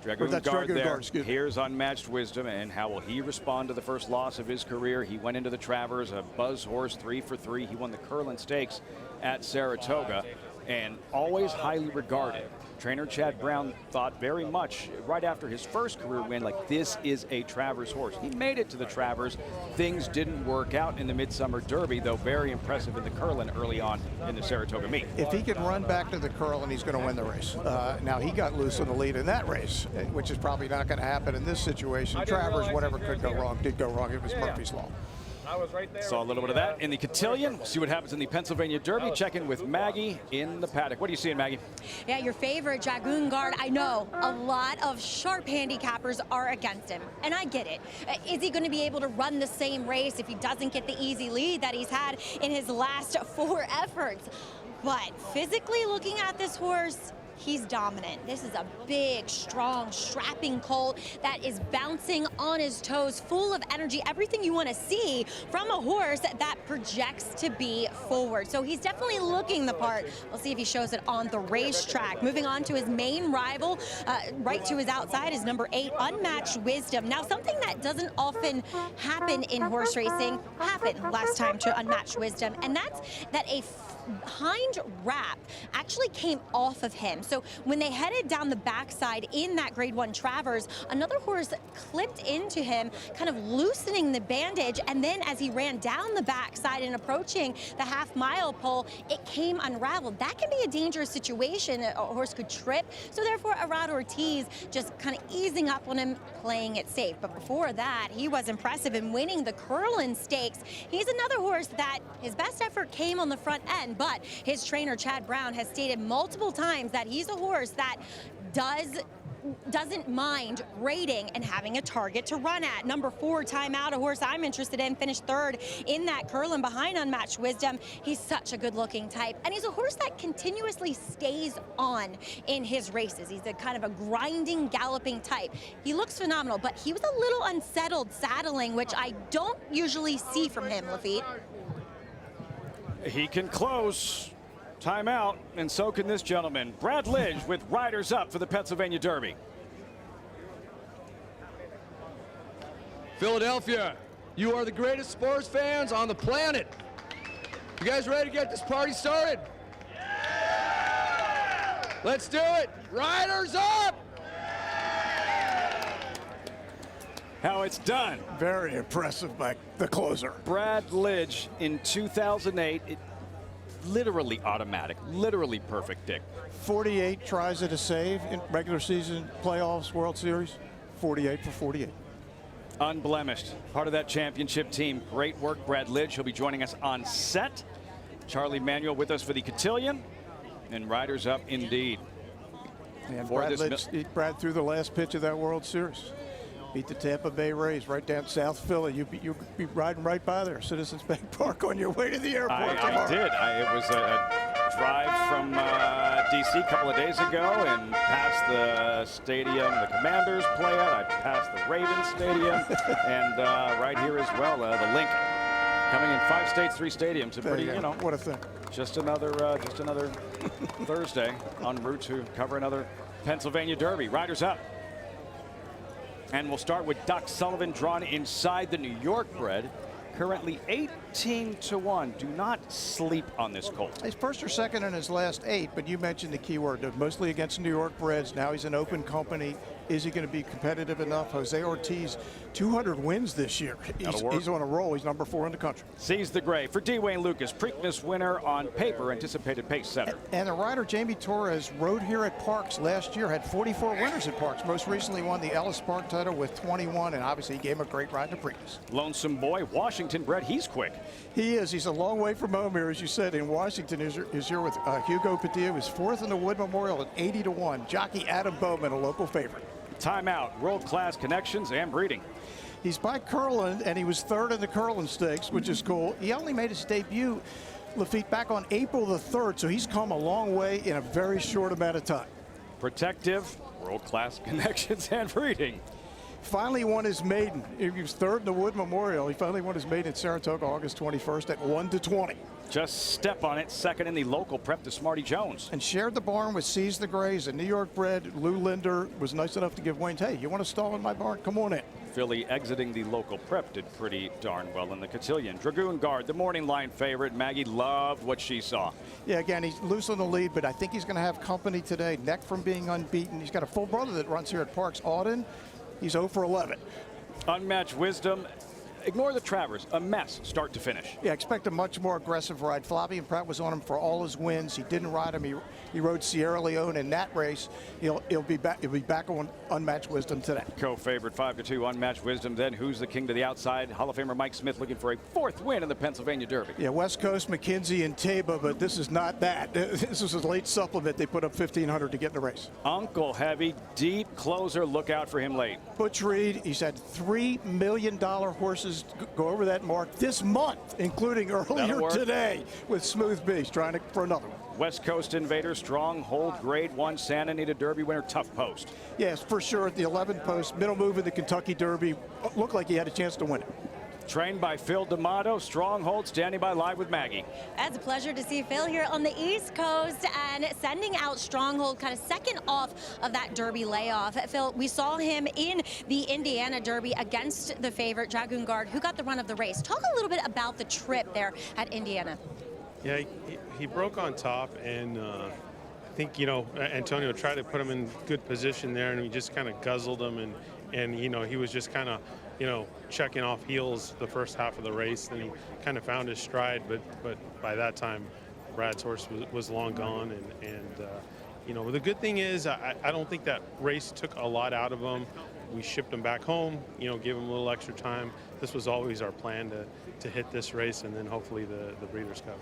S1: Dragoon Guard there. Here's Unmatched Wisdom, and how will he respond to the first loss of his career? He went into the Travers, a buzz horse, 3 for 3. He won the Curlin Stakes at Saratoga, and always highly regarded. Trainer Chad Brown thought very much right after his first career win, like, this is a Travers horse. He made it to the Travers. Things didn't work out in the Midsummer Derby, though very impressive in the Curlin early on in the Saratoga meet.
S3: If he can run back to the Curlin, he's going to win the race. Now, he got loose in the lead in that race, which is probably not going to happen in this situation. Travers, whatever could go wrong, did go wrong. It was Murphy's Law.
S13: I was right there.
S1: Saw a little bit of that in the Catian. We'll see what happens in the Pennsylvania Derby. Check in with Maggie in the paddock. What are you seeing, Maggie?
S4: Yeah, your favorite Dragoon Guard. I know a lot of sharp handicappers are against him, and I get it. Is he going to be able to run the same race if he doesn't get the easy lead that he's had in his last 4 efforts? But physically looking at this horse, he's dominant. This is a big, strong, strapping colt that is bouncing on his toes, full of energy, everything you want to see from a horse that projects to be forward. So he's definitely looking the part. We'll see if he shows it on the racetrack. Moving on to his main rival, right to his outside is number 8, Unmatched Wisdom. Now, something that doesn't often happen in horse racing happened last time to Unmatched Wisdom, and that's that a hind wrap actually came off of him. So when they headed down the backside in that Grade 1 Travers, another horse clipped into him, kind of loosening the bandage, and then as he ran down the backside and approaching the half-mile pole, it came unraveled. That can be a dangerous situation. A horse could trip. So therefore, Arad Ortiz just kind of easing up on him, playing it safe. But before that, he was impressive in winning the Curlin Stakes. He's another horse that his best effort came on the front end, but his trainer, Chad Brown, has stated multiple times that he's a horse that doesn't mind rating and having a target to run at. Number 4, Time Out, a horse I'm interested in, finished 3rd in that Curlin behind Unmatched Wisdom. He's such a good-looking type, and he's a horse that continuously stays on in his races. He's a kind of a grinding, galloping type. He looks phenomenal, but he was a little unsettled saddling, which I don't usually see from him, Lafitte.
S1: He can close. Timeout, and so can this gentleman. Brad Lidge with Riders Up for the Pennsylvania Derby.
S22: Philadelphia, you are the greatest sports fans on the planet. You guys ready to get this party started? Let's do it. Riders Up!
S1: How it's done.
S3: Very impressive by the closer.
S1: Brad Lidge in 2008. Literally automatic, literally perfect, Dick.
S3: 48 tries at a save in regular season playoffs, World Series. 48 for 48.
S1: Unblemished. Part of that championship team. Great work, Brad Lidge. He'll be joining us on set. Charlie Manuel with us for the Catian. And Riders Up indeed.
S3: And Brad threw the last pitch of that World Series. Beat the Tampa Bay Rays right down South Philly. You'd be riding right by there, Citizens Bank Park, on your way to the airport.
S1: I did. It was a drive from D.C. a couple of days ago and past the stadium the Commanders play at. I passed the Ravens Stadium and right here as well, the Lincoln. Coming in 5 states, 3 stadiums. A pretty, you know,
S3: what a thing.
S1: Just another Thursday en route to cover another Pennsylvania Derby. Riders Up. And we'll start with Doc Sullivan, drawn inside the New York bred. Currently 18-1. Do not sleep on this colt.
S3: He's first or second in his last 8, but you mentioned the key word. They're mostly against New York breds. Now he's an open company. Is he going to be competitive enough? Jose Ortiz, 200 wins this year. He's on a roll. He's number 4 in the country.
S1: Sees the gray for D. Wayne Lucas. Preakness winner on paper, anticipated pace setter.
S3: And the rider, Jamie Torres, rode here at Parks last year, had 44 winners at Parks. Most recently won the Ellis Park title with 21, and obviously he gave him a great ride to Preakness.
S1: Lonesome Boy, Washington bred. He's quick.
S3: He is. He's a long way from home here, as you said, in Washington. Is here with Hugo Padilla, who's 4th in the Wood Memorial at 80-1. Jockey Adam Bowman, a local favorite.
S1: Timeout, world-class connections and breeding.
S3: He's by Curlin, and he was 3rd in the Curlin Stakes, which is cool. He only made his debut, Lafitte, back on April the 3rd, so he's come a long way in a very short amount of time.
S1: Protective, world-class connections and breeding.
S3: Finally won his maiden. He was 3rd in the Wood Memorial. He finally won his maiden at Saratoga August 21st at 1-20.
S1: Just step on it, 2nd in the local prep to Smarty Jones.
S3: And shared the barn with Seize the Grays, a New York bred. Lou Linder was nice enough to give Wayne, hey, you want to stall in my barn? Come on in.
S1: Philly exiting the local prep did pretty darn well in the Catian. Dragoon Guard, the morning line favorite. Maggie loved what she saw.
S3: Yeah, again, he's loose on the lead, but I think he's going to have company today. Neck from being unbeaten. He's got a full brother that runs here at Parks, Auden. He's 0 for 11.
S1: Unmatched Wisdom ignore the Travers, a mess start to finish.
S3: Yeah, expect a much more aggressive ride. Flavien Prat was on him for all his wins. He didn't ride him. He rode Sierra Leone in that race. He'll be back on Unmatched Wisdom today.
S1: Co-favorite 5-2 Unmatched Wisdom. Then who's the king to the outside? Hall of Famer Mike Smith looking for a 4th win in the Pennsylvania Derby.
S3: Yeah, West Coast, McKenzie, and Taba, but this is not that. This is a late supplement. They put up 1,500 to get in the race.
S1: Uncle Heavy, deep closer. Look out for him late.
S3: Butch Reed, he's had $3 million horses go over that mark this month, including earlier today with Smooth Beast, trying for another one.
S1: West Coast Invader, Stronghold, Grade 1, Santa Anita Derby winner, tough post.
S3: Yes, for sure. At the 11th post, middle move in the Kentucky Derby, looked like he had a chance to win it.
S1: Trained by Phil D'Amato, Stronghold standing by live with Maggie.
S4: It's a pleasure to see Phil here on the East Coast and sending out Stronghold kind of second off of that Derby layoff. Phil, we saw him in the Indiana Derby against the favorite Dragoon Guard, who got the run of the race. Talk a little bit about the trip there at Indiana.
S13: Yeah, he broke on top, and I think, Antonio tried to put him in good position there, and he just kind of guzzled him, and he was just kind of, checking off heels the first half of the race. Then he kind of found his stride, but by that time, Brad's horse was long gone, and the good thing is I don't think that race took a lot out of him. We shipped him back home, gave him a little extra time. This was always our plan to hit this race, and then hopefully the Breeders' Cup.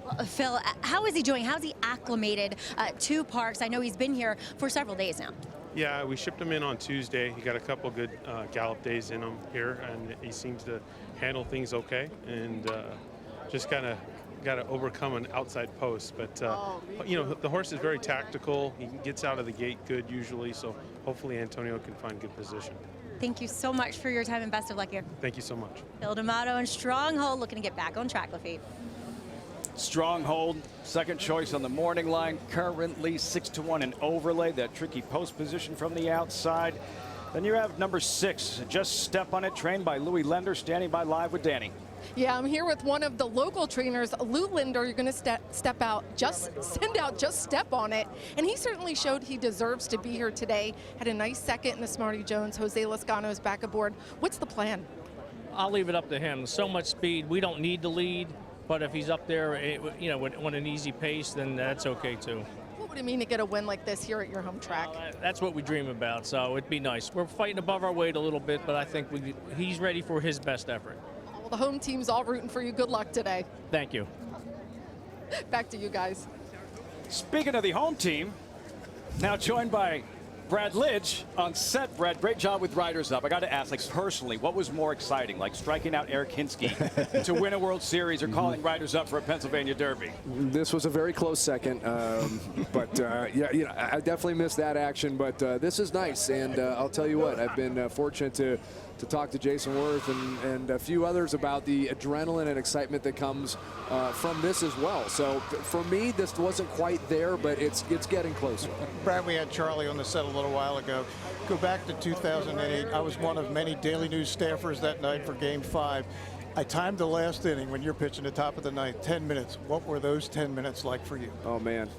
S4: Well, Phil, how is he doing? How's he acclimated to Parks? I know he's been here for several days now.
S13: Yeah, we shipped him in on Tuesday. He got a couple good gallop days in him here, and he seems to handle things okay, and just kind of got to overcome an outside post. But, the horse is very tactical. He gets out of the gate good usually, so hopefully Antonio can find good position.
S4: Thank you so much for your time and best of luck here.
S13: Thank you so much.
S4: Phil D'Amato and Stronghold looking to get back on track, Lafitte.
S1: Stronghold, second choice on the morning line, currently 6-1 in Overlay, that tricky post position from the outside. Then you have number 6, Just Step on It, trained by Louis Lender, standing by live with Danny.
S5: Yeah, I'm here with one of the local trainers, Lou Linder. You're going to step out, just step on it. And he certainly showed he deserves to be here today. Had a nice second in the Smarty Jones. Jose Lezcano is back aboard. What's the plan?
S14: I'll leave it up to him. So much speed. We don't need to lead. But if he's up there, on an easy pace, then that's okay too.
S5: What would it mean to get a win like this here at your home track?
S14: That's what we dream about, so it'd be nice. We're fighting above our weight a little bit, but I think he's ready for his best effort.
S5: Well, the home team's all rooting for you. Good luck today.
S14: Thank you.
S5: Back to you guys.
S1: Speaking of the home team, now joined by Brad Lidge on set. Brad, great job with Riders Up. I got to ask, personally, what was more exciting, striking out Eric Hinsky to win a World Series or calling Riders Up for a Pennsylvania Derby?
S23: This was a very close second, but I definitely missed that action. But this is nice, and I'll tell you what, I've been fortunate to talk to Jason Worth and a few others about the adrenaline and excitement that comes from this as well. So for me, this wasn't quite there, but it's getting closer.
S3: Brad, we had Charlie on the set a little while ago. Go back to 2008. I was one of many Daily News staffers that night for Game 5. I timed the last inning when you're pitching the top of the ninth, 10 minutes. What were those 10 minutes like for you?
S23: Oh, man,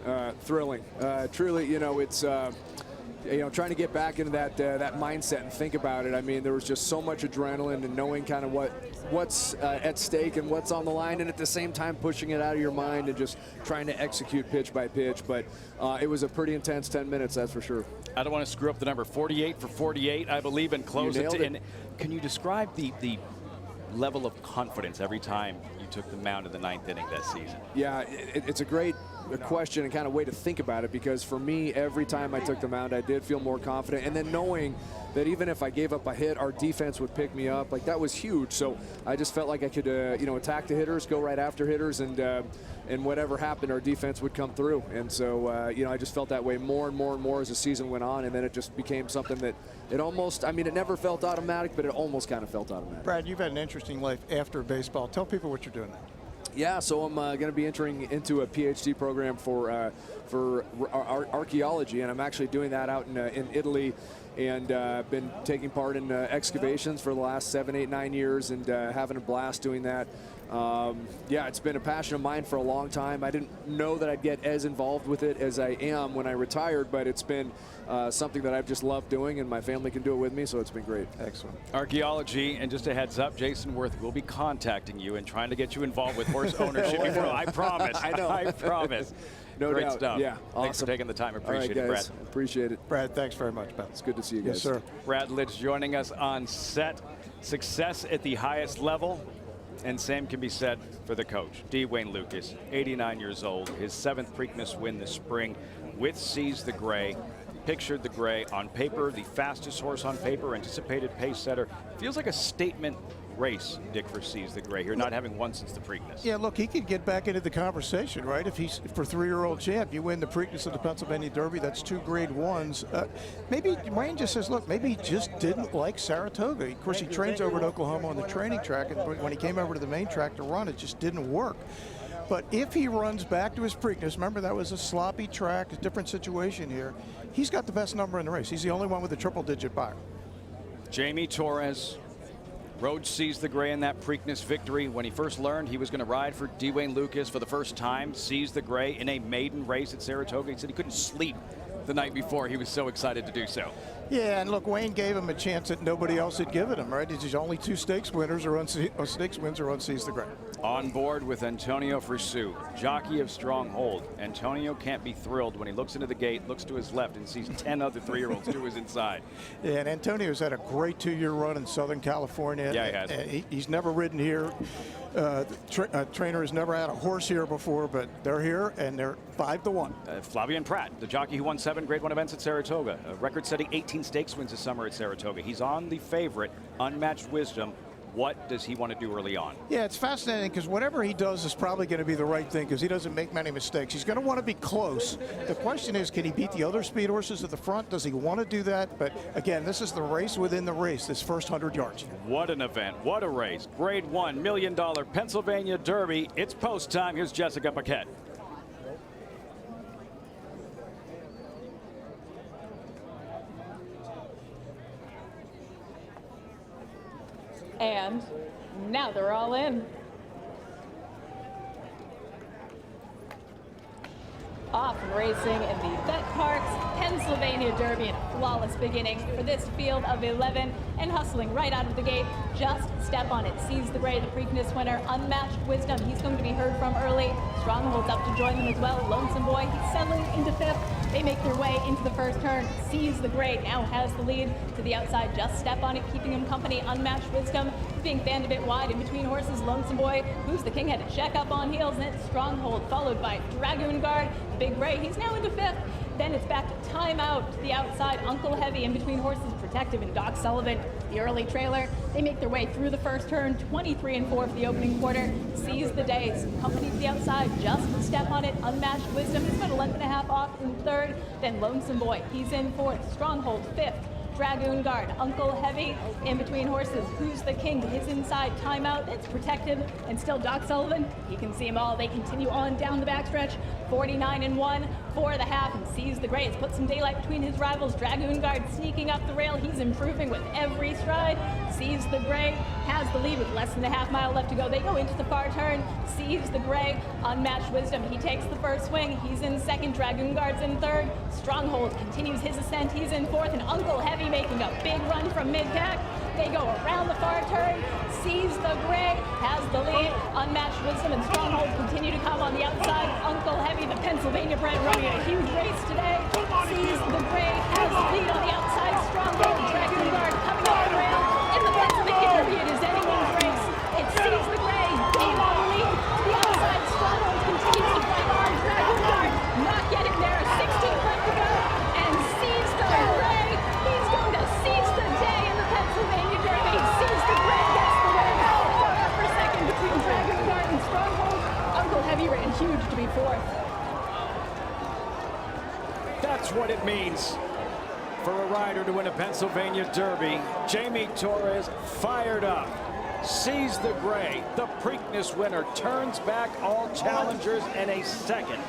S23: thrilling. Truly, it's... trying to get back into that mindset and think about it. I mean, there was just so much adrenaline and knowing kind of what's at stake and what's on the line, and at the same time pushing it out of your mind and just trying to execute pitch by pitch. But it was a pretty intense 10 minutes, that's for sure.
S1: I don't want to screw up the number 48 for 48, I believe, and close it. And can you describe the level of confidence every time you took the mound in the ninth inning that season?
S23: Yeah, it's a great question and kind of way to think about it, because for me, every time I took the mound, I did feel more confident. And then knowing that even if I gave up a hit, our defense would pick me up, that was huge. So I just felt like I could, attack the hitters, go right after hitters, and whatever happened, our defense would come through. And so, I just felt that way more and more and more as the season went on. And then it just became something that it never felt automatic, but it almost kind of felt automatic.
S3: Brad, you've had an interesting life after baseball. Tell people what you're doing now.
S23: Yeah, so I'm going to be entering into a PhD program for archaeology, and I'm actually doing that out in Italy, and been taking part in excavations for the last 7, 8, 9 years, and having a blast doing that. Yeah, it's been a passion of mine for a long time. I didn't know that I'd get as involved with it as I am when I retired, but it's been something that I've just loved doing, and my family can do it with me, so it's been great.
S3: Excellent.
S1: Archaeology, and just a heads up, Jason Worth will be contacting you and trying to get you involved with horse ownership. I promise.
S23: I know.
S1: I promise.
S23: No
S1: Great
S23: doubt.
S1: stuff.
S23: Yeah,
S1: Thanks for
S23: awesome.
S1: taking the time. Appreciate
S23: All right,
S1: it,
S23: guys.
S1: Brad.
S23: Appreciate it.
S3: Brad, thanks very much, Ben.
S23: It's good to see you guys.
S3: Yes, sir.
S1: Brad Lidge joining us on set. Success at the highest level. And same can be said for the coach, D. Wayne Lucas, 89 years old, his 7th Preakness win this spring with Seize the Gray. Pictured the Gray on paper, the fastest horse on paper, anticipated pace setter. Feels like a statement race, Dick, for Seize the Gray here, not having won since the Preakness.
S3: Yeah, look, he could get back into the conversation, right? If he's for 3-year-old champ, you win the Preakness of the Pennsylvania Derby, that's 2 Grade 1s. Maybe Wayne just says, look, maybe he just didn't like Saratoga. Of course, he trains over at Oklahoma on the training track, and when he came over to the main track to run, it just didn't work. But if he runs back to his Preakness, remember that was a sloppy track, a different situation here. He's got the best number in the race. He's the only one with a triple-digit buyer.
S1: Jamie Torres rode Seize the Gray in that Preakness victory. When he first learned he was going to ride for D. Wayne Lucas for the first time, Seize the Gray in a maiden race at Saratoga. He said he couldn't sleep the night before. He was so excited to do so.
S3: Yeah, and look, Wayne gave him a chance that nobody else had given him, right? His only 2 stakes winners are on stakes wins are on Seize the Gray.
S1: On board with Antonio Frisu, jockey of Stronghold. Antonio can't be thrilled when he looks into the gate, looks to his left, and sees 10 other 3-year-olds to his inside.
S3: Yeah, and Antonio's had a great 2-year run in Southern California.
S1: Yeah, he has.
S3: He's never ridden here. The trainer has never had a horse here before, but they're here, and they're 5-1.
S1: Flavian Pratt, the jockey who won 7 Grade 1 events at Saratoga. A record-setting 18 stakes wins this summer at Saratoga. He's on the favorite, Unmatched Wisdom. What does he want to do early on?
S3: Yeah, it's fascinating because whatever he does is probably going to be the right thing because he doesn't make many mistakes. He's going to want to be close. The question is, can he beat the other speed horses at the front? Does he want to do that? But again, this is the race within the race, this first 100 yards.
S1: What an event. What a race. Grade 1 $1 million Pennsylvania Derby. It's post time. Here's Jessica Paquette.
S16: And now they're all in. Off and racing in the Bet Parks Pennsylvania Derby, and a flawless beginning for this field of 11, and hustling right out of the gate. Just step on it. Seize the Gray, the Preakness winner. Unmatched Wisdom, he's going to be heard from early. Stronghold's up to join them as well. Lonesome Boy, he's settling into 5th. They make their way into the first turn. Seize the Gray now has the lead to the outside. Just step on it, keeping him company. Unmatched Wisdom is being fanned a bit wide in between horses. Lonesome Boy, who's the king, had to check up on heels. And it's Stronghold, followed by Dragoon Guard. Big Gray, he's now into 5th. Then it's back to Timeout to the outside. Uncle Heavy in between horses. Protective and Doc Sullivan, the early trailer. They make their way through the first turn. 23-4 for the opening quarter. Seize the Day, company to the outside. Just step on it. Unmatched Wisdom is about a length and a half off in 3rd. Then Lonesome Boy, he's in 4th. Stronghold 5th. Dragoon Guard, Uncle Heavy in between horses. Who's the king? His inside. Timeout. It's Protective and still Doc Sullivan. He can see them all. They continue on down the backstretch. 49-1 for the half, and Seize the Gray. It's put some daylight between his rivals. Dragoon Guard sneaking up the rail. He's improving with every stride. Seize the Gray has the lead with less than a half mile left to go. They go into the far turn. Seize the Gray, Unmatched Wisdom. He takes the first swing. He's in 2nd. Dragoon Guard's in 3rd. Stronghold continues his ascent. He's in 4th, and Uncle Heavy making a big run from mid-pack. They go around the far turn. Seize the Gray has the lead. Unmatched Wisdom and Stronghold continue to come on the outside. Uncle Heavy, the Pennsylvania bred, running a huge race today. Seize the Gray has the lead on the outside. Stronghold, Dragoon Guard coming off the rail. In the Pennsylvania Derby, it is anyone's race. It's Seize the Gray, gaining on the lead. To the outside, Stronghold continues to fight hard. Dragoon Guard not getting there. 16 left to go. And Seize the Gray, he's going to seize the day in the Pennsylvania Derby. Seize the Gray gets the win. Far up for 2nd between Dragoon Guard and Stronghold. Uncle Heavy ran huge to be 4th.
S1: That's what it means for a rider to win a Pennsylvania Derby. Jamie Torres fired up. Seize the Gray, the Preakness winner, turns back all challengers, and a 2nd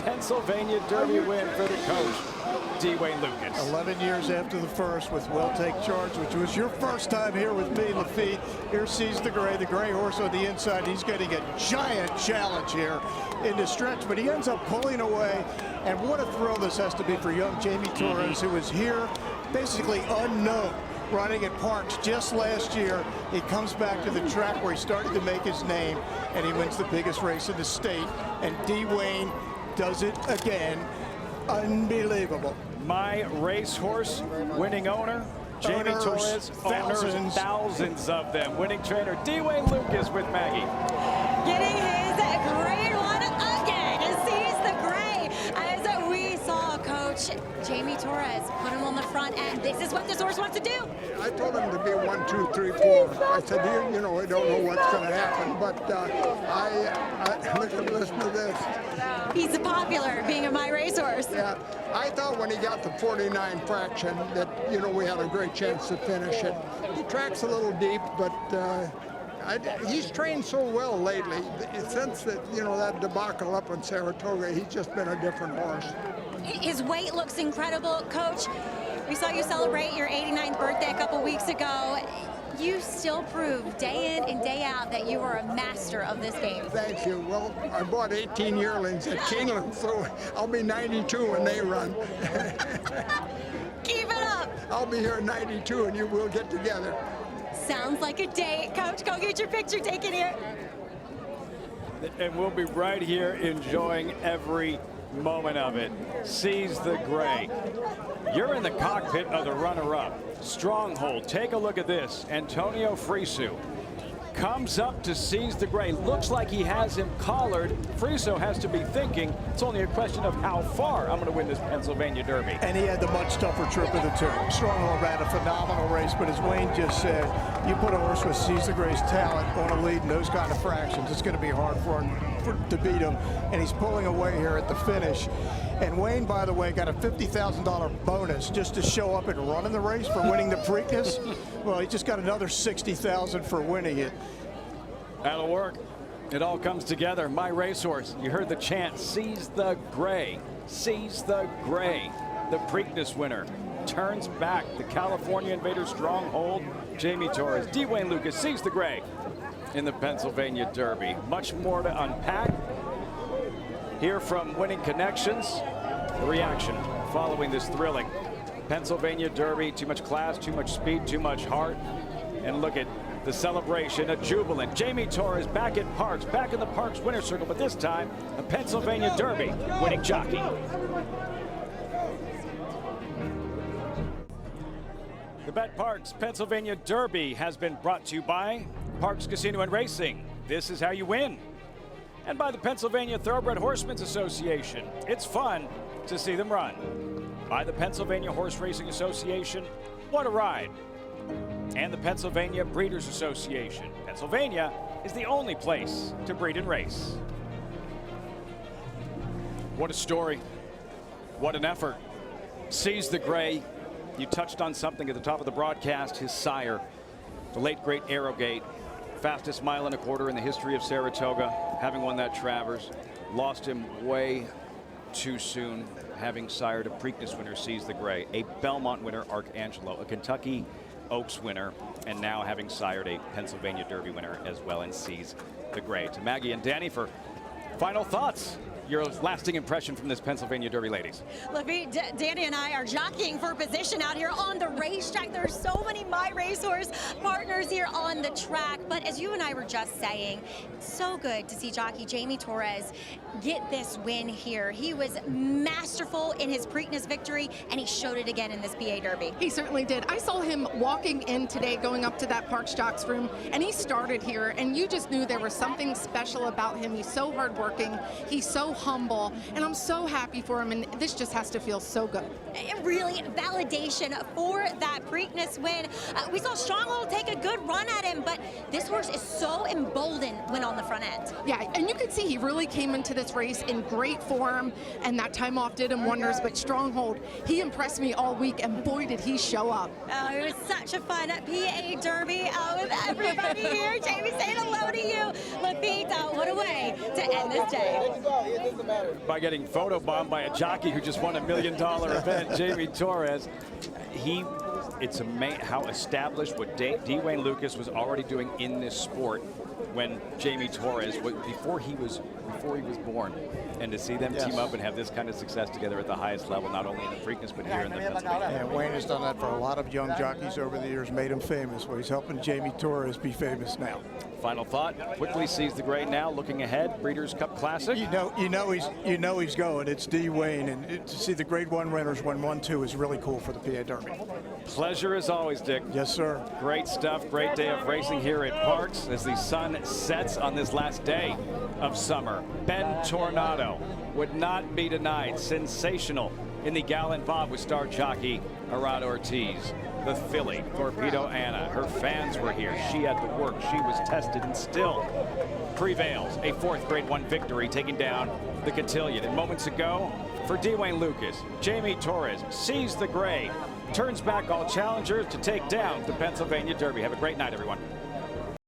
S1: Pennsylvania Derby win for the coach. D-Wayne Lucas.
S3: 11 years after the first with Will Take Charge, which was your first time here with me, Lafitte. Here sees the gray horse on the inside. He's getting a giant challenge here in the stretch, but he ends up pulling away. And what a thrill this has to be for young Jamie Torres, who was here basically unknown, running at Parks just last year. He comes back to the track where he started to make his name, and he wins the biggest race in the state. And D-Wayne does it again. Unbelievable.
S1: My Racehorse winning owner, Jamie Torres, owners, thousands of them. Winning trainer, D-Wayne Lucas with Maggie.
S4: Getting his grade one again. And sees the gray. As we saw Coach Jamie Torres put him on the front end. This is what this horse wants to do.
S20: I told him to be 1, 2, 3, 4. I said, you know, I don't know what's going to happen, but listen to this.
S4: He's popular, being a My Racehorse.
S20: Yeah, I thought when he got to 49 fraction that, you know, we had a great chance to finish it. The track's a little deep, but he's trained so well lately. Since that, you know, that debacle up in Saratoga, he's just been a different horse.
S4: His weight looks incredible. Coach, we saw you celebrate your 89th birthday a couple weeks ago. You still prove day in and day out that you are a master of this game.
S20: Thank you. Well, I bought 18 yearlings at Keeneland, so I'll be 92 when they run.
S4: Keep it up.
S20: I'll be here at 92 and you will get together.
S4: Sounds like a date. Coach, go get your picture taken here.
S1: And we'll be right here enjoying every moment of it. Sees the gray. You're in the cockpit of the runner-up. Stronghold. Take a look at this. Antonio Friso comes up to seize the gray. Looks like he has him collared. Friso has to be thinking it's only a question of how far I'm going to win this Pennsylvania Derby.
S3: And he had the much tougher trip of the two. Stronghold ran a phenomenal race, but as Wayne just said, you put a horse with Seize the Gray's talent on a lead in those kind of fractions, it's going to be hard for him to beat him. And he's pulling away here at the finish. And Wayne, by the way, got a $50,000 bonus just to show up and run in the race for winning the Preakness. Well, he just got another $60,000 for winning it.
S1: That'll work. It all comes together. My Racehorse. You heard the chant, Seize the Gray. Seize the Gray. The Preakness winner turns back. The California Invader Stronghold. Jamie Torres. D-Wayne Lucas. Seize the Gray in the Pennsylvania Derby. Much more to unpack. Hear from Winning Connections. The reaction following this thrilling Pennsylvania Derby. Too much class, too much speed, too much heart. And look at the celebration, a jubilant Jamie Torres back at Parks, back in the Parks winner's circle, but this time a Pennsylvania Derby winning jockey. The Bet Parks Pennsylvania Derby has been brought to you by Parks Casino and Racing. This is how you win. And by the Pennsylvania Thoroughbred Horsemen's Association. It's fun to see them run. By the Pennsylvania Horse Racing Association. What a ride. And the Pennsylvania Breeders Association. Pennsylvania is the only place to breed and race. What a story. What an effort. Seize the Gray. You touched on something at the top of the broadcast. His sire, the late great Arrogate. Fastest mile and a quarter in the history of Saratoga, having won that Travers. Lost him way too soon, having sired a Preakness winner, Seize the Gray, a Belmont winner, Arcangelo, a Kentucky Oaks winner, and now having sired a Pennsylvania Derby winner as well, and Seize the Gray. To Maggie and Danny for final thoughts. Your lasting impression from this Pennsylvania Derby, ladies.
S4: Lafitte, Danny and I are jockeying for position out here on the racetrack. There's so many My Racehorse partners here on the track. But as you and I were just saying, it's so good to see jockey Jamie Torres get this win here. He was masterful in his Preakness victory, and he showed it again in this PA Derby.
S5: He certainly did. I saw him walking in today, going up to that Parks Jocks room, and he started here, and you just knew there was something special about him. He's so hardworking. He's so humble, and I'm so happy for him, and this just has to feel so good.
S4: Really validation for that Preakness win. We saw Stronghold take a good run at him, but this horse is so emboldened when on the front end.
S5: Yeah, and you could see he really came into this race in great form, and that time off did him wonders, but Stronghold, he impressed me all week, and boy, did he show up.
S4: Oh, it was such a fun PA Derby with everybody here. Jamie, saying hello to you. Lafitte, what a way to end this day.
S1: by getting photobombed by a jockey who just won $1 million event, Jamie Torres. It's amazing how established what Dwayne Lucas was already doing in this sport when Jamie Torres, before he was born. And to see them team up and have this kind of success together at the highest level, not only in the Preakness, but here in the Pennsylvania.
S3: And Wayne has done that for a lot of young jockeys over the years, made him famous. Well, he's helping Jamie Torres be famous now.
S1: Final thought, quickly sees the gray now, looking ahead, Breeders' Cup Classic.
S3: You know he's going. It's Dwayne, and to see the Grade 1 winners win 1-2 is really cool for the PA Derby.
S1: Pleasure as always, Dick.
S3: Yes, sir.
S1: Great stuff, great day of racing here at Parks as the sun sets on this last day of summer. Ben Tornado would not be denied. Sensational in the Gallant Bob with star jockey Arad Ortiz. The filly, Torpedo Anna. Her fans were here. She had the work. She was tested and still prevails. A 4th Grade 1 victory, taking down the Catian. And moments ago, for Dwayne Lucas, Jamie Torres sees the gray, turns back all challengers to take down the Pennsylvania Derby. Have a great night, everyone.